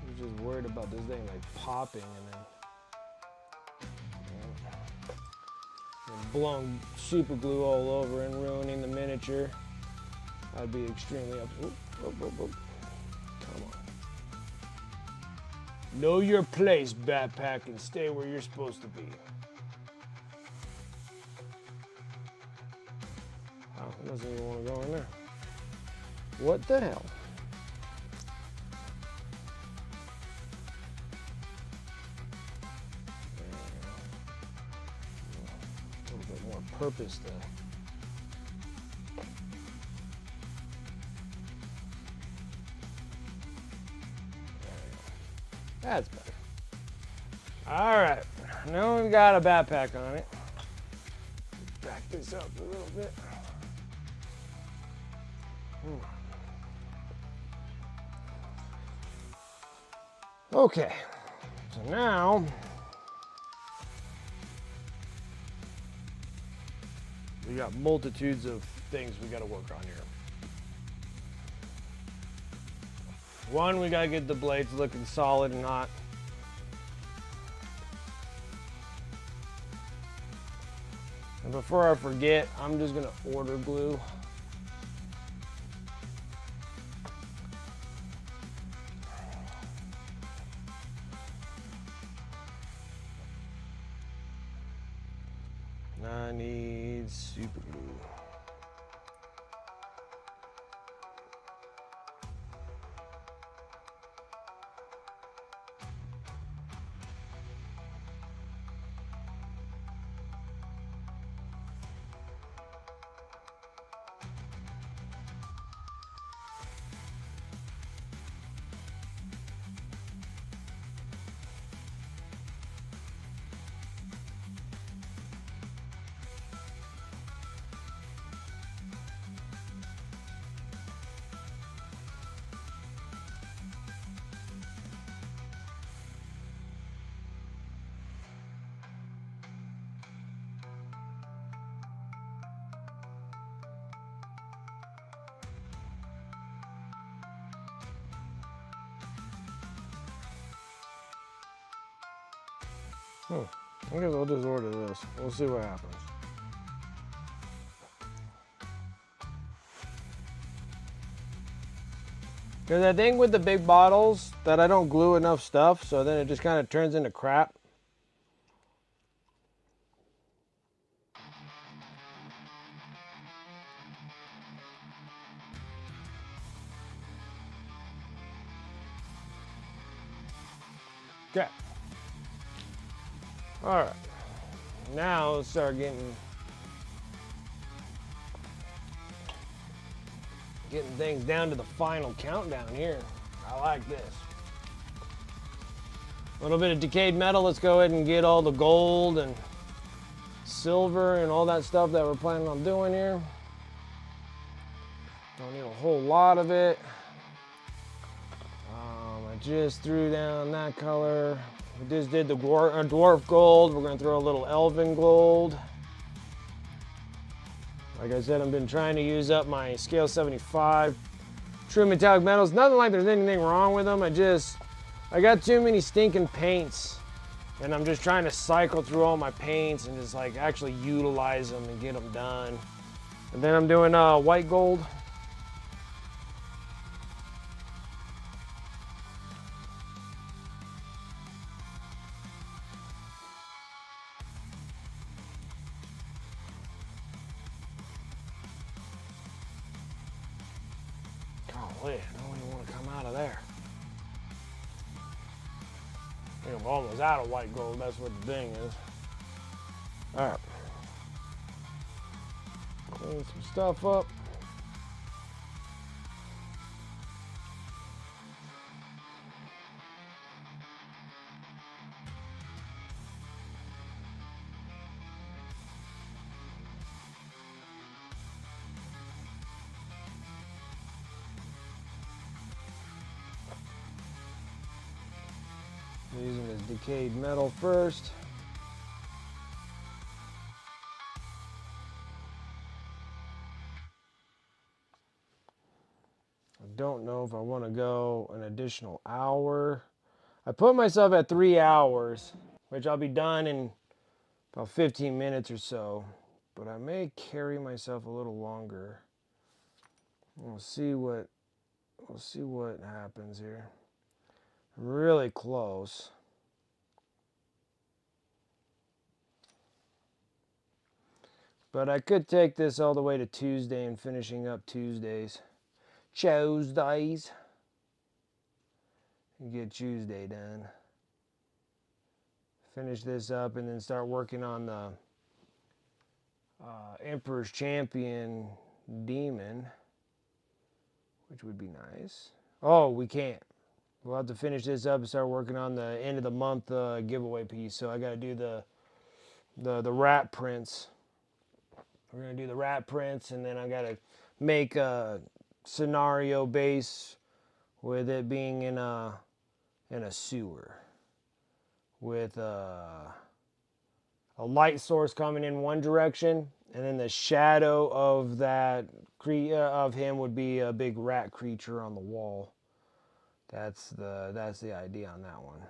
I'm just worried about this thing like popping and then blowing super glue all over and ruining the miniature. I'd be extremely up. Oop, oop, oop, oop. Come on. Know your place, backpack, and stay where you're supposed to be. Oh, it doesn't even want to go in there. What the hell? Purpose though. There we go. That's better. All right, now we've got a backpack on it. Back this up a little bit. Okay, so now we got multitudes of things we got to work on here. One, we got to get the blades looking solid and not and before I forget, I'm just going to order glue. I need super glue. I guess I'll just order this. We'll see what happens. Because I think with the big bottles that I don't glue enough stuff, so then it just kind of turns into crap. Okay. All right. Now let's start getting things down to the final countdown here. I like this. A little bit of decayed metal. Let's go ahead and get all the gold and silver and all that stuff that we're planning on doing here. Don't need a whole lot of it. I just threw down that color. We just did the dwarf gold. We're going to throw a little elven gold. Like I said, I've been trying to use up my scale 75 true metallic metals. Nothing like there's anything wrong with them. I got too many stinking paints, and I'm just trying to cycle through all my paints and just like actually utilize them and get them done. And then I'm doing white gold. Golly, I don't even want to come out of there. I think I'm almost out of white gold. That's what the thing is. All right. Clean some stuff up. Using this decayed metal first. I don't know if I want to go an additional hour. I put myself at 3 hours, which I'll be done in about 15 minutes or so. But I may carry myself a little longer. We'll see what happens here. I'm really close. But I could take this all the way to Tuesday and finishing up Tuesdays. Tuesdays. And get Tuesday done. Finish this up and then start working on the Emperor's Champion Demon, which would be nice. Oh, we can't. we'll have to finish this up and start working on the end of the month giveaway piece. So I got to do the rat prints. We're gonna do the rat prints, and then I got to make a scenario base with it being in a sewer with a light source coming in one direction, and then the shadow of that of him would be a big rat creature on the wall. That's the idea on that one.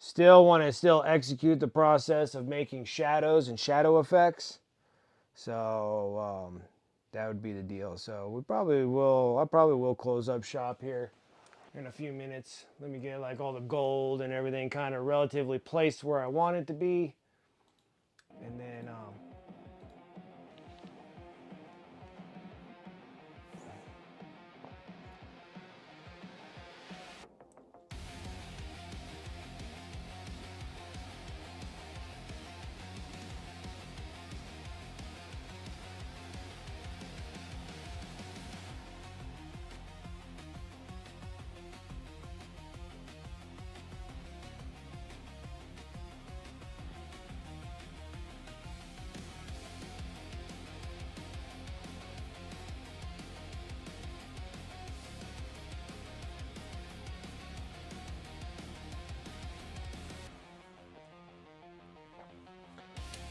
Still want to execute the process of making shadows and shadow effects. So that would be the deal. So I probably will close up shop here in a few minutes. Let me get like all the gold and everything kind of relatively placed where I want it to be. And then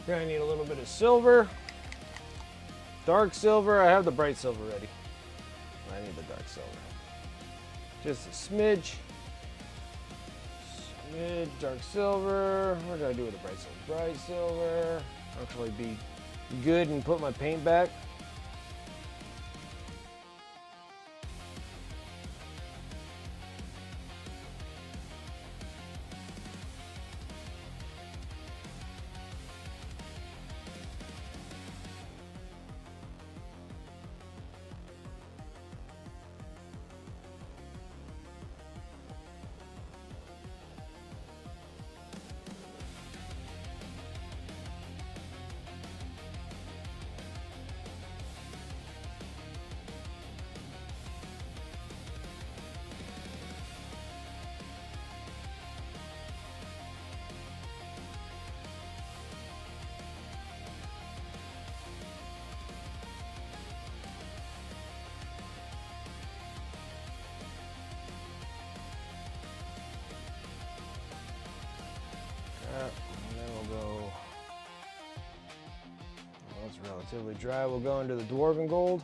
we're gonna need a little bit of silver. Dark silver, I have the bright silver ready. I need the dark silver. Just a smidge. Smidge, dark silver. What did I do with the bright silver? Bright silver. Actually be good and put my paint back. And then we'll go, well, it's relatively dry. We'll go into the dwarven gold.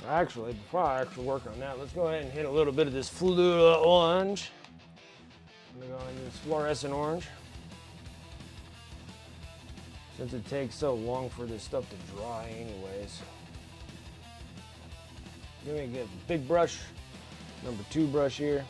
Actually, before I actually work on that, let's go ahead and hit a little bit of this Flula orange. I'm gonna go into this fluorescent orange. Since it takes so long for this stuff to dry anyways. Give me a big brush, number 2 brush here.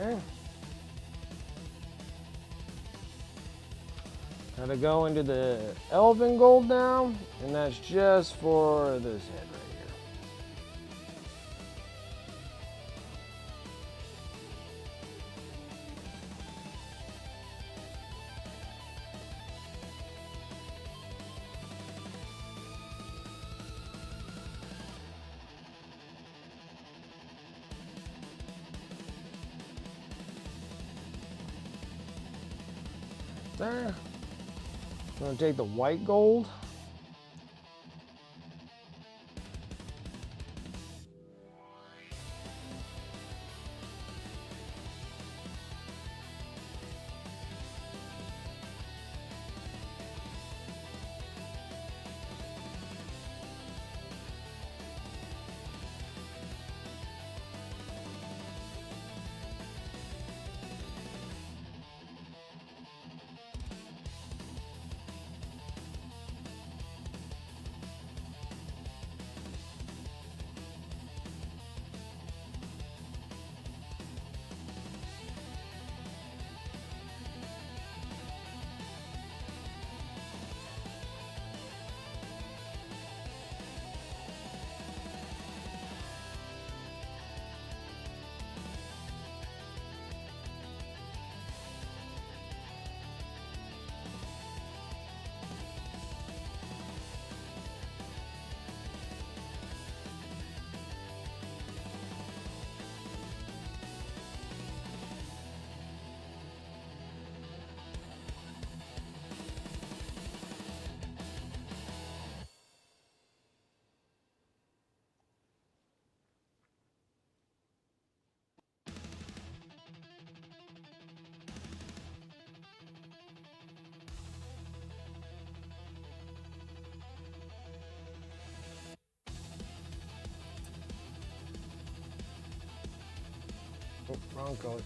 Okay. Gotta go into the elven gold now, and that's just for this head right here. There. I'm gonna take the white gold. Oh, wrong color.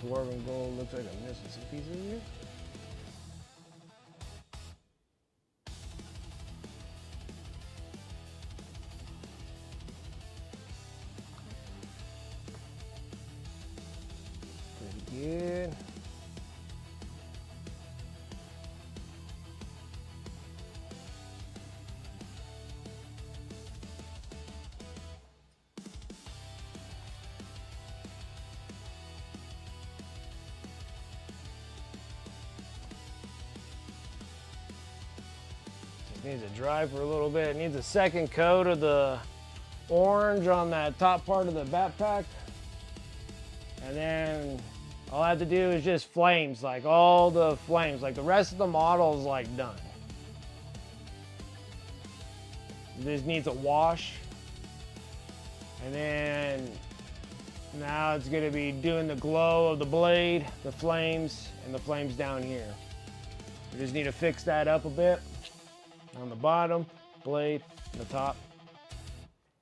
The dwarven gold looks like I'm missing some pieces here. Pretty good. Needs to dry for a little bit. It needs a second coat of the orange on that top part of the backpack. And then all I have to do is just flames, like all the flames. Like the rest of the model is like done. This needs a wash. And then now it's gonna be doing the glow of the blade, the flames, and the flames down here. We just need to fix that up a bit. On the bottom, blade, and the top.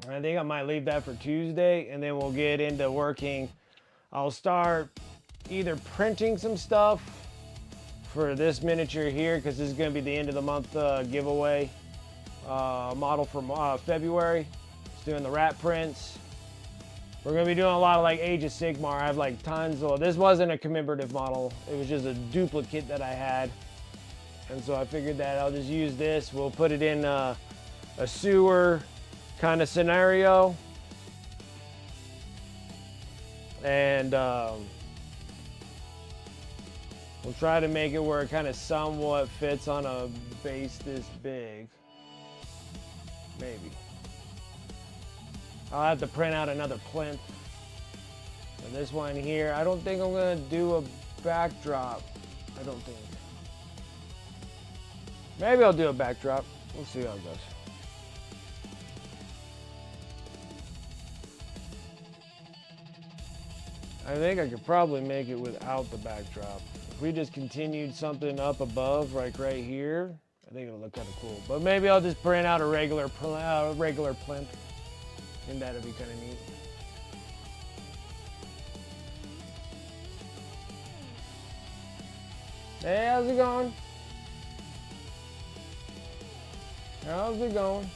And I think I might leave that for Tuesday, and then we'll get into working. I'll start either printing some stuff for this miniature here, because this is going to be the end of the month giveaway model from February. Just doing the wrap prints. We're going to be doing a lot of like Age of Sigmar. I have like tons of, this wasn't a commemorative model. It was just a duplicate that I had. And so I figured that I'll just use this. We'll put it in a sewer kind of scenario. And we'll try to make it where it kind of somewhat fits on a base this big. Maybe. I'll have to print out another plinth. And this one here, I don't think I'm going to do a backdrop. I don't think. Maybe I'll do a backdrop. We'll see how it goes. I think I could probably make it without the backdrop. If we just continued something up above, like right here, I think it'll look kind of cool. But maybe I'll just print out a regular plinth. And that'd be kind of neat. Hey, how's it going? How's it going?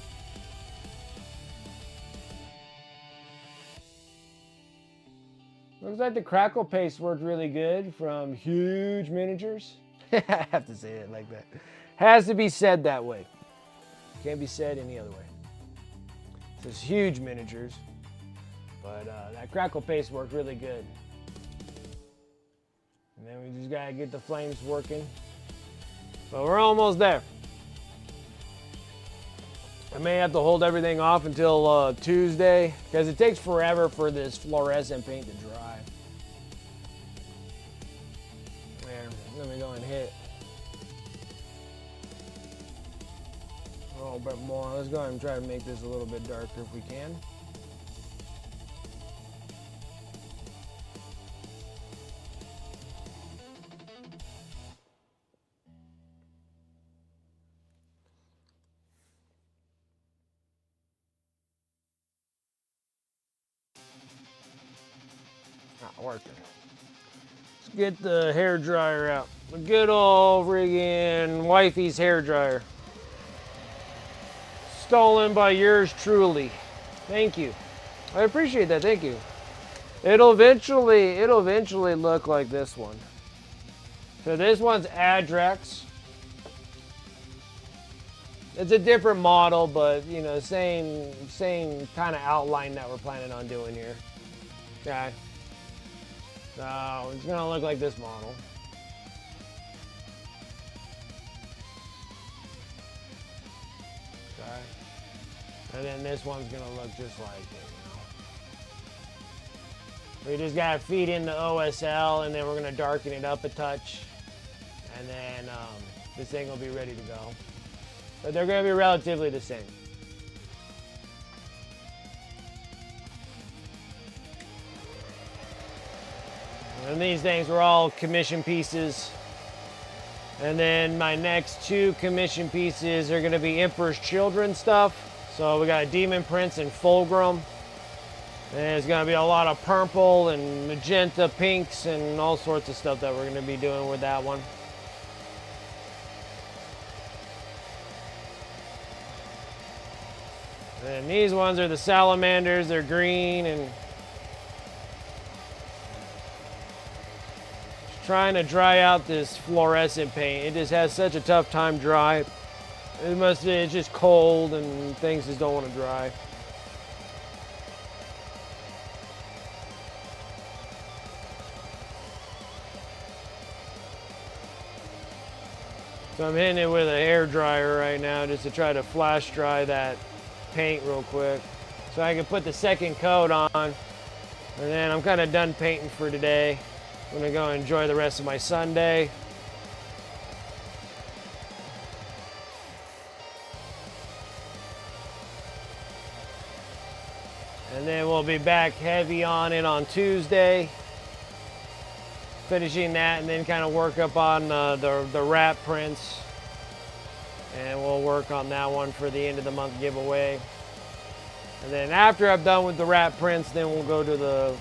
Looks like the crackle paste worked really good from Huge Miniatures. I have to say it like that. Has to be said that way. Can't be said any other way. This is Huge Miniatures. But that crackle paste worked really good. And then we just gotta get the flames working. But we're almost there. I may have to hold everything off until Tuesday because it takes forever for this fluorescent paint to dry. There, let me go and hit a little bit more. Let's go ahead and try to make this a little bit darker if we can. Not working. Let's get the hair dryer out. The good old friggin' wifey's hair dryer. Stolen by yours truly. Thank you. I appreciate that. Thank you. It'll eventually look like this one. So this one's Adrex. It's a different model, but you know, same kind of outline that we're planning on doing here. Okay. So it's gonna look like this model. Okay. And then this one's gonna look just like it, you know. We just gotta feed in the OSL and then we're gonna darken it up a touch. And then this thing will be ready to go. But they're gonna be relatively the same. And these things were all commission pieces. And then my next two commission pieces are gonna be Emperor's Children stuff. So we got a Demon Prince and Fulgrim. And there's gonna be a lot of purple and magenta pinks and all sorts of stuff that we're gonna be doing with that one. And these ones are the Salamanders, they're green and trying to dry out this fluorescent paint. It just has such a tough time dry. It's just cold and things just don't want to dry. So I'm hitting it with a hair dryer right now just to try to flash dry that paint real quick so I can put the second coat on, and then I'm kind of done painting for today. I'm gonna go enjoy the rest of my Sunday. And then we'll be back heavy on it on Tuesday, finishing that, and then kind of work up on the wrap prints. And we'll work on that one for the end of the month giveaway. And then after I'm done with the wrap prints, then we'll go to the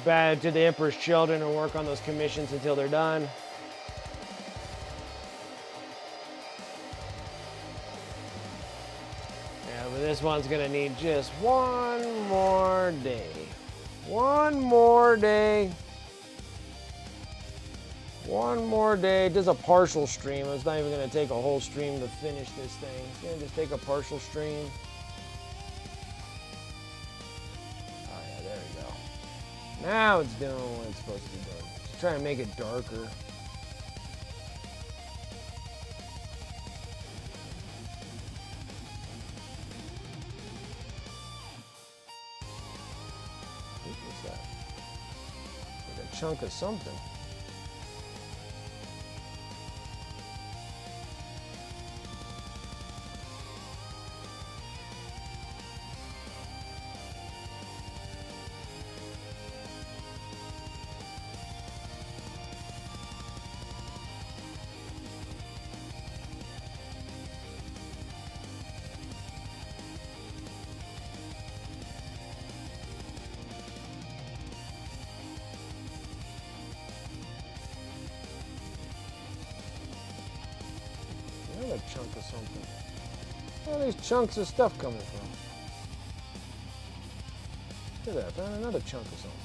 Emperor's Children and work on those commissions until they're done. Yeah, but this one's gonna need just one more day. One more day. One more day. Just a partial stream. It's not even gonna take a whole stream to finish this thing. It's gonna just take a partial stream. Oh yeah, there we go. Now it's doing what it's supposed to be doing. Just trying to make it darker. What's that? Like a chunk of something. Another chunk of something. Where are these chunks of stuff coming from? Look at that, found another chunk of something.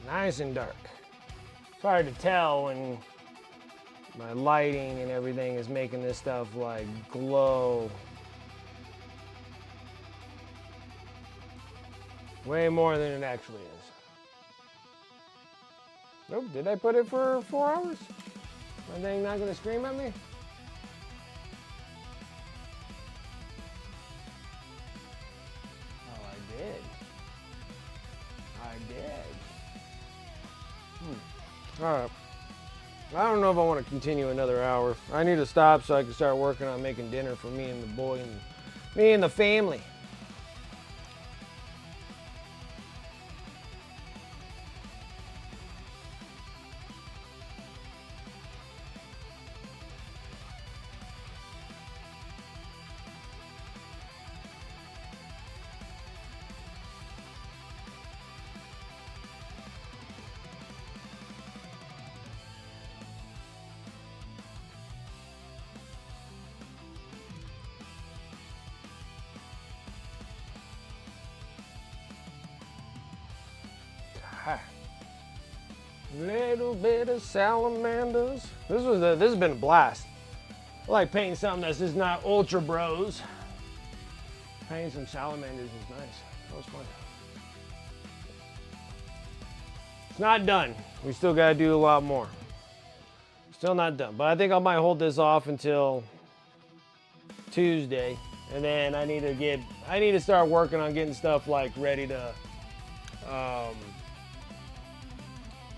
Nice and dark. It's hard to tell when my lighting and everything is making this stuff like glow way more than it actually is. Nope, did I put it for 4 hours? My thing not gonna scream at me? Oh, I did. I did. All right. I don't know if I want to continue another hour. I need to stop so I can start working on making dinner for me and the boy and me and the family. Little bit of salamanders. This has been a blast. I like painting something that's just not ultra bros. Painting some salamanders is nice. That was fun. It's not done. We still got to do a lot more. Still not done. But I think I might hold this off until Tuesday, and then I need to start working on getting stuff like ready to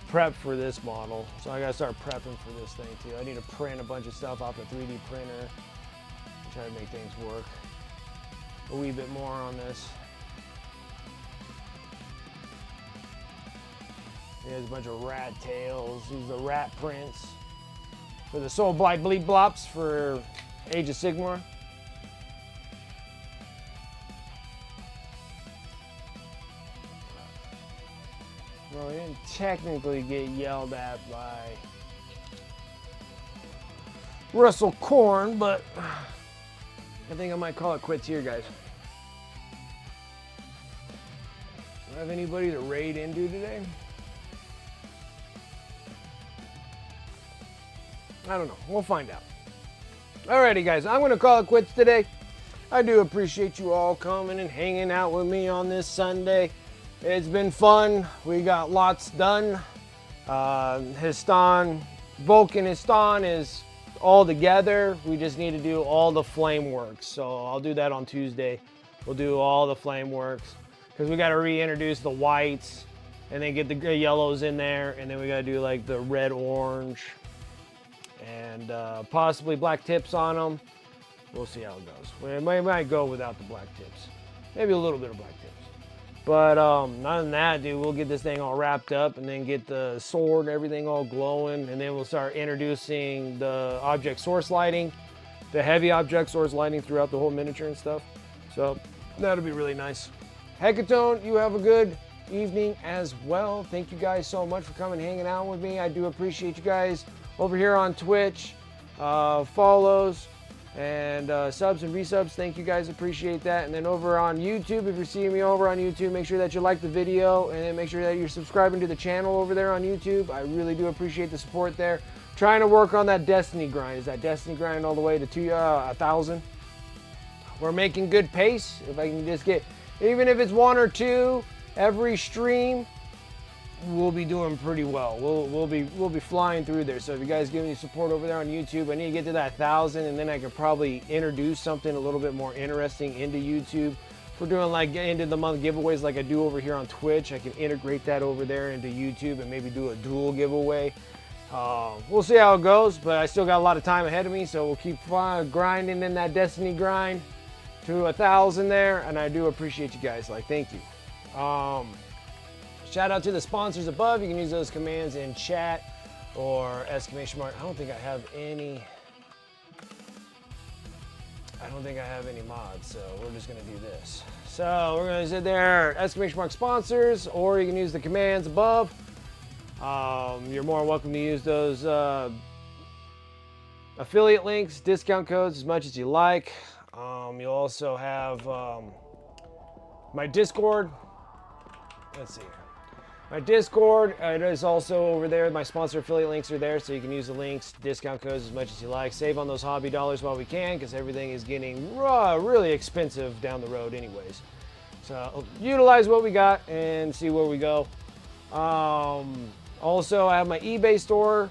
prep for this model. So I gotta start prepping for this thing too. I need to print a bunch of stuff off the 3D printer and try to make things work a wee bit more on this. There's a bunch of rat tails. These are the rat prints for the Soul Blight Bleep Blops for Age of Sigmar. Well, we didn't technically get yelled at by Russell Korn, but I think I might call it quits here, guys. Do I have anybody to raid into today? I don't know. We'll find out. Alrighty, guys. I'm going to call it quits today. I do appreciate you all coming and hanging out with me on this Sunday. It's been fun. We got lots done. Vulkan Histon is all together. We just need to do all the flame works. So I'll do that on Tuesday. We'll do all the flame works because we got to reintroduce the whites and then get the yellows in there. And then we got to do like the red, orange, and possibly black tips on them. We'll see how it goes. We might go without the black tips. Maybe a little bit of black tips. But other than that, dude, we'll get this thing all wrapped up and then get the sword and everything all glowing. And then we'll start introducing the object source lighting, the heavy object source lighting throughout the whole miniature and stuff. So that'll be really nice. Hecatone, you have a good evening as well. Thank you guys so much for coming and hanging out with me. I do appreciate you guys over here on Twitch, follows, and subs and resubs. Thank you guys, appreciate that. And then over on YouTube, if you're seeing me over on YouTube, make sure that you like the video and then make sure that you're subscribing to the channel over there on YouTube. I really do appreciate the support there. Trying to work on that Destiny grind. Is that Destiny grind all the way to 1,000? We're making good pace. If I can just get, even if it's 1 or 2 every stream, we'll be doing pretty well. We'll be flying through there. So if you guys give me support over there on YouTube, I need to get to that 1,000, and then I could probably introduce something a little bit more interesting into YouTube. If we're doing like end of the month giveaways like I do over here on Twitch, I can integrate that over there into YouTube and maybe do a dual giveaway. We'll see how it goes, but I still got a lot of time ahead of me, so we'll keep grinding in that Destiny grind to 1,000 there, and I do appreciate you guys. Like, thank you. Shout out to the sponsors above. You can use those commands in chat or exclamation mark. I don't think I have any mods, so we're just gonna do this. So we're gonna sit there, exclamation mark sponsors, or you can use the commands above. You're more welcome to use those affiliate links, discount codes as much as you like. You'll also have my Discord. Let's see. My Discord, it is also over there. My sponsor affiliate links are there, so you can use the links, discount codes as much as you like. Save on those hobby dollars while we can, because everything is getting really expensive down the road anyways. So utilize what we got and see where we go. Also, I have my eBay store,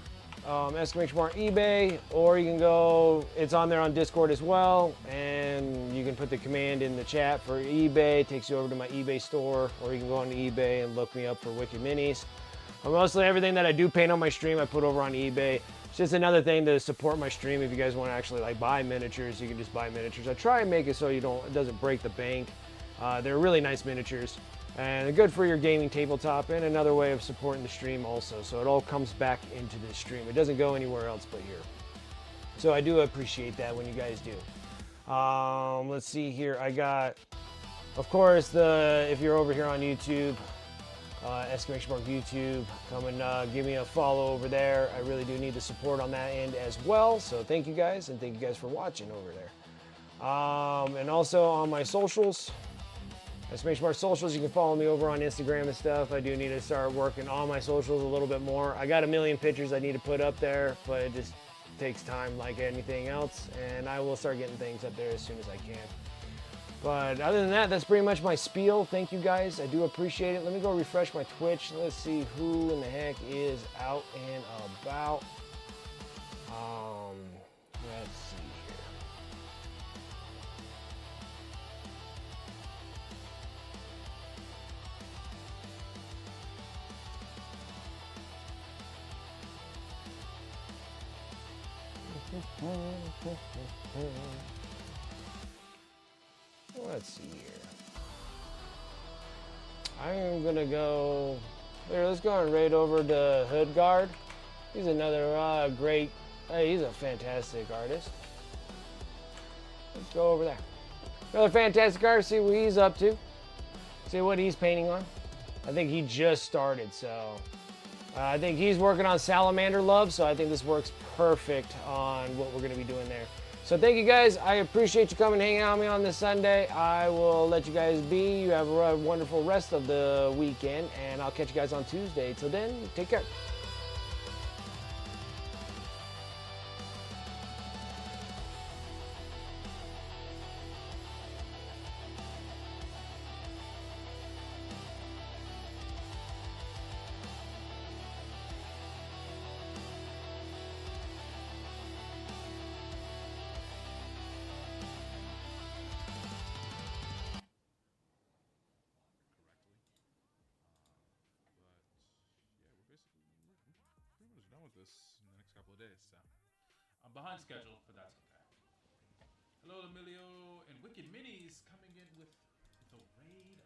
exclamation mark eBay, or you can go, it's on there on Discord as well, and you can put the command in the chat for eBay. It takes you over to my eBay store, or you can go on eBay and look me up for Wicked Minis. Mostly everything that I do paint on my stream, I put over on eBay. It's just another thing to support my stream. If you guys want to actually like buy miniatures, you can just buy miniatures. I try and make it so it doesn't break the bank. They're really nice miniatures. And they're good for your gaming tabletop, and another way of supporting the stream also. So it all comes back into the stream. It doesn't go anywhere else but here. So I do appreciate that when you guys do. Let's see here. I got, of course, if you're over here on YouTube, exclamation mark YouTube, come and give me a follow over there. I really do need the support on that end as well. So thank you guys, and thank you guys for watching over there. And also on my socials, exclamation mark socials, you can follow me over on Instagram and stuff. I do need to start working on my socials a little bit more. I got a million pictures I need to put up there, but it just takes time like anything else, and I will start getting things up there as soon as I can. But other than that, that's pretty much my spiel. Thank you guys. I do appreciate it. Let me go refresh my Twitch. Let's see who in the heck is out and about. Let's see here. Let's see here. I'm gonna go here. Let's go and raid over to Hoodguard. He's another great. Hey, he's a fantastic artist. Let's go over there. Another fantastic artist. See what he's up to. See what he's painting on. I think he just started, so I think he's working on Salamander Love. So I think this works perfect on what we're gonna be doing there. So thank you guys. I appreciate you coming and hanging out with me on this Sunday. I will let you guys be. You have a wonderful rest of the weekend, and I'll catch you guys on Tuesday. Till then, take care. This in the next couple of days, so I'm behind schedule, but that's okay. Hello, Emilio and Wicked Minis coming in with the raid